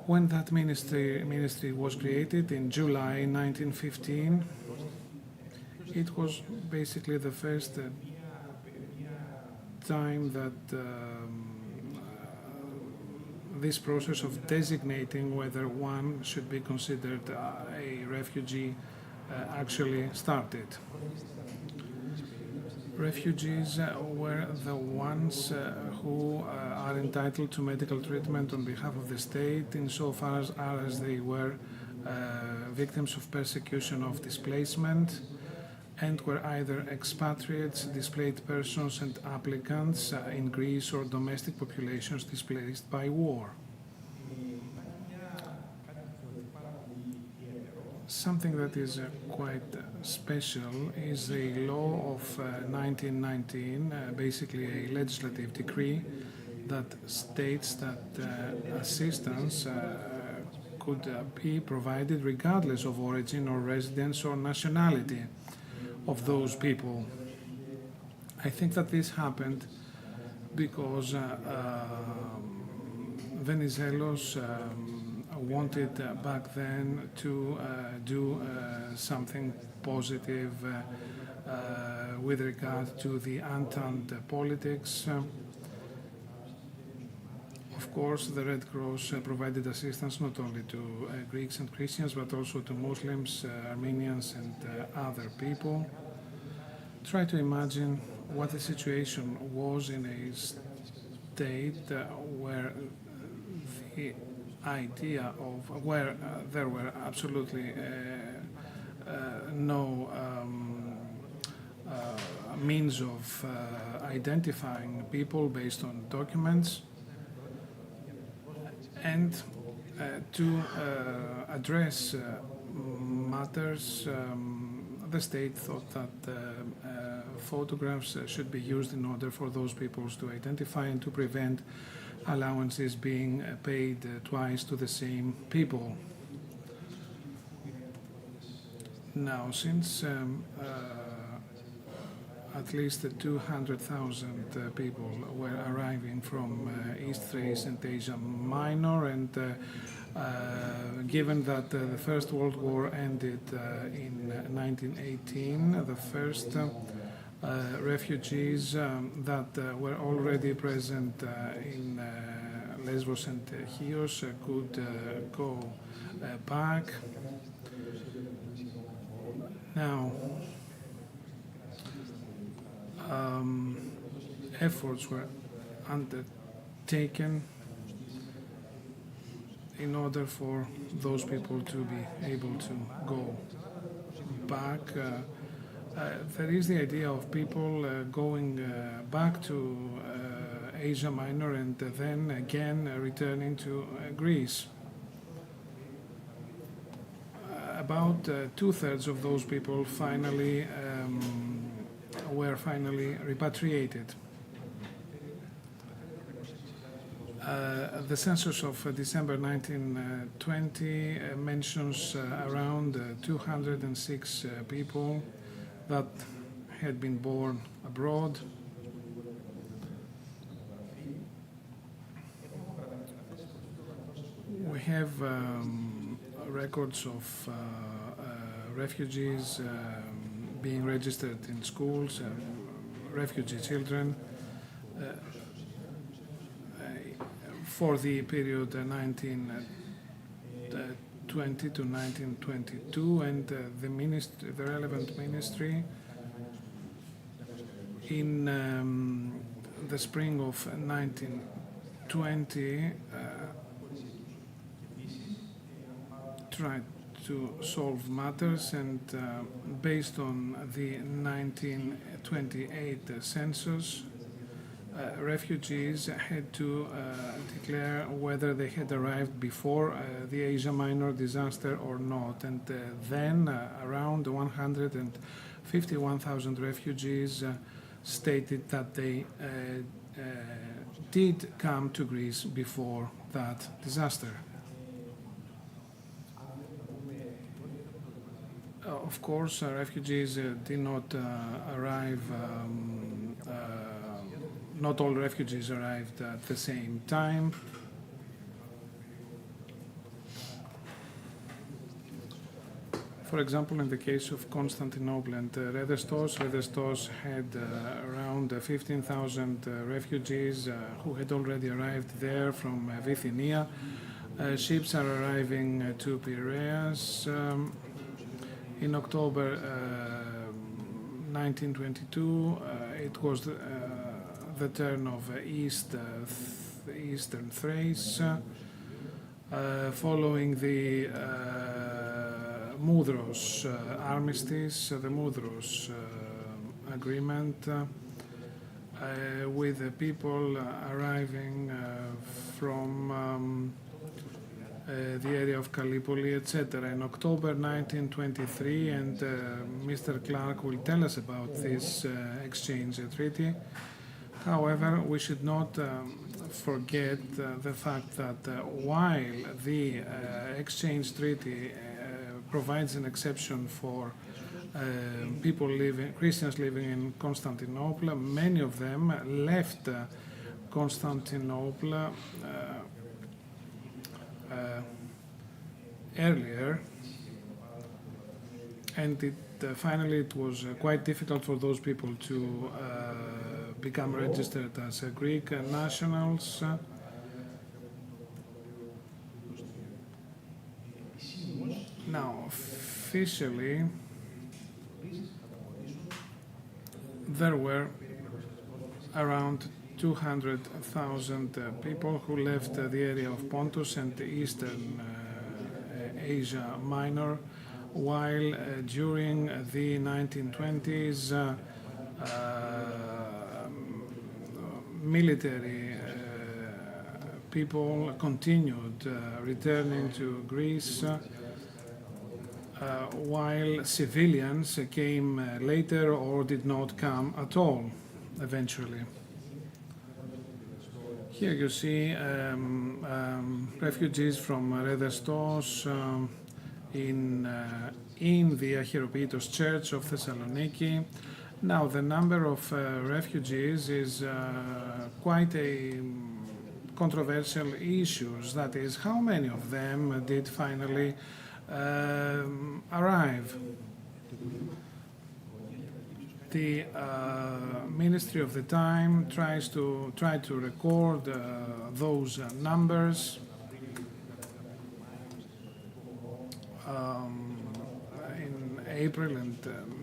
When that ministry was created in July 1915, it was basically the first time that this process of designating whether one should be considered a refugee actually started. Refugees were the ones who are entitled to medical treatment on behalf of the state insofar as they were victims of persecution of displacement and were either expatriates, displaced persons and applicants in Greece or domestic populations displaced by war. Something that is quite special is the law of 1919, basically a legislative decree that states that assistance could be provided regardless of origin or residence or nationality of those people. I think that this happened because Venizelos wanted back then to do something positive with regard to the Entente politics. Of course, the Red Cross provided assistance not only to Greeks and Christians, but also to Muslims, Armenians, and other people. Try to imagine what the situation was in a state where the idea of there were absolutely no means of identifying people based on documents, and to address matters, the state thought that photographs should be used in order for those peoples to identify and to prevent allowances being paid twice to the same people. Now, since at least 200,000 people were arriving from East Thrace and Asia Minor, and given that the First World War ended in 1918, the first refugees that were already present in Lesbos and Chios could go back. Now, efforts were undertaken in order for those people to be able to go back. There is the idea of people going back to Asia Minor and then again returning to Greece. About 2/3 of those people were finally repatriated. The census of December 1920 mentions around 206 people that had been born abroad. We have records of refugees being registered in schools, refugee children, for the period 1920 to 1922, and the relevant ministry in the spring of 1920 tried to solve matters, and based on the 1928 census, refugees had to declare whether they had arrived before the Asia Minor disaster or not, and then around 151,000 refugees stated that they did come to Greece before that disaster. Of course, refugees did not arrive, not all refugees arrived at the same time. For example, in the case of Constantinople and Redestos had around 15,000 refugees who had already arrived there from Bithynia. Ships are arriving to Piraeus. In October 1922, it was the turn of Eastern Thrace, following the Moudros armistice, the Moudros agreement, with the people arriving from the area of Gallipoli, etc. In October 1923, and Mr. Clark will tell us about this exchange treaty. However, we should not forget the fact that while the exchange treaty provides an exception for Christians living in Constantinople, many of them left Constantinople earlier, and finally it was quite difficult for those people to become registered as Greek nationals. Now, officially, there were around 200,000 people who left the area of Pontus and Eastern Asia Minor, while during the 1920s military people continued returning to Greece, while civilians came later or did not come at all eventually. Here you see refugees from Redestos in in the Hieropolytos Church of Thessaloniki. Now, the number of refugees is quite a controversial issue. That is, how many of them did finally arrive? The ministry of the time tried to record those numbers. In April and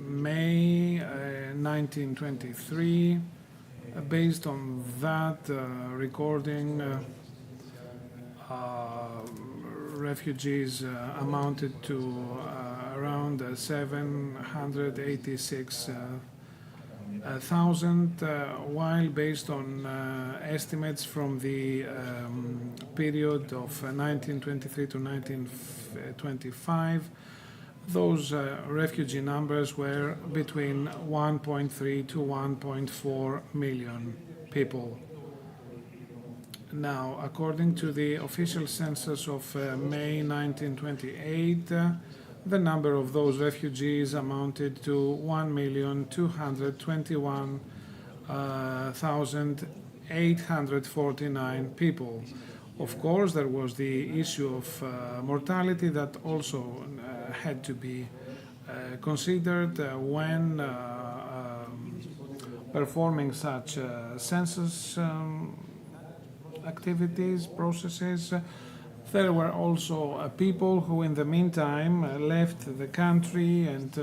May 1923. Based on that recording, refugees amounted to around 786,000, while based on estimates from the period of 1923 to 1925, those refugee numbers were between 1.3 to 1.4 million people. Now, according to the official census of May 1928, the number of those refugees amounted to 1,221,849 people. Of course, there was the issue of mortality that also had to be considered when performing such census activities, processes. There were also people who in the meantime left the country and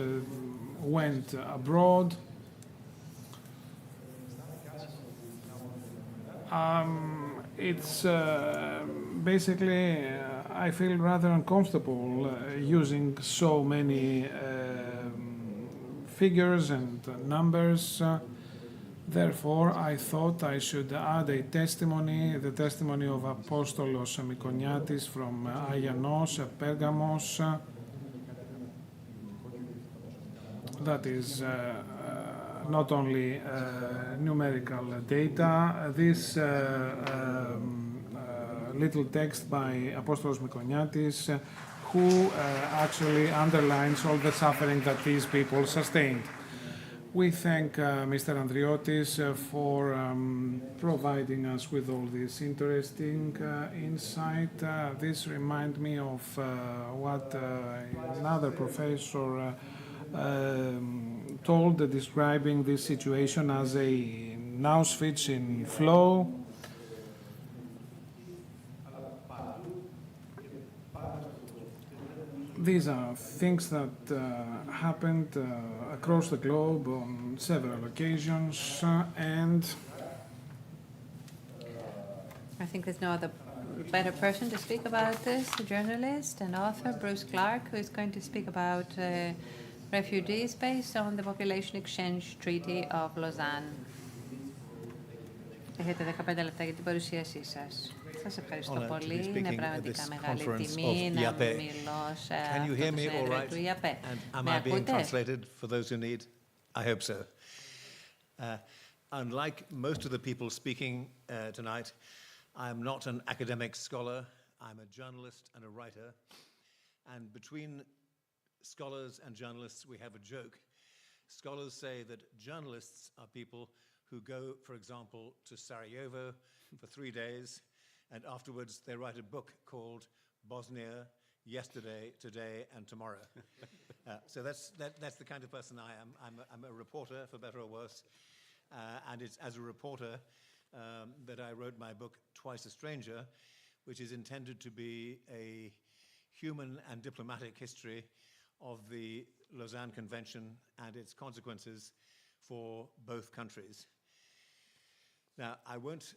went abroad. It's basically, I feel rather uncomfortable using so many figures and numbers. Therefore, I thought I should add a testimony, the testimony of Apostolos Mykoniatis from Aianos, Pergamos. That is not only numerical data. This little text by Apostolos Mykoniatis, who actually underlines all the suffering that these people sustained. We thank Mr. Andriotis for providing us with all this interesting insight. This reminds me of what another professor told, describing this situation as a Auschwitz in flow. These are things that happened across the globe on several occasions, and I think there's no other better person to speak about this, a journalist and author, Bruce Clark, who is going to speak about refugees based on the Population Exchange Treaty of Lausanne. Έχετε 15 λεπτά για την παρουσίασή σας. Σας ευχαριστώ πολύ. Είναι πραγματικά μεγάλη τιμή να μιλώ σε αυτό το συνέδριο του ΙΑΠΕ. Με ακούτε? For those who need, I hope so. Unlike most of the people speaking tonight, I am not an academic scholar. I'm a journalist and a writer. And between scholars and journalists, we have a joke. Scholars say that journalists are people who go, for example, to Sarajevo for 3 days, and afterwards they write a book called Bosnia, Yesterday, Today, and Tomorrow. So that's the kind of person I am. I'm a reporter, for better or worse, and it's as a reporter that I wrote my book, Twice a Stranger, which is intended to be a human and diplomatic history of the Lausanne Convention and its consequences for both countries. Now, I won't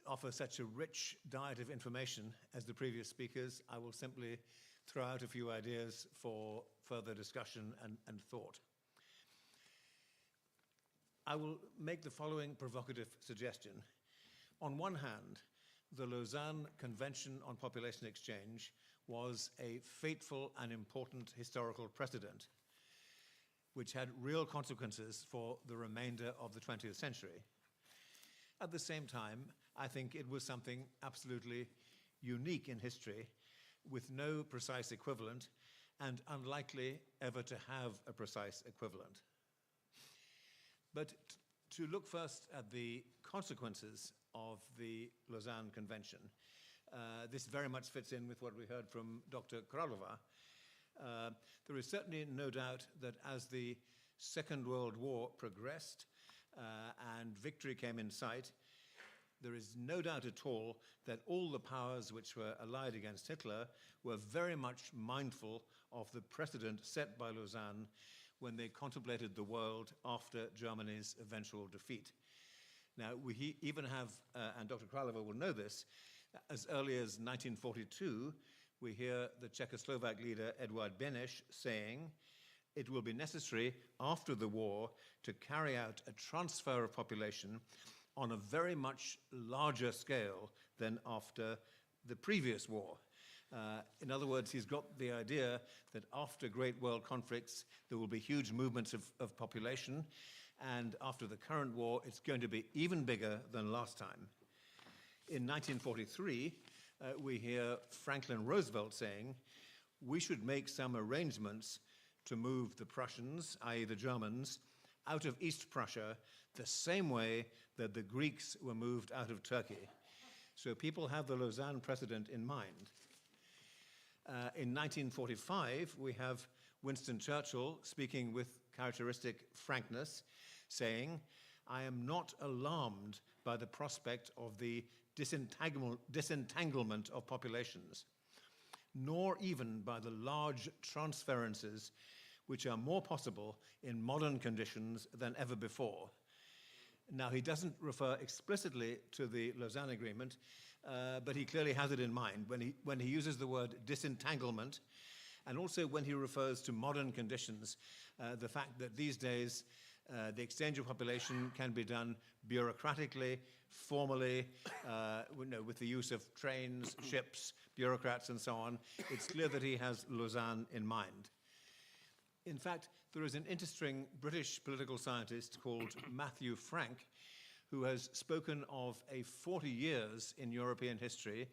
offer such a rich diet of information as the previous speakers. I will simply throw out a few ideas for further discussion and thought. I will make the following provocative suggestion. On one hand, the Lausanne Convention on Population Exchange was a fateful and important historical precedent, which had real consequences for the remainder of the 20th century. At the same time, I think it was something absolutely unique in history, with no precise equivalent, and unlikely ever to have a precise equivalent. But to look first at the consequences of the Lausanne Convention, this very much fits in with what we heard from Dr. Kralova. There is certainly no doubt that as the Second World War progressed and victory came in sight, there is no doubt at all that all the powers which were allied against Hitler were very much mindful of the precedent set by Lausanne when they contemplated the world after Germany's eventual defeat. Now, we even have, and Dr. Kralova will know this, as early as 1942, we hear the Czechoslovak leader Eduard Beneš saying, "It will be necessary after the war to carry out a transfer of population on a very much larger scale than after the previous war." In other words, he's got the idea that after great world conflicts, there will be huge movements of population, and after the current war, it's going to be even bigger than last time. In 1943, we hear Franklin Roosevelt saying, "We should make some arrangements to move the Prussians, i.e. the Germans, out of East Prussia the same way that the Greeks were moved out of Turkey." So people have the Lausanne precedent in mind. In 1945, we have Winston Churchill speaking with characteristic frankness, saying, "I am not alarmed by the prospect of the disentanglement of populations, nor even by the large transferences which are more possible in modern conditions than ever before." Now, he doesn't refer explicitly to the Lausanne Agreement, but he clearly has it in mind when he uses the word disentanglement, and also when he refers to modern conditions, the fact that these days the exchange of population can be done bureaucratically, formally, with the use of trains, ships, bureaucrats, and so on. It's clear that he has Lausanne in mind. In fact, there is an interesting British political scientist called Matthew Frank, who has spoken of a 40 years in European history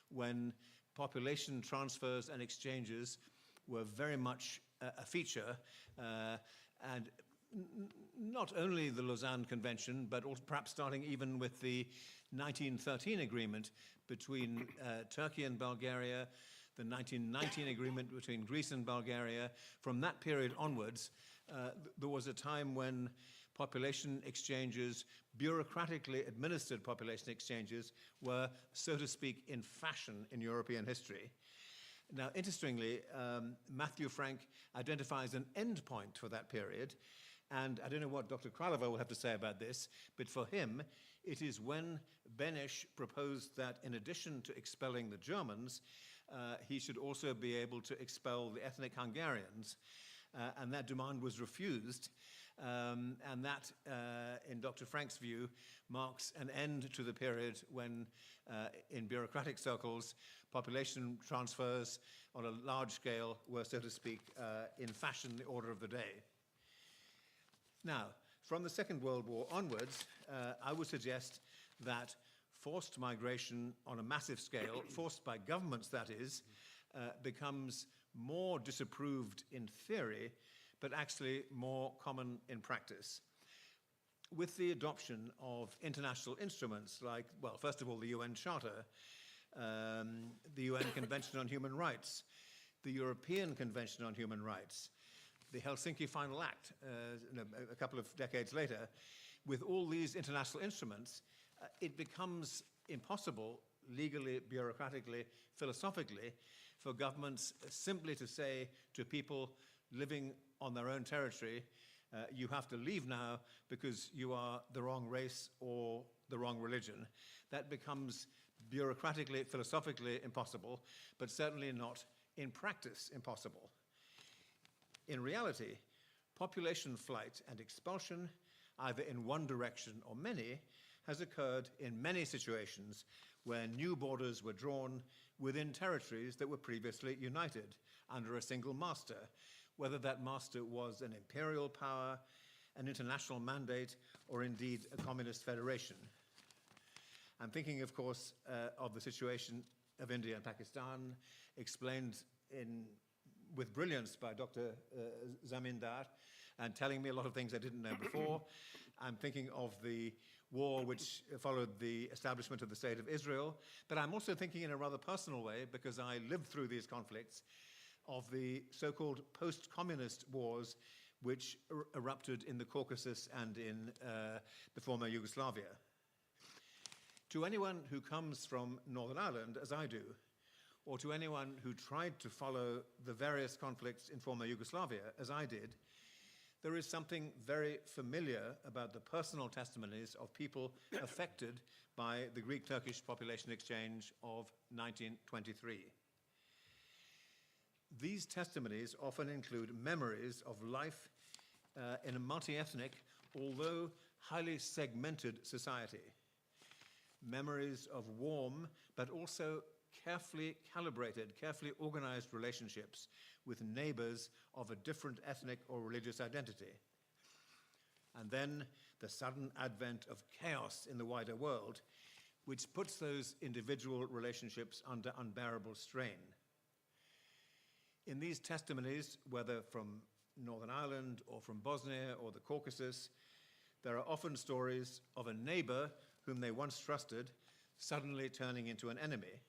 when population transfers and exchanges were very much a feature, and not only the Lausanne Convention, but also perhaps starting even with the 1913 agreement between Turkey and Bulgaria, the 1919 agreement between Greece and Bulgaria. From that period onwards, there was a time when population exchanges, bureaucratically administered population exchanges, were, so to speak, in fashion in European history. Now, interestingly, Matthew Frank identifies an end point for that period, and I don't know what Dr. Kralova will have to say about this, but for him, it is when Beneš proposed that in addition to expelling the Germans, he should also be able to expel the ethnic Hungarians, and that demand was refused. And that, in Dr. Frank's view, marks an end to the period when, in bureaucratic circles, population transfers on a large scale were, so to speak, in fashion, the order of the day. Now, from the Second World War onwards, I would suggest that forced migration on a massive scale, forced by governments, that is, becomes more disapproved in theory, but actually more common in practice. With the adoption of international instruments like, well, first of all, the UN Charter, the UN Convention on Human Rights, the European Convention on Human Rights, the Helsinki Final Act, a couple of decades later, with all these international instruments, it becomes impossible legally, bureaucratically, philosophically, for governments simply to say to people living on their own territory, you have to leave now because you are the wrong race or the wrong religion. That becomes bureaucratically, philosophically impossible, but certainly not in practice impossible. In reality, population flight and expulsion, either in one direction or many, has occurred in many situations where new borders were drawn within territories that were previously united under a single master, whether that master was an imperial power, an international mandate, or indeed a communist federation. I'm thinking, of course, of the situation of India and Pakistan, explained in with brilliance by Dr. Zamindar and telling me a lot of things I didn't know before. I'm thinking of the war which followed the establishment of the State of Israel, but I'm also thinking in a rather personal way, because I lived through these conflicts, of the so-called post-communist wars which erupted in the Caucasus and in the former Yugoslavia. To anyone who comes from Northern Ireland, as I do, or to anyone who tried to follow the various conflicts in former Yugoslavia, as I did, there is something very familiar about the personal testimonies of people affected by the Greek-Turkish population exchange of 1923. These testimonies often include memories of life in a multi-ethnic, although highly segmented society. Memories of warm, but also carefully calibrated, carefully organized relationships with neighbors of a different ethnic or religious identity. And then the sudden advent of chaos in the wider world, which puts those individual relationships under unbearable strain. In these testimonies, whether from Northern Ireland or from Bosnia or the Caucasus, there are often stories of a neighbor whom they once trusted suddenly turning into an enemy.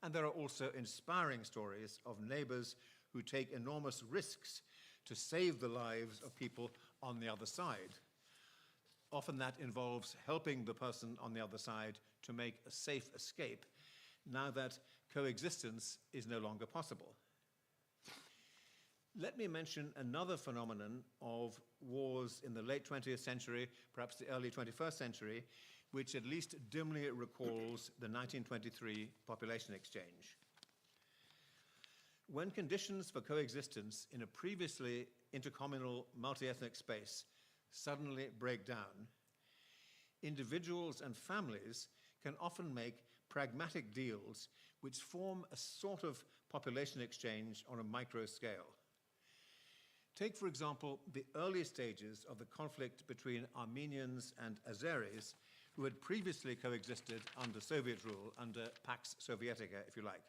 And there are also inspiring stories of neighbors who take enormous risks to save the lives of people on the other side. Often that involves helping the person on the other side to make a safe escape, now that coexistence is no longer possible. Let me mention another phenomenon of wars in the late 20th century, perhaps the early 21st century, which at least dimly recalls the 1923 population exchange. When conditions for coexistence in a previously intercommunal multi-ethnic space suddenly break down, individuals and families can often make pragmatic deals which form a sort of population exchange on a micro scale. Take, for example, the early stages of the conflict between Armenians and Azeris, who had previously coexisted under Soviet rule, under Pax Sovietica, if you like.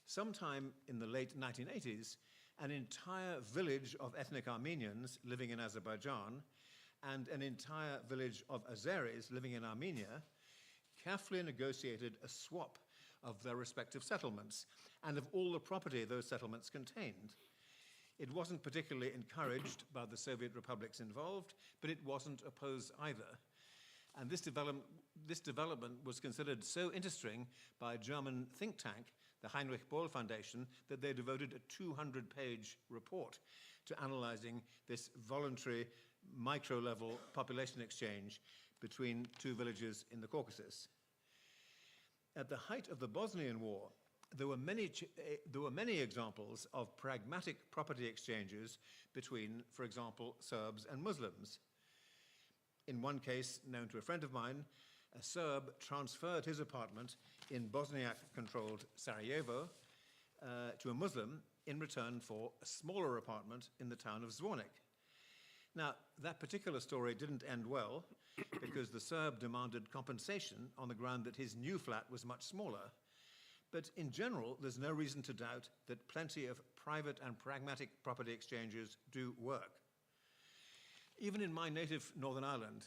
Sometime in the late 1980s, an entire village of ethnic Armenians living in Azerbaijan and an entire village of Azeris living in Armenia carefully negotiated a swap of their respective settlements and of all the property those settlements contained. It wasn't particularly encouraged by the Soviet republics involved, but it wasn't opposed either. And this development was considered so interesting by a German think tank, the Heinrich Böll Foundation, that they devoted a 200-page report to analyzing this voluntary micro-level population exchange between two villages in the Caucasus. At the height of the Bosnian War, there were many examples of pragmatic property exchanges between, for example, Serbs and Muslims. In one case, known to a friend of mine, a Serb transferred his apartment in Bosniak-controlled Sarajevo to a Muslim in return for a smaller apartment in the town of Zvornik. Now, that particular story didn't end well because the Serb demanded compensation on the ground that his new flat was much smaller. But in general, there's no reason to doubt that plenty of private and pragmatic property exchanges do work. Even in my native Northern Ireland,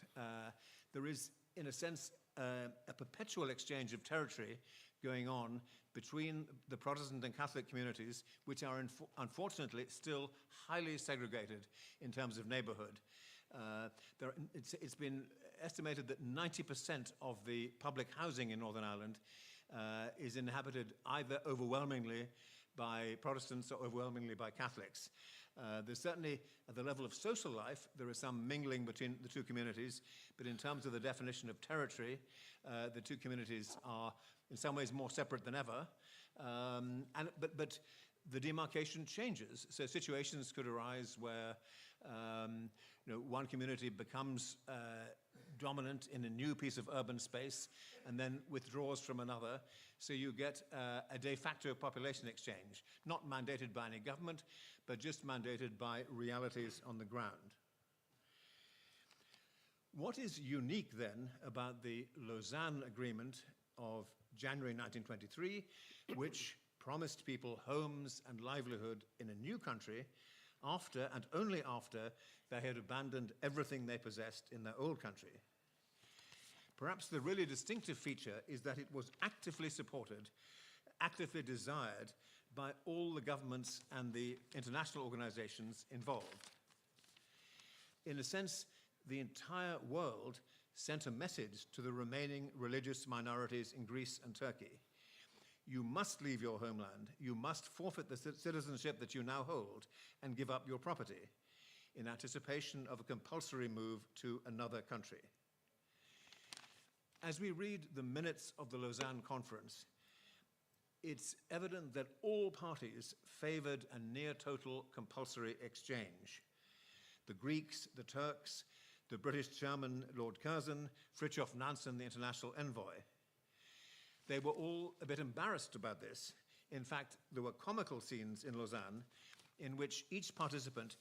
there is, in a sense, a perpetual exchange of territory going on between the Protestant and Catholic communities, which are unfortunately still highly segregated in terms of neighborhood. It's been estimated that 90% of the public housing in Northern Ireland is inhabited either overwhelmingly by Protestants or overwhelmingly by Catholics. There's certainly, at the level of social life, there is some mingling between the two communities, but in terms of the definition of territory, the two communities are in some ways more separate than ever. But the demarcation changes. So situations could arise where one community becomes dominant in a new piece of urban space and then withdraws from another. So you get a de facto population exchange, not mandated by any government, but just mandated by realities on the ground. What is unique then about the Lausanne Agreement of January 1923, which promised people homes and livelihood in a new country after and only after they had abandoned everything they possessed in their old country. Perhaps the really distinctive feature is that it was actively supported, actively desired by all the governments and the international organizations involved. In a sense, the entire world sent a message to the remaining religious minorities in Greece and Turkey. You must leave your homeland. You must forfeit the citizenship that you now hold and give up your property in anticipation of a compulsory move to another country. As we read the minutes of the Lausanne Conference, it's evident that all parties favored a near-total compulsory exchange. The Greeks, the Turks, the British chairman, Lord Curzon, Fridtjof Nansen, the international envoy. They were all a bit embarrassed about this. In fact, there were comical scenes in Lausanne in which each participant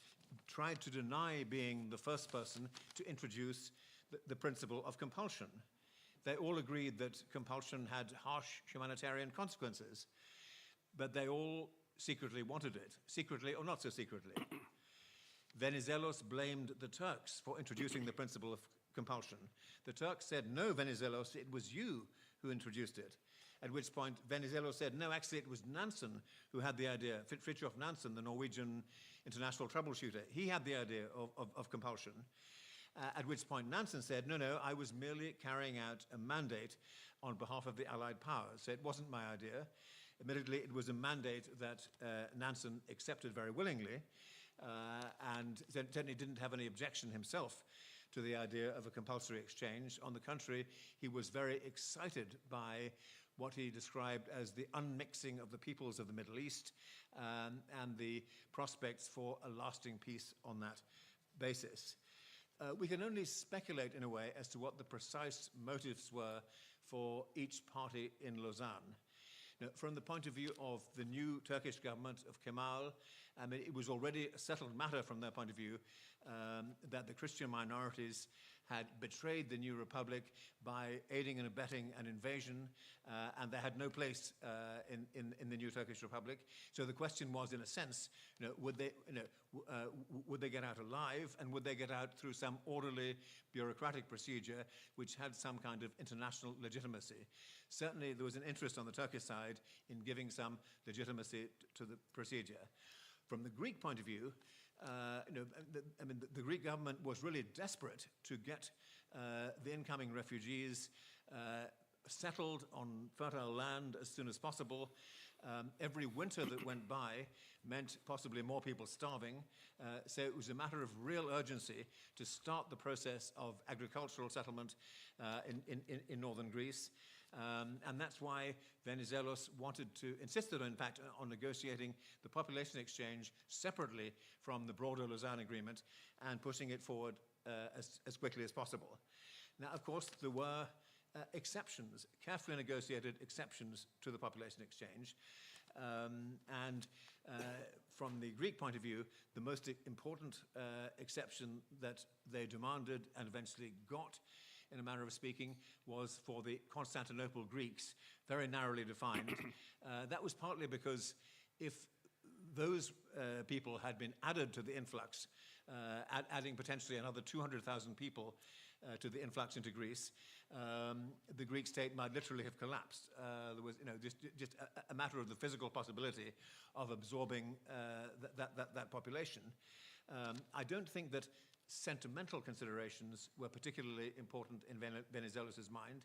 tried to deny being the first person to introduce the principle of compulsion. They all agreed that compulsion had harsh humanitarian consequences, but they all secretly wanted it, secretly or not so secretly. Venizelos blamed the Turks for introducing the principle of compulsion. The Turks said, no, Venizelos, it was you who introduced it. At which point Venizelos said, no, actually it was Nansen who had the idea, Fridtjof Nansen, the Norwegian international troubleshooter. He had the idea of compulsion. At which point Nansen said, no, I was merely carrying out a mandate on behalf of the Allied powers. So it wasn't my idea. Admittedly, it was a mandate that Nansen accepted very willingly, and certainly didn't have any objection himself to the idea of a compulsory exchange. On the contrary, he was very excited by what he described as the unmixing of the peoples of the Middle East and the prospects for a lasting peace on that basis. We can only speculate in a way as to what the precise motives were for each party in Lausanne. Now, from the point of view of the new Turkish government of Kemal, I mean, it was already a settled matter from their point of view that the Christian minorities had betrayed the new republic by aiding and abetting an invasion, and they had no place in the new Turkish republic. So the question was, in a sense, would they get out alive, and would they get out through some orderly bureaucratic procedure which had some kind of international legitimacy? Certainly, there was an interest on the Turkish side in giving some legitimacy to the procedure. From the Greek point of view, the Greek government was really desperate to get the incoming refugees settled on fertile land as soon as possible. Every winter that went by meant possibly more people starving, so it was a matter of real urgency to start the process of agricultural settlement in northern Greece. And that's why Venizelos insisted, in fact, on negotiating the population exchange separately from the broader Lausanne Agreement and pushing it forward as quickly as possible. Now, of course, there were exceptions, carefully negotiated exceptions to the population exchange. From the Greek point of view, the most important exception that they demanded and eventually got, in a manner of speaking, was for the Constantinople Greeks, very narrowly defined. That was partly because if those people had been added to the influx, adding potentially another 200,000 people to the influx into Greece, the Greek state might literally have collapsed. There was, just a matter of the physical possibility of absorbing that population. I don't think that sentimental considerations were particularly important in Venizelos' mind.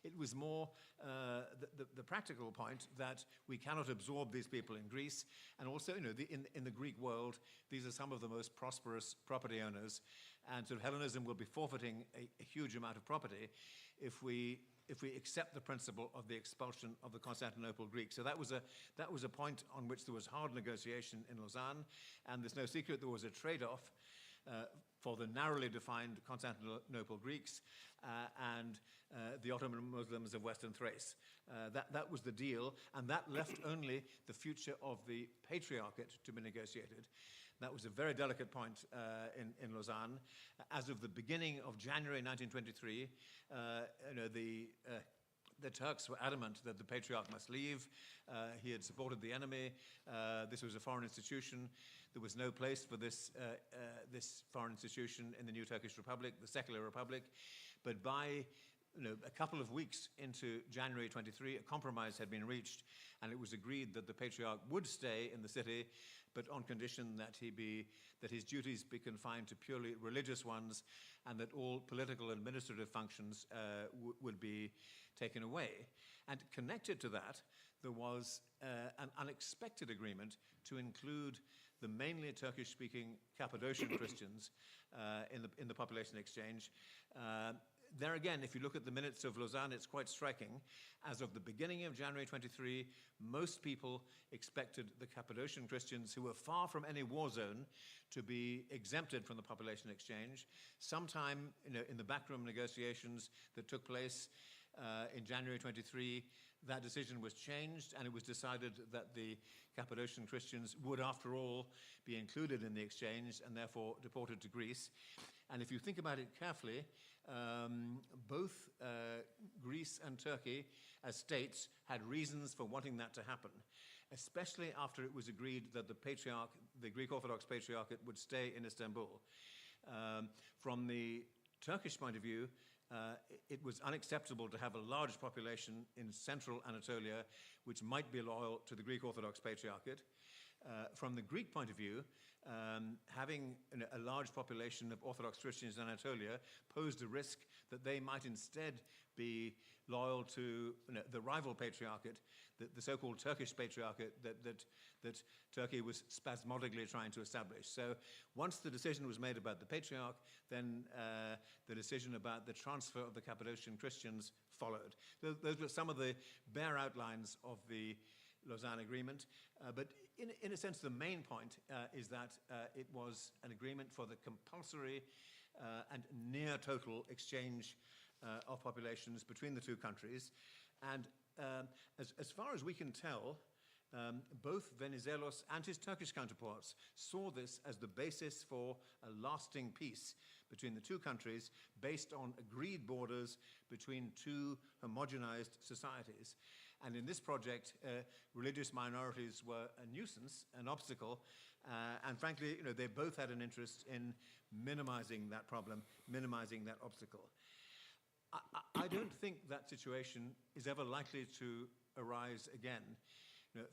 It was more the practical point that we cannot absorb these people in Greece, and also, in the Greek world, these are some of the most prosperous property owners, and sort of Hellenism will be forfeiting a huge amount of property if we accept the principle of the expulsion of the Constantinople Greeks. So that was a point on which there was hard negotiation in Lausanne, and there's no secret there was a trade-off for the narrowly defined Constantinople Greeks and the Ottoman Muslims of Western Thrace. That was the deal, and that left only the future of the Patriarchate to be negotiated. That was a very delicate point in Lausanne. As of the beginning of January 1923, The Turks were adamant that the Patriarch must leave. He had supported the enemy. This was a foreign institution. There was no place for this foreign institution in the new Turkish Republic, the secular republic. But by a couple of weeks into January 23, a compromise had been reached, and it was agreed that the Patriarch would stay in the city, but on condition that his duties be confined to purely religious ones, and that all political and administrative functions would be taken away. And connected to that, there was an unexpected agreement to include the mainly Turkish-speaking Cappadocian Christians in the population exchange. There again, if you look at the minutes of Lausanne, it's quite striking. As of the beginning of January 23, most people expected the Cappadocian Christians, who were far from any war zone, to be exempted from the population exchange. Sometime in the backroom negotiations that took place in January 23, that decision was changed, and it was decided that the Cappadocian Christians would, after all, be included in the exchange and therefore deported to Greece. And if you think about it carefully, both Greece and Turkey, as states, had reasons for wanting that to happen, especially after it was agreed that the Greek Orthodox Patriarchate would stay in Istanbul. From the Turkish point of view, it was unacceptable to have a large population in central Anatolia which might be loyal to the Greek Orthodox Patriarchate. From the Greek point of view, having a large population of Orthodox Christians in Anatolia posed a risk that they might instead be loyal to the rival patriarchate, the so-called Turkish patriarchate that Turkey was spasmodically trying to establish. So once the decision was made about the patriarch, then the decision about the transfer of the Cappadocian Christians followed. Those were some of the bare outlines of the Lausanne Agreement, but in a sense the main point is that it was an agreement for the compulsory and near total exchange of populations between the two countries, and as far as we can tell, both Venizelos and his Turkish counterparts saw this as the basis for a lasting peace between the two countries based on agreed borders between two homogenized societies. And in this project, religious minorities were a nuisance, an obstacle, and frankly, they both had an interest in minimizing that problem, minimizing that obstacle. I don't think that situation is ever likely to arise again.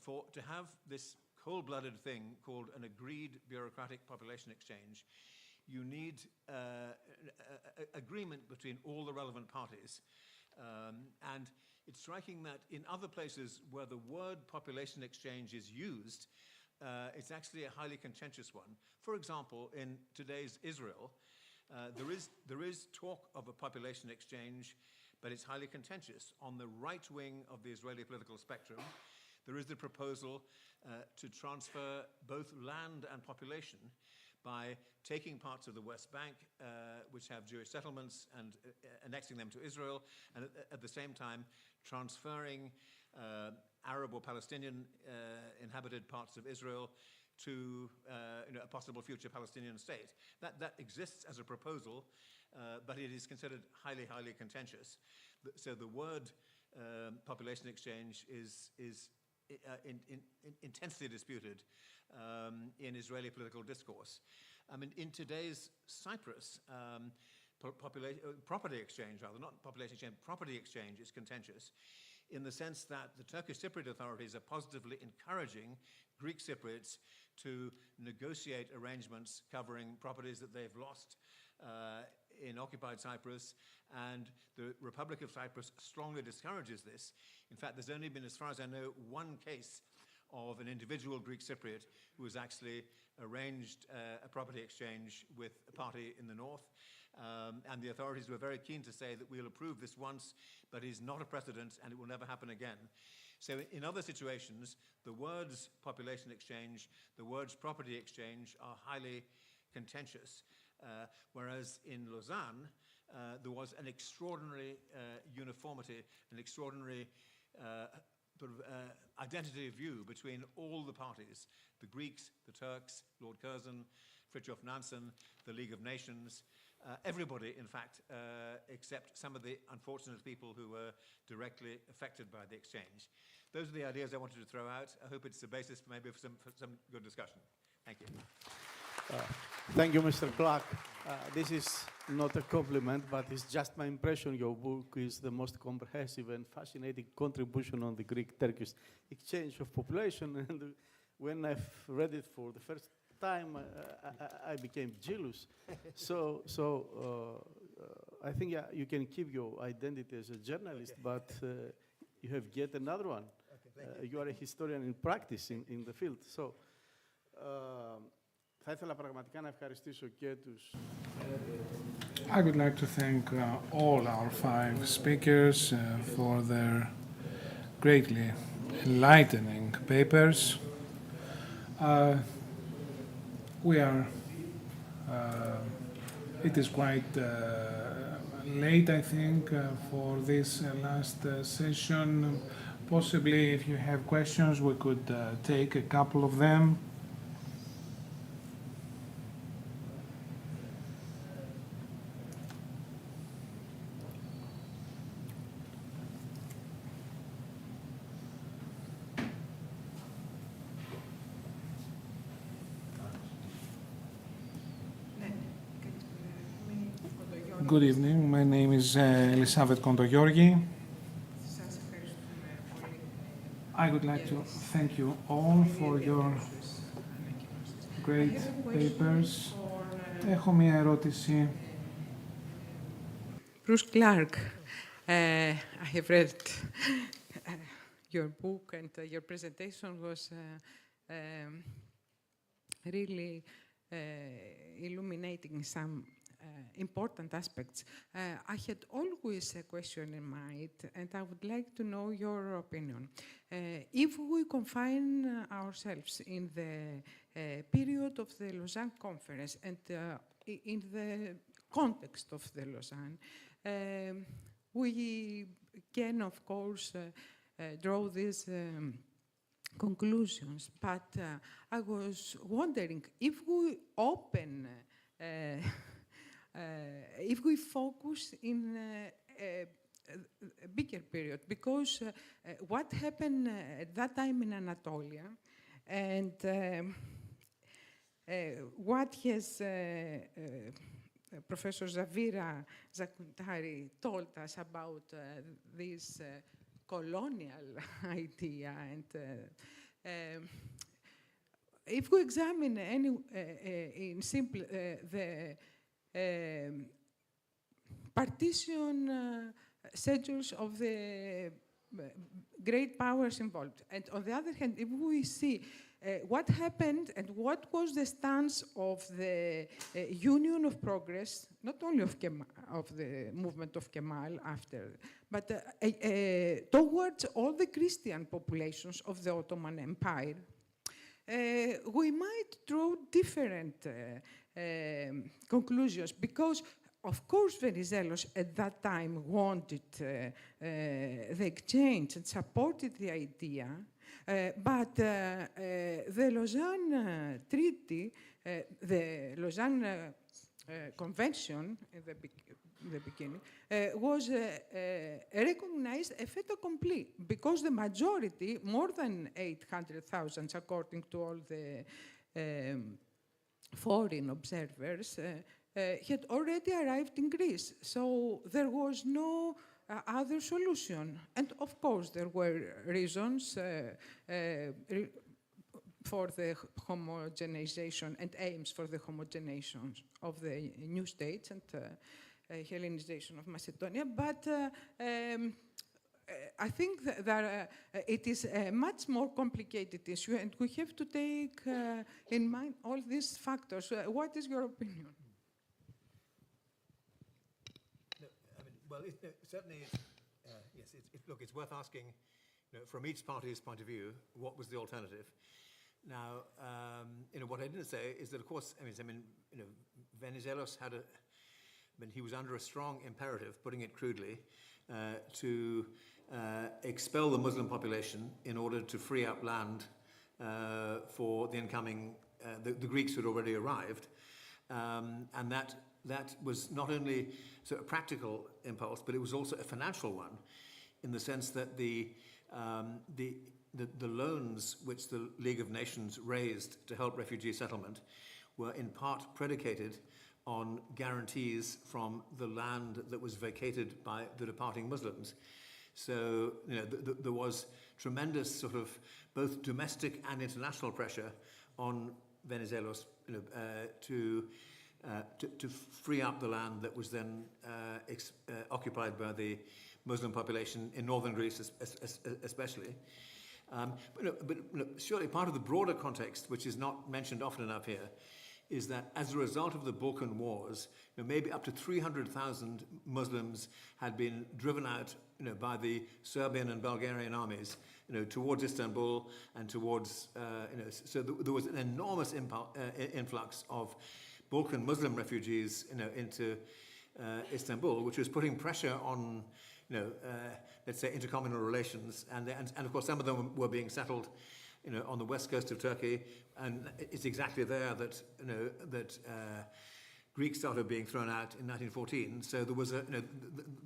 To have this cold-blooded thing called an agreed bureaucratic population exchange, you need agreement between all the relevant parties. And it's striking that in other places where the word population exchange is used, it's actually a highly contentious one. For example, in today's Israel, there is talk of a population exchange, but it's highly contentious. On the right wing of the Israeli political spectrum, there is the proposal to transfer both land and population by taking parts of the West Bank, which have Jewish settlements, and annexing them to Israel, and at the same time transferring Arab or Palestinian inhabited parts of Israel to a possible future Palestinian state. That exists as a proposal, but it is considered highly, highly contentious. So the word population exchange is intensely disputed in Israeli political discourse. I mean, in today's Cyprus, property exchange, rather, not population exchange, property exchange is contentious in the sense that the Turkish Cypriot authorities are positively encouraging Greek Cypriots to negotiate arrangements covering properties that they've lost in occupied Cyprus, and the Republic of Cyprus strongly discourages this. In fact, there's only been, as far as I know, one case of an individual Greek Cypriot who has actually arranged a property exchange with a party in the north. And the authorities were very keen to say that we'll approve this once, but it is not a precedent and it will never happen again. So in other situations, the words population exchange, the words property exchange are highly contentious. Whereas in Lausanne, there was an extraordinary uniformity, an extraordinary identity of view between all the parties, the Greeks, the Turks, Lord Curzon, Fridtjof Nansen, the League of Nations, everybody, in fact, except some of the unfortunate people who were directly affected by the exchange. Those are the ideas I wanted to throw out. I hope it's the basis for some good discussion. Thank you. Thank you, Mr. Clark. This is not a compliment, but it's just my impression. Your book is the most comprehensive and fascinating contribution on the Greek-Turkish exchange of population. And when I've read it for the first time, I became jealous. So I think you can keep your identity as a journalist, but you have yet another one. You are a historian in practice in the field. So θα ήθελα πραγματικά να ευχαριστήσω και τους... I would like to thank all our 5 speakers for their greatly enlightening papers. It is quite late, I think, for this last session. Possibly, if you have questions, we could take a couple of them. Good evening. My name is Elisabeth Kontogiorgi. I would like to thank you all for your great papers. Έχω μία ερώτηση. Bruce Clark, I have read your book and your presentation was really illuminating some important aspects. I had always a question in mind, and I would like to know your opinion. If we confine ourselves in the period of the Lausanne Conference and in the context of the Lausanne, we can, of course, draw these conclusions. But I was wondering, if we open if we focus in a bigger period, because what happened at that time in Anatolia and what has Professor Zavira Zakuntari told us about this colonial idea, and if we examine in simple the partition schedules of the great powers involved. And on the other hand, if we see what happened and what was the stance of the Union of Progress, not only of the movement of Kemal after, but towards all the Christian populations of the Ottoman Empire, we might draw different conclusions, because of course Venizelos at that time wanted the exchange and supported the idea, but the Lausanne Treaty, the Lausanne Convention in the beginning, was recognized a fait accompli, because the majority, more than 800,000 according to all the foreign observers, had already arrived in Greece. So there was no other solution. And of course, there were reasons for the homogenization and aims for the homogenization of the new states and Hellenization of Macedonia. But I think that it is a much more complicated issue, and we have to take in mind all these factors. What is your opinion? Well, certainly, yes. Look, it's worth asking, from each party's point of view, what was the alternative. Now, what I didn't say is that, of course, Venizelos had he was under a strong imperative, putting it crudely, to expel the Muslim population in order to free up land for the incoming the Greeks had already arrived, and that was not only a practical impulse, but it was also a financial one, in the sense that the loans which the League of Nations raised to help refugee settlement were in part predicated on guarantees from the land that was vacated by the departing Muslims. So, there was tremendous sort of both domestic and international pressure on Venizelos to free up the land that was then occupied by the Muslim population in northern Greece, especially. But surely part of the broader context, which is not mentioned often enough here, is that as a result of the Balkan Wars, maybe up to 300,000 Muslims had been driven out, by the Serbian and Bulgarian armies, towards Istanbul and towards, so there was an enormous influx of Balkan Muslim refugees, into Istanbul, which was putting pressure on, let's say, intercommunal relations, and of course some of them were being settled, on the west coast of Turkey, and it's exactly there that Greeks started being thrown out in 1914. So there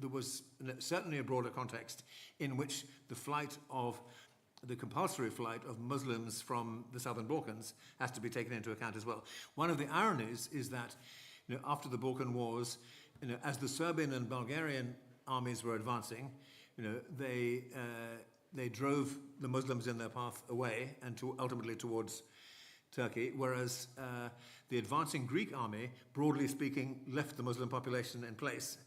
was certainly a broader context in which the compulsory flight of Muslims from the Southern Balkans has to be taken into account as well. One of the ironies is that, after the Balkan Wars, as the Serbian and Bulgarian armies were advancing, they drove the Muslims in their path away and ultimately towards Turkey, whereas the advancing Greek army, broadly speaking, left the Muslim population in place,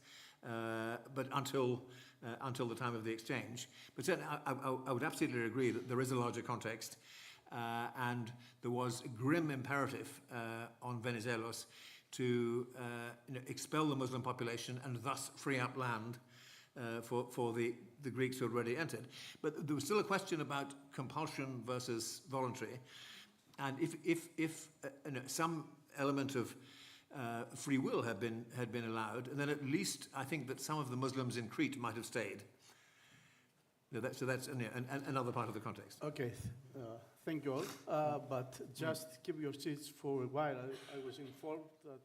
but until the time of the exchange. But certainly, I would absolutely agree that there is a larger context, and there was a grim imperative on Venizelos to expel the Muslim population and thus free up land for the Greeks who had already entered. But there was still a question about compulsion versus voluntary. And if some element of free will had been allowed, then at least I think that some of the Muslims in Crete might have stayed. So that's another part of the context. Okay, thank you all. But just keep your seats for a while. I was informed that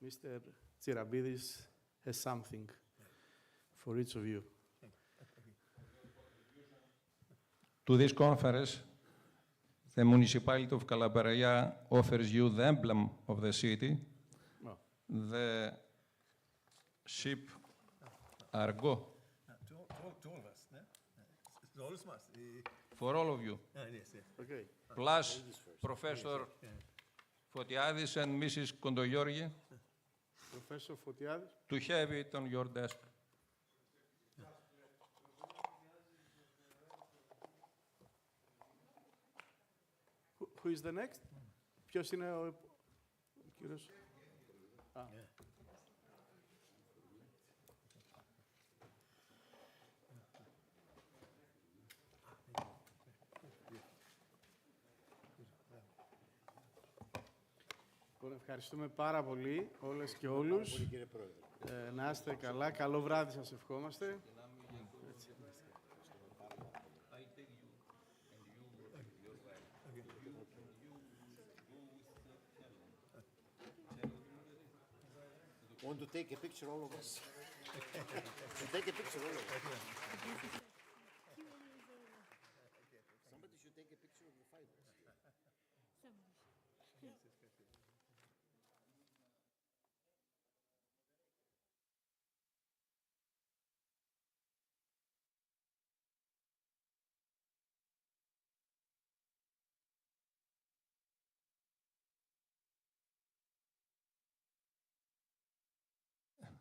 Mr. Tsirabidis has something for each of you. To this conference, the municipality of Calabria offers you the emblem of the city, the ship Argo. To all of us, no? For all of you. Yes, yes. Okay. Plus Professor Fotiadis and Mrs. Kondogiorgi. Professor Fotiadis. To have it on your desk. Who is the next? Ποιος είναι ο κύριος? Ευχαριστούμε πάρα πολύ όλες και όλους. Να είστε καλά. Καλό βράδυ σας ευχόμαστε. Want to take a picture, all of us? Take a picture, all of us. Somebody should take a picture of the fighters.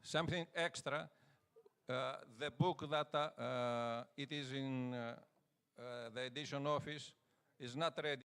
Something extra, the book that it is in the edition office is not ready.